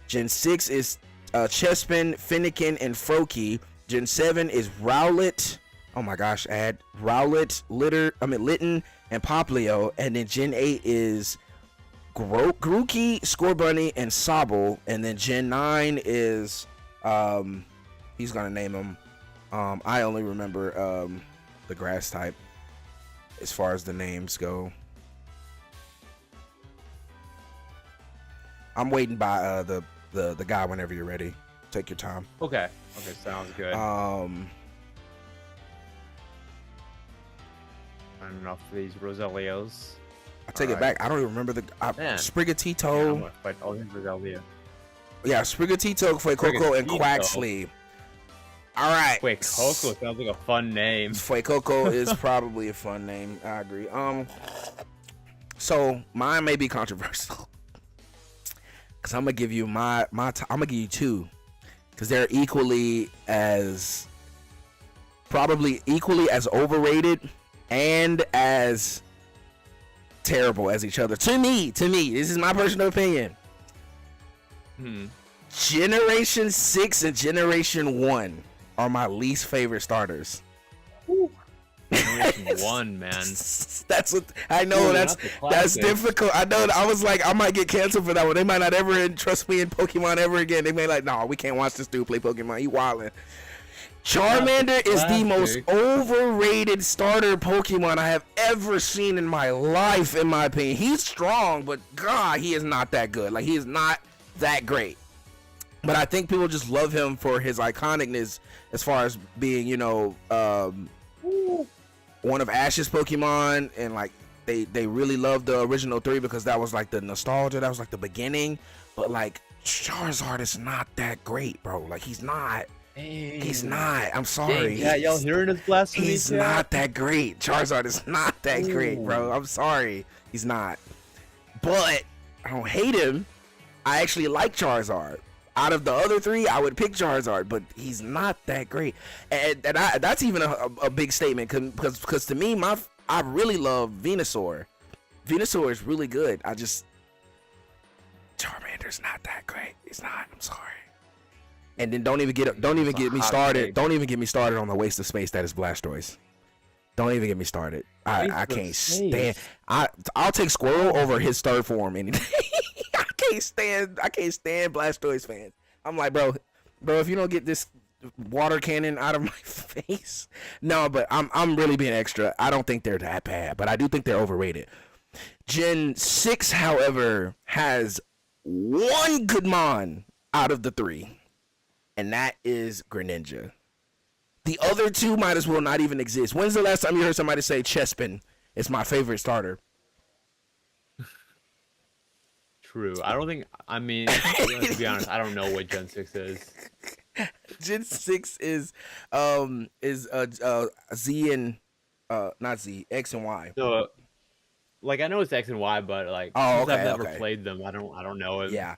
Gen 6 is Chespin, Fennekin, and Froakie. Gen 7 is Rowlet. Oh my gosh, Rowlet, Litten, and Poplio. And then Gen 8 is Grookey, Scorbunny, and Sobble. And then Gen 9 is he's gonna name him. I only remember the grass type as far as the names go. I'm waiting by the guy whenever you're ready. Take your time. Okay, sounds good. Enough for these Roselios. I take it back. I don't even remember Sprigatito. Yeah, Sprigatito, Fuecoco, and Quaxley. All right. Fuecoco sounds like a fun name. Fuecoco is probably a fun name. I agree. So mine may be controversial. Cause I'm gonna give you I'm gonna give you two, cause they're probably equally as overrated and as terrible as each other. To me, this is my personal opinion. Generation 6 and Generation 1 are my least favorite starters. Generation 1, man. That's what I know. That's difficult. I know. I was like, I might get canceled for that one. They might not ever trust me in Pokemon ever again. They may like, no, we can't watch this dude play Pokemon. He wildin'. Charmander is the most overrated starter Pokemon I have ever seen in my life, in my opinion. He's strong, but God, he is not that good. Like, he is not that great. But I think people just love him for his iconicness as far as being, you know, one of Ash's Pokemon, and like they really loved the original 3 because that was like the nostalgia, that was like the beginning. But like Charizard is not that great, bro. Like he's not. He's not. I'm sorry. Yeah, y'all hearing his blasphemy? He's not that great. Charizard is not that great, bro. I'm sorry. He's not. But I don't hate him. I actually like Charizard. Out of the other 3, I would pick Charizard, but he's not that great, and that's even a big statement because to me, I really love Venusaur. Venusaur is really good. Charmander's not that great. He's not. I'm sorry. And then don't even get me started. Don't even get me started on the waste of space that is Blastoise. Don't even get me started. I can't stand. I'll take Squirrel over his third form any day. I can't stand Blastoise fans. I'm like, bro, if you don't get this water cannon out of my face. No, but I'm really being extra. I don't think they're that bad, but I do think they're overrated. Gen 6, however, has one good mon out of the 3, and that is Greninja. The other 2 might as well not even exist. When's the last time you heard somebody say Chespin is my favorite starter? True. I don't think. I mean, to be honest, I don't know what Gen 6 is. Gen 6 is Z and not Z, X and Y. So, like I know it's X and Y, but like since I've never played them, I don't know it. Yeah,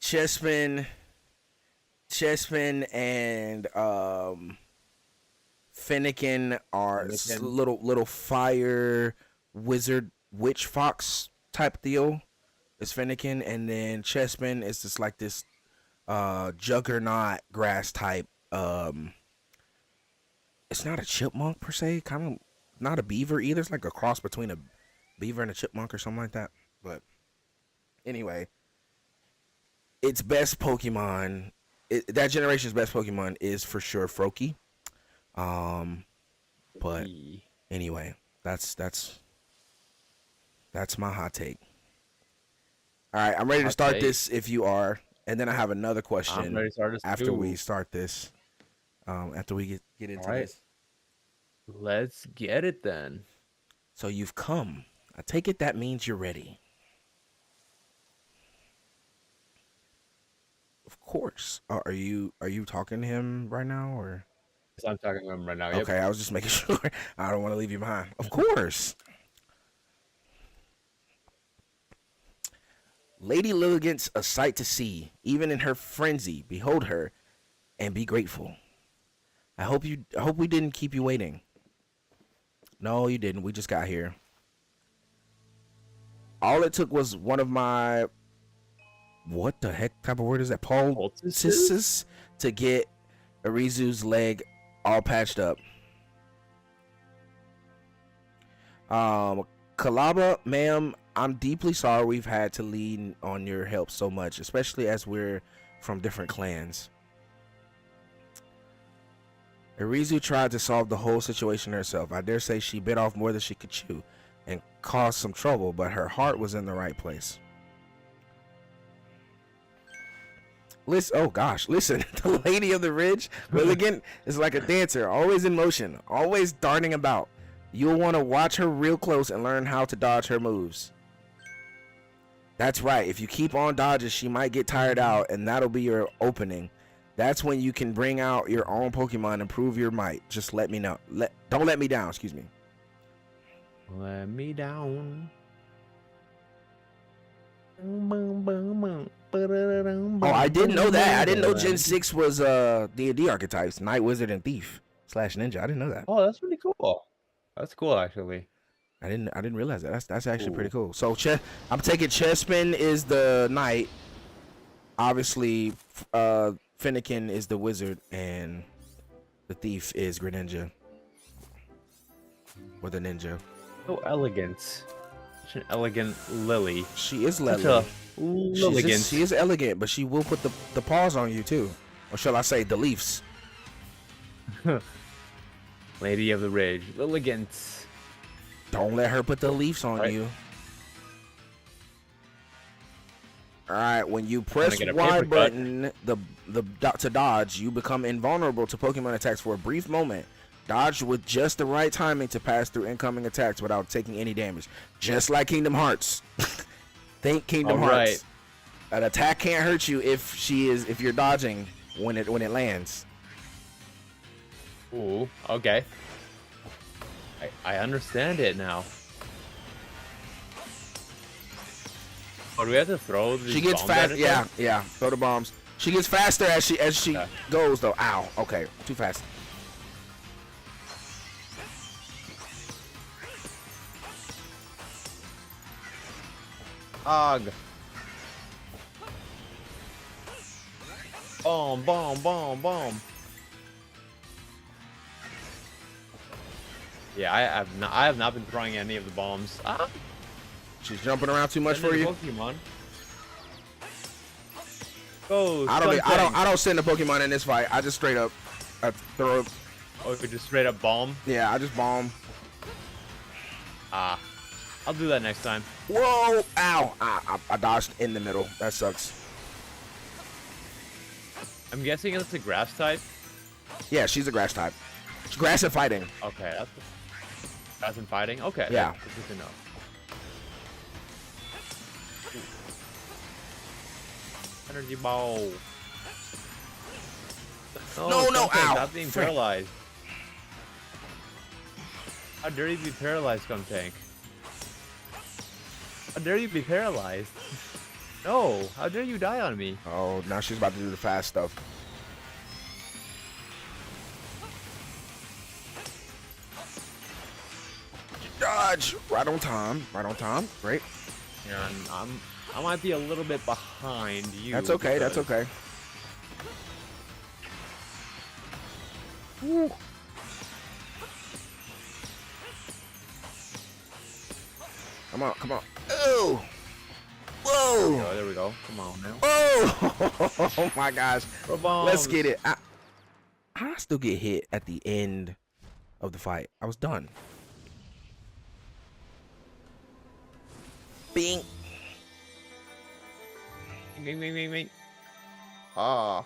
Chespin and Fennekin are little fire wizard witch fox type deal. It's Fennekin, and then Chespin is just like this juggernaut grass type. It's not a chipmunk per se, kind of not a beaver either. It's like a cross between a beaver and a chipmunk or something like that. But anyway, its best Pokemon, that generation's best Pokemon is for sure Froakie. But anyway, that's my hot take. All right, I'm ready to start this if you are, and then I have another question after we start this. After we get into this. Let's get it then. So you've come. I take it that means you're ready. Of course. Are you talking to him right now, or? Yes, I'm talking to him right now. Okay, I was just making sure. I don't want to leave you behind. Of course. Lady Lilligant's a sight to see, even in her frenzy. Behold her, and be grateful. I hope we didn't keep you waiting. No, you didn't. We just got here. All it took was one of my, what the heck type of word is that? Poultices to get Arizu's leg all patched up. Kalaba, ma'am, I'm deeply sorry we've had to lean on your help so much, especially as we're from different clans. Arizu tried to solve the whole situation herself. I dare say she bit off more than she could chew and caused some trouble, but her heart was in the right place. Listen, oh gosh, listen, the Lady of the Ridge, Lilligant, is like a dancer, always in motion, always darting about. You'll want to watch her real close and learn how to dodge her moves. That's right, if you keep on dodges, she might get tired out, and that'll be your opening. That's when you can bring out your own Pokemon and prove your might. Just let me know. Don't let me down, excuse me. Let me down. Oh, I didn't know that. I didn't know Gen 6 was D&D archetypes. Knight, Wizard, and Thief / Ninja. I didn't know that. Oh, that's pretty cool. That's cool, actually. I didn't realize that. That's actually pretty Ooh. cool. So I'm taking Chespin is the knight. Obviously, Finnegan is the wizard, and the thief is Greninja. Or the ninja. So elegant. Such an elegant lily. She is Such Lily. a elegant. She is elegant, but she will put the paws on you too. Or shall I say the leaves? Lady of the Ridge. Elegant. Don't let her put the leaves on Right. you. Alright, when you press get a Y paper cut. button to dodge, you become invulnerable to Pokemon attacks for a brief moment. Dodge with just the right timing to pass through incoming attacks without taking any damage. Just like Kingdom Hearts. Think Kingdom Hearts. Alright. An attack can't hurt you if you're dodging when it lands. Ooh, okay. I understand it now. Oh, do we have to throw these She gets bombs at fast. it, Yeah, though? yeah. Throw the bombs. She gets faster as she Yeah. goes though. Ow. Okay, too fast. Og. Bomb, bomb, bomb, bomb. Yeah, I have not been throwing any of the bombs. Ah, She's jumping around too much send for in you. the Pokemon. Go. I don't send a Pokemon in this fight. I just straight up throw. Oh, we just straight up bomb. Yeah, I just bomb. Ah, I'll do that next time. Whoa! Ow! I dodged in the middle. That sucks. I'm guessing it's a grass type. Yeah, she's a grass type. She's grass and fighting. Okay, that's in fighting. Okay. Yeah. That's good to know. Energy ball. No, Skuntank, ow, stop being frick. paralyzed. How dare you be paralyzed, Skuntank? How dare you be paralyzed? No, how dare you die on me? Oh, now she's about to do the fast stuff. Dodge! Right on time. Right on time. Great. And I might be a little bit behind you. That's okay. That's because- okay. Woo. Come on, come on. Oh! Whoa! Oh, there we go. Come on now. Oh! Oh my gosh. Throw bombs. Let's get it. I still get hit at the end of the fight. I was done. Bing. Bing, bing, bing, bing. Ah.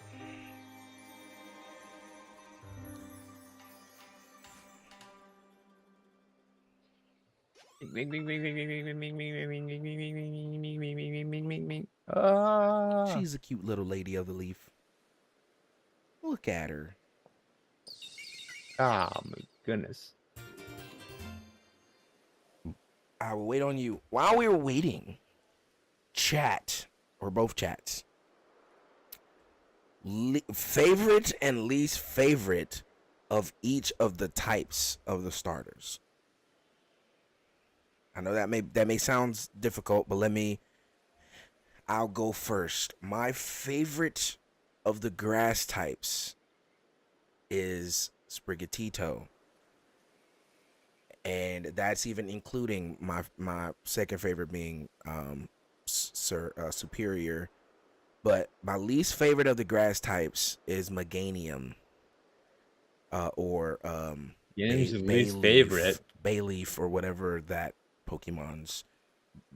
Bing, bing, bing, bing, bing, bing, bing, bing, bing, bing, bing, bing, bing, bing, bing, bing, bing, bing, bing, bing. Ah. She's a cute little lady of the leaf. Look at her. Ah, my goodness. I will wait on you. While we were waiting, chat, or both chats, favorite and least favorite of each of the types of the starters. I know that may sound difficult, but I'll go first. My favorite of the grass types is Sprigatito. And that's even including my second favorite being Superior. But my least favorite of the grass types is Meganium. Or Game's least favorite. Bayleaf, or whatever that Pokemon's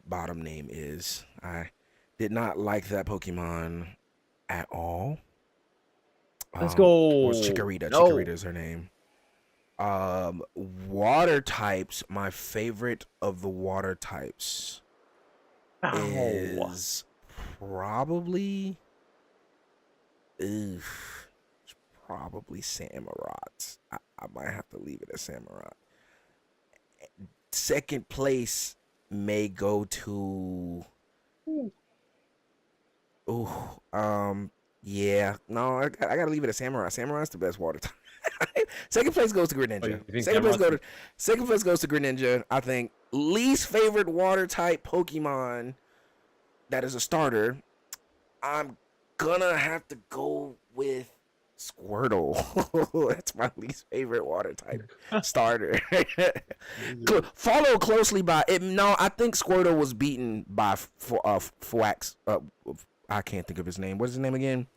bottom name is. I did not like that Pokemon at all. Let's go. Or Chikorita. No. Chikorita is her name. Water types. My favorite of the water types is probably, probably Samurott. I might have to leave it at Samurott. Second place may go to. Yeah, no, I gotta leave it at Samurai. Samurai's the best water type. Second place goes to Greninja. Oh, you think Second place Samurai's goes to Greninja. I think least favorite water type Pokemon that is a starter, I'm gonna have to go with Squirtle. That's my least favorite water type starter. Follow closely by it. No, I think Squirtle was beaten by Fwax. I can't think of his name. What's his name again?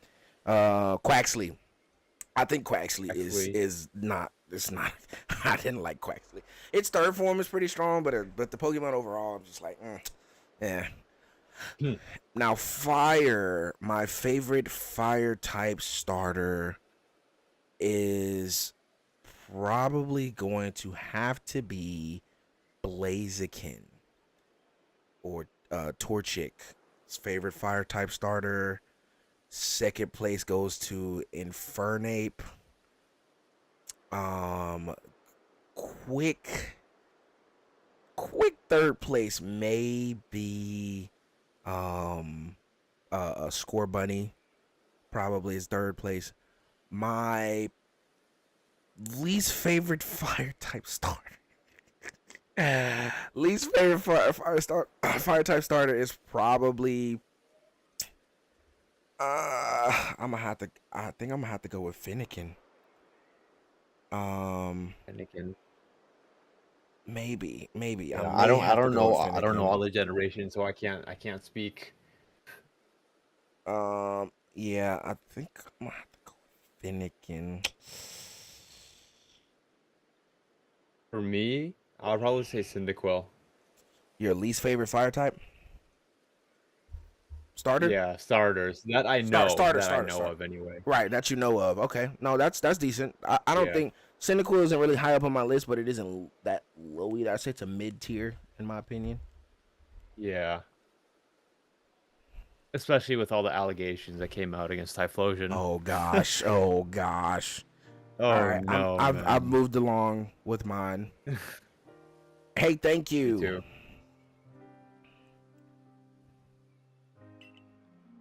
Quaxley. I think Quaxley is not. It's not. I didn't like Quaxley. Its third form is pretty strong, but the Pokemon overall, I'm just like, yeah. Now, fire. My favorite fire type starter is probably going to have to be Blaziken or Torchic. His favorite fire type starter. Second place goes to Infernape. Quick third place may be a Score Bunny. Probably is third place. My least favorite fire type starter. Least favorite fire type starter is probably I think I'm gonna have to go with Fennekin. Anakin. Maybe. Yeah, I don't know. I don't know all the generations, so I can't speak. Yeah, I think I'm gonna have to go with Fennekin. For me, I'll probably say Cyndaquil. Your least favorite fire type starter? Yeah, starters that I know Starter. of anyway. Right, that you know of. Okay, no, that's decent. I don't think Cyndaquil isn't really high up on my list, but it isn't that low either. I say it's a mid tier in my opinion. Yeah. Especially with all the allegations that came out against Typhlosion. Oh gosh. All right, no, I've moved along with mine. Hey, thank you. Me too.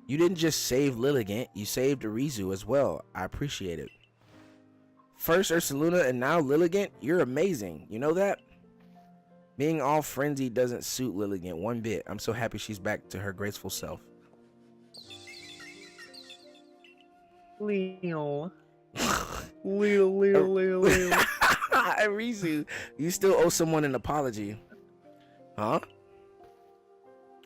You didn't just save Lilligant, you saved Arizu as well. I appreciate it. First Ursaluna and now Lilligant, you're amazing. You know that? Being all frenzied doesn't suit Lilligant one bit. I'm so happy she's back to her graceful self. Leo. Leo. Arizu, you still owe someone an apology. Huh?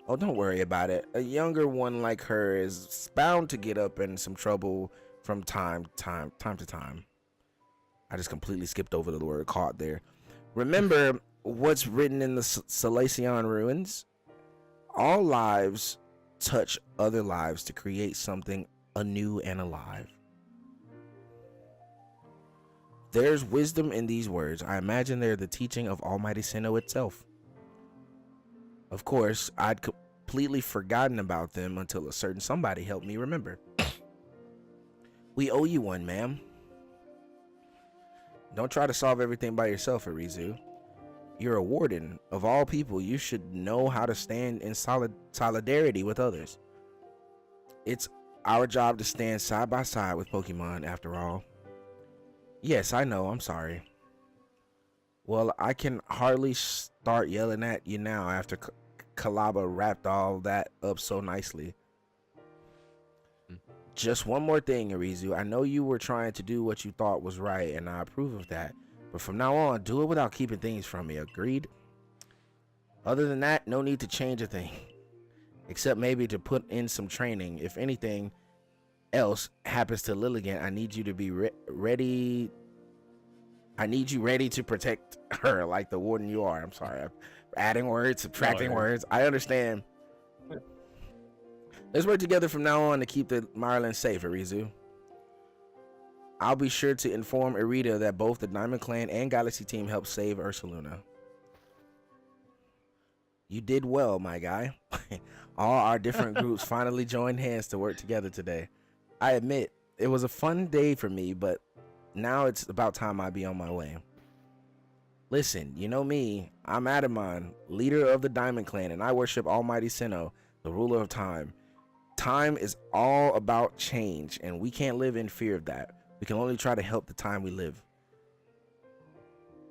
Oh, don't worry about it. A younger one like her is bound to get up in some trouble from time to time. I just completely skipped over the word caught there. Remember what's written in the Salacion ruins? All lives touch other lives to create something anew and alive. There's wisdom in these words. I imagine they're the teaching of Almighty Sinnoh itself. Of course, I'd completely forgotten about them until a certain somebody helped me remember. We owe you one, ma'am. Don't try to solve everything by yourself, Arizu. You're a warden. Of all people, you should know how to stand in solidarity with others. It's our job to stand side by side with Pokemon, after all. Yes, I know. I'm sorry. Well, I can hardly start yelling at you now after Kalaba wrapped all that up so nicely. Just one more thing, Arizu. I know you were trying to do what you thought was right, and I approve of that. But from now on, do it without keeping things from me. Agreed? Other than that, no need to change a thing. Except maybe to put in some training. If anything else happens to Lilligant, I need you to be ready. I need you ready to protect her like the warden you are. I'm sorry. I'm adding words, subtracting words. I understand. Let's work together from now on to keep the Mireland safe, Arizu. I'll be sure to inform Irida that both the Diamond Clan and Galaxy Team helped save Ursaluna. You did well, my guy. All our different groups finally joined hands to work together today. I admit, it was a fun day for me, but now it's about time I be on my way. Listen, you know me. I'm Adamon, leader of the Diamond Clan, and I worship Almighty Sinnoh, the ruler of time. Time is all about change, and we can't live in fear of that. We can only try to help the time we live.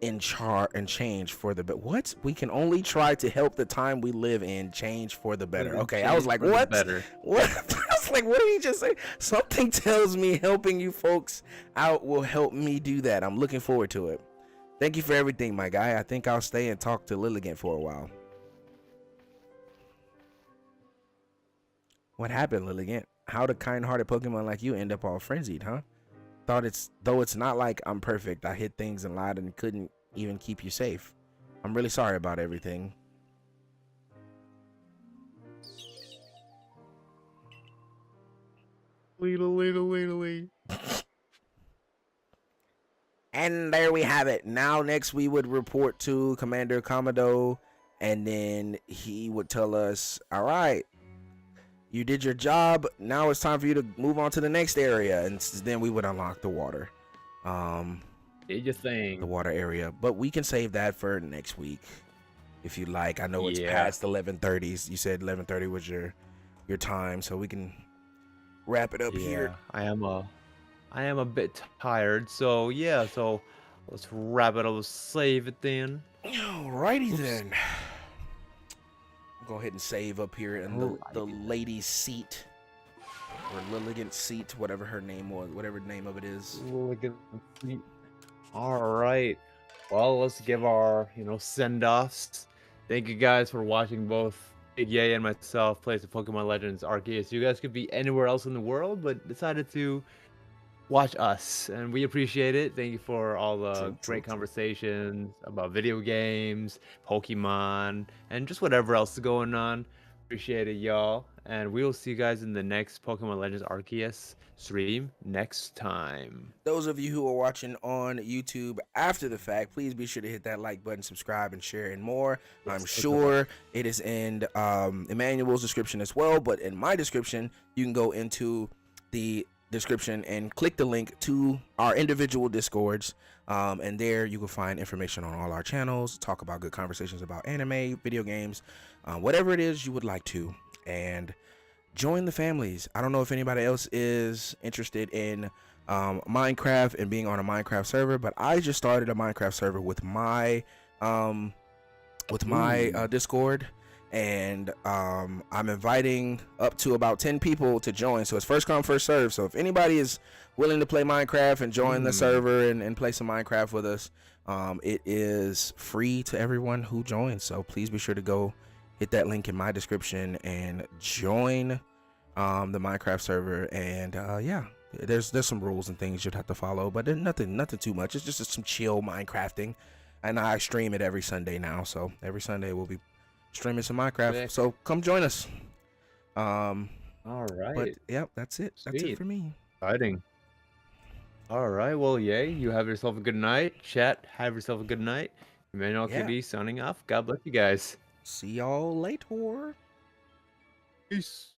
and change for the better. What? We can only try to help the time we live in change for the better. Okay, I was like, what? What? I was like, what did he just say? Something tells me helping you folks out will help me do that. I'm looking forward to it. Thank you for everything, my guy. I think I'll stay and talk to Lilligant for a while. What happened, Lilligant? How did kind-hearted Pokemon like you end up all frenzied, huh? Though it's not like I'm perfect. I hid things and lied and couldn't even keep you safe. I'm really sorry about everything. Lee. And there we have it. Now next we would report to Commander Commodore, and then he would tell us, all right, you did your job. Now it's time for you to move on to the next area. And then we would unlock the water. Did your thing. The water area. But we can save that for next week if you like. I know it's past 11:30. You said 11:30 was your time, so we can wrap it up here. I am a bit tired, so yeah, so let's wrap it up, let's save it then. Alrighty then. Go ahead and save up here in the lady's seat, or Lilligant's seat, whatever her name was, whatever the name of it is. Lilligant's seat. All right, well, let's give our send-offs. Thank you guys for watching both Big Yay and myself play some Pokemon Legends Arceus. You guys could be anywhere else in the world, but decided to watch us, and we appreciate it. Thank you for all the great conversations about video games, Pokemon, and just whatever else is going on. Appreciate it, y'all, and we will see you guys in the next Pokemon Legends Arceus stream next time. Those of you who are watching on YouTube after the fact, please be sure to hit that like button, subscribe, and share, and more. I'm sure it is in Emmanuel's description as well, but in my description, you can go into the description and click the link to our individual Discords, and there you can find information on all our channels, talk about good conversations about anime, video games, whatever it is you would like to, and join the families. I don't know if anybody else is interested in Minecraft and being on a Minecraft server, but I just started a Minecraft server with my Discord, and I'm inviting up to about 10 people to join, so it's first come first serve. So if anybody is willing to play Minecraft and join the server and play some Minecraft with us, it is free to everyone who joins, so please be sure to go hit that link in my description and join the Minecraft server. And yeah, there's some rules and things you'd have to follow, but nothing too much. It's just some chill Minecrafting, and I stream it every Sunday now, so every Sunday we'll be streaming some Minecraft. So come join us. All right. But yeah, that's it. That's it for me. Exciting. All right. Well, Yay, you have yourself a good night. Chat, have yourself a good night. Emmanuel KD signing off. God bless you guys. See y'all later. Peace.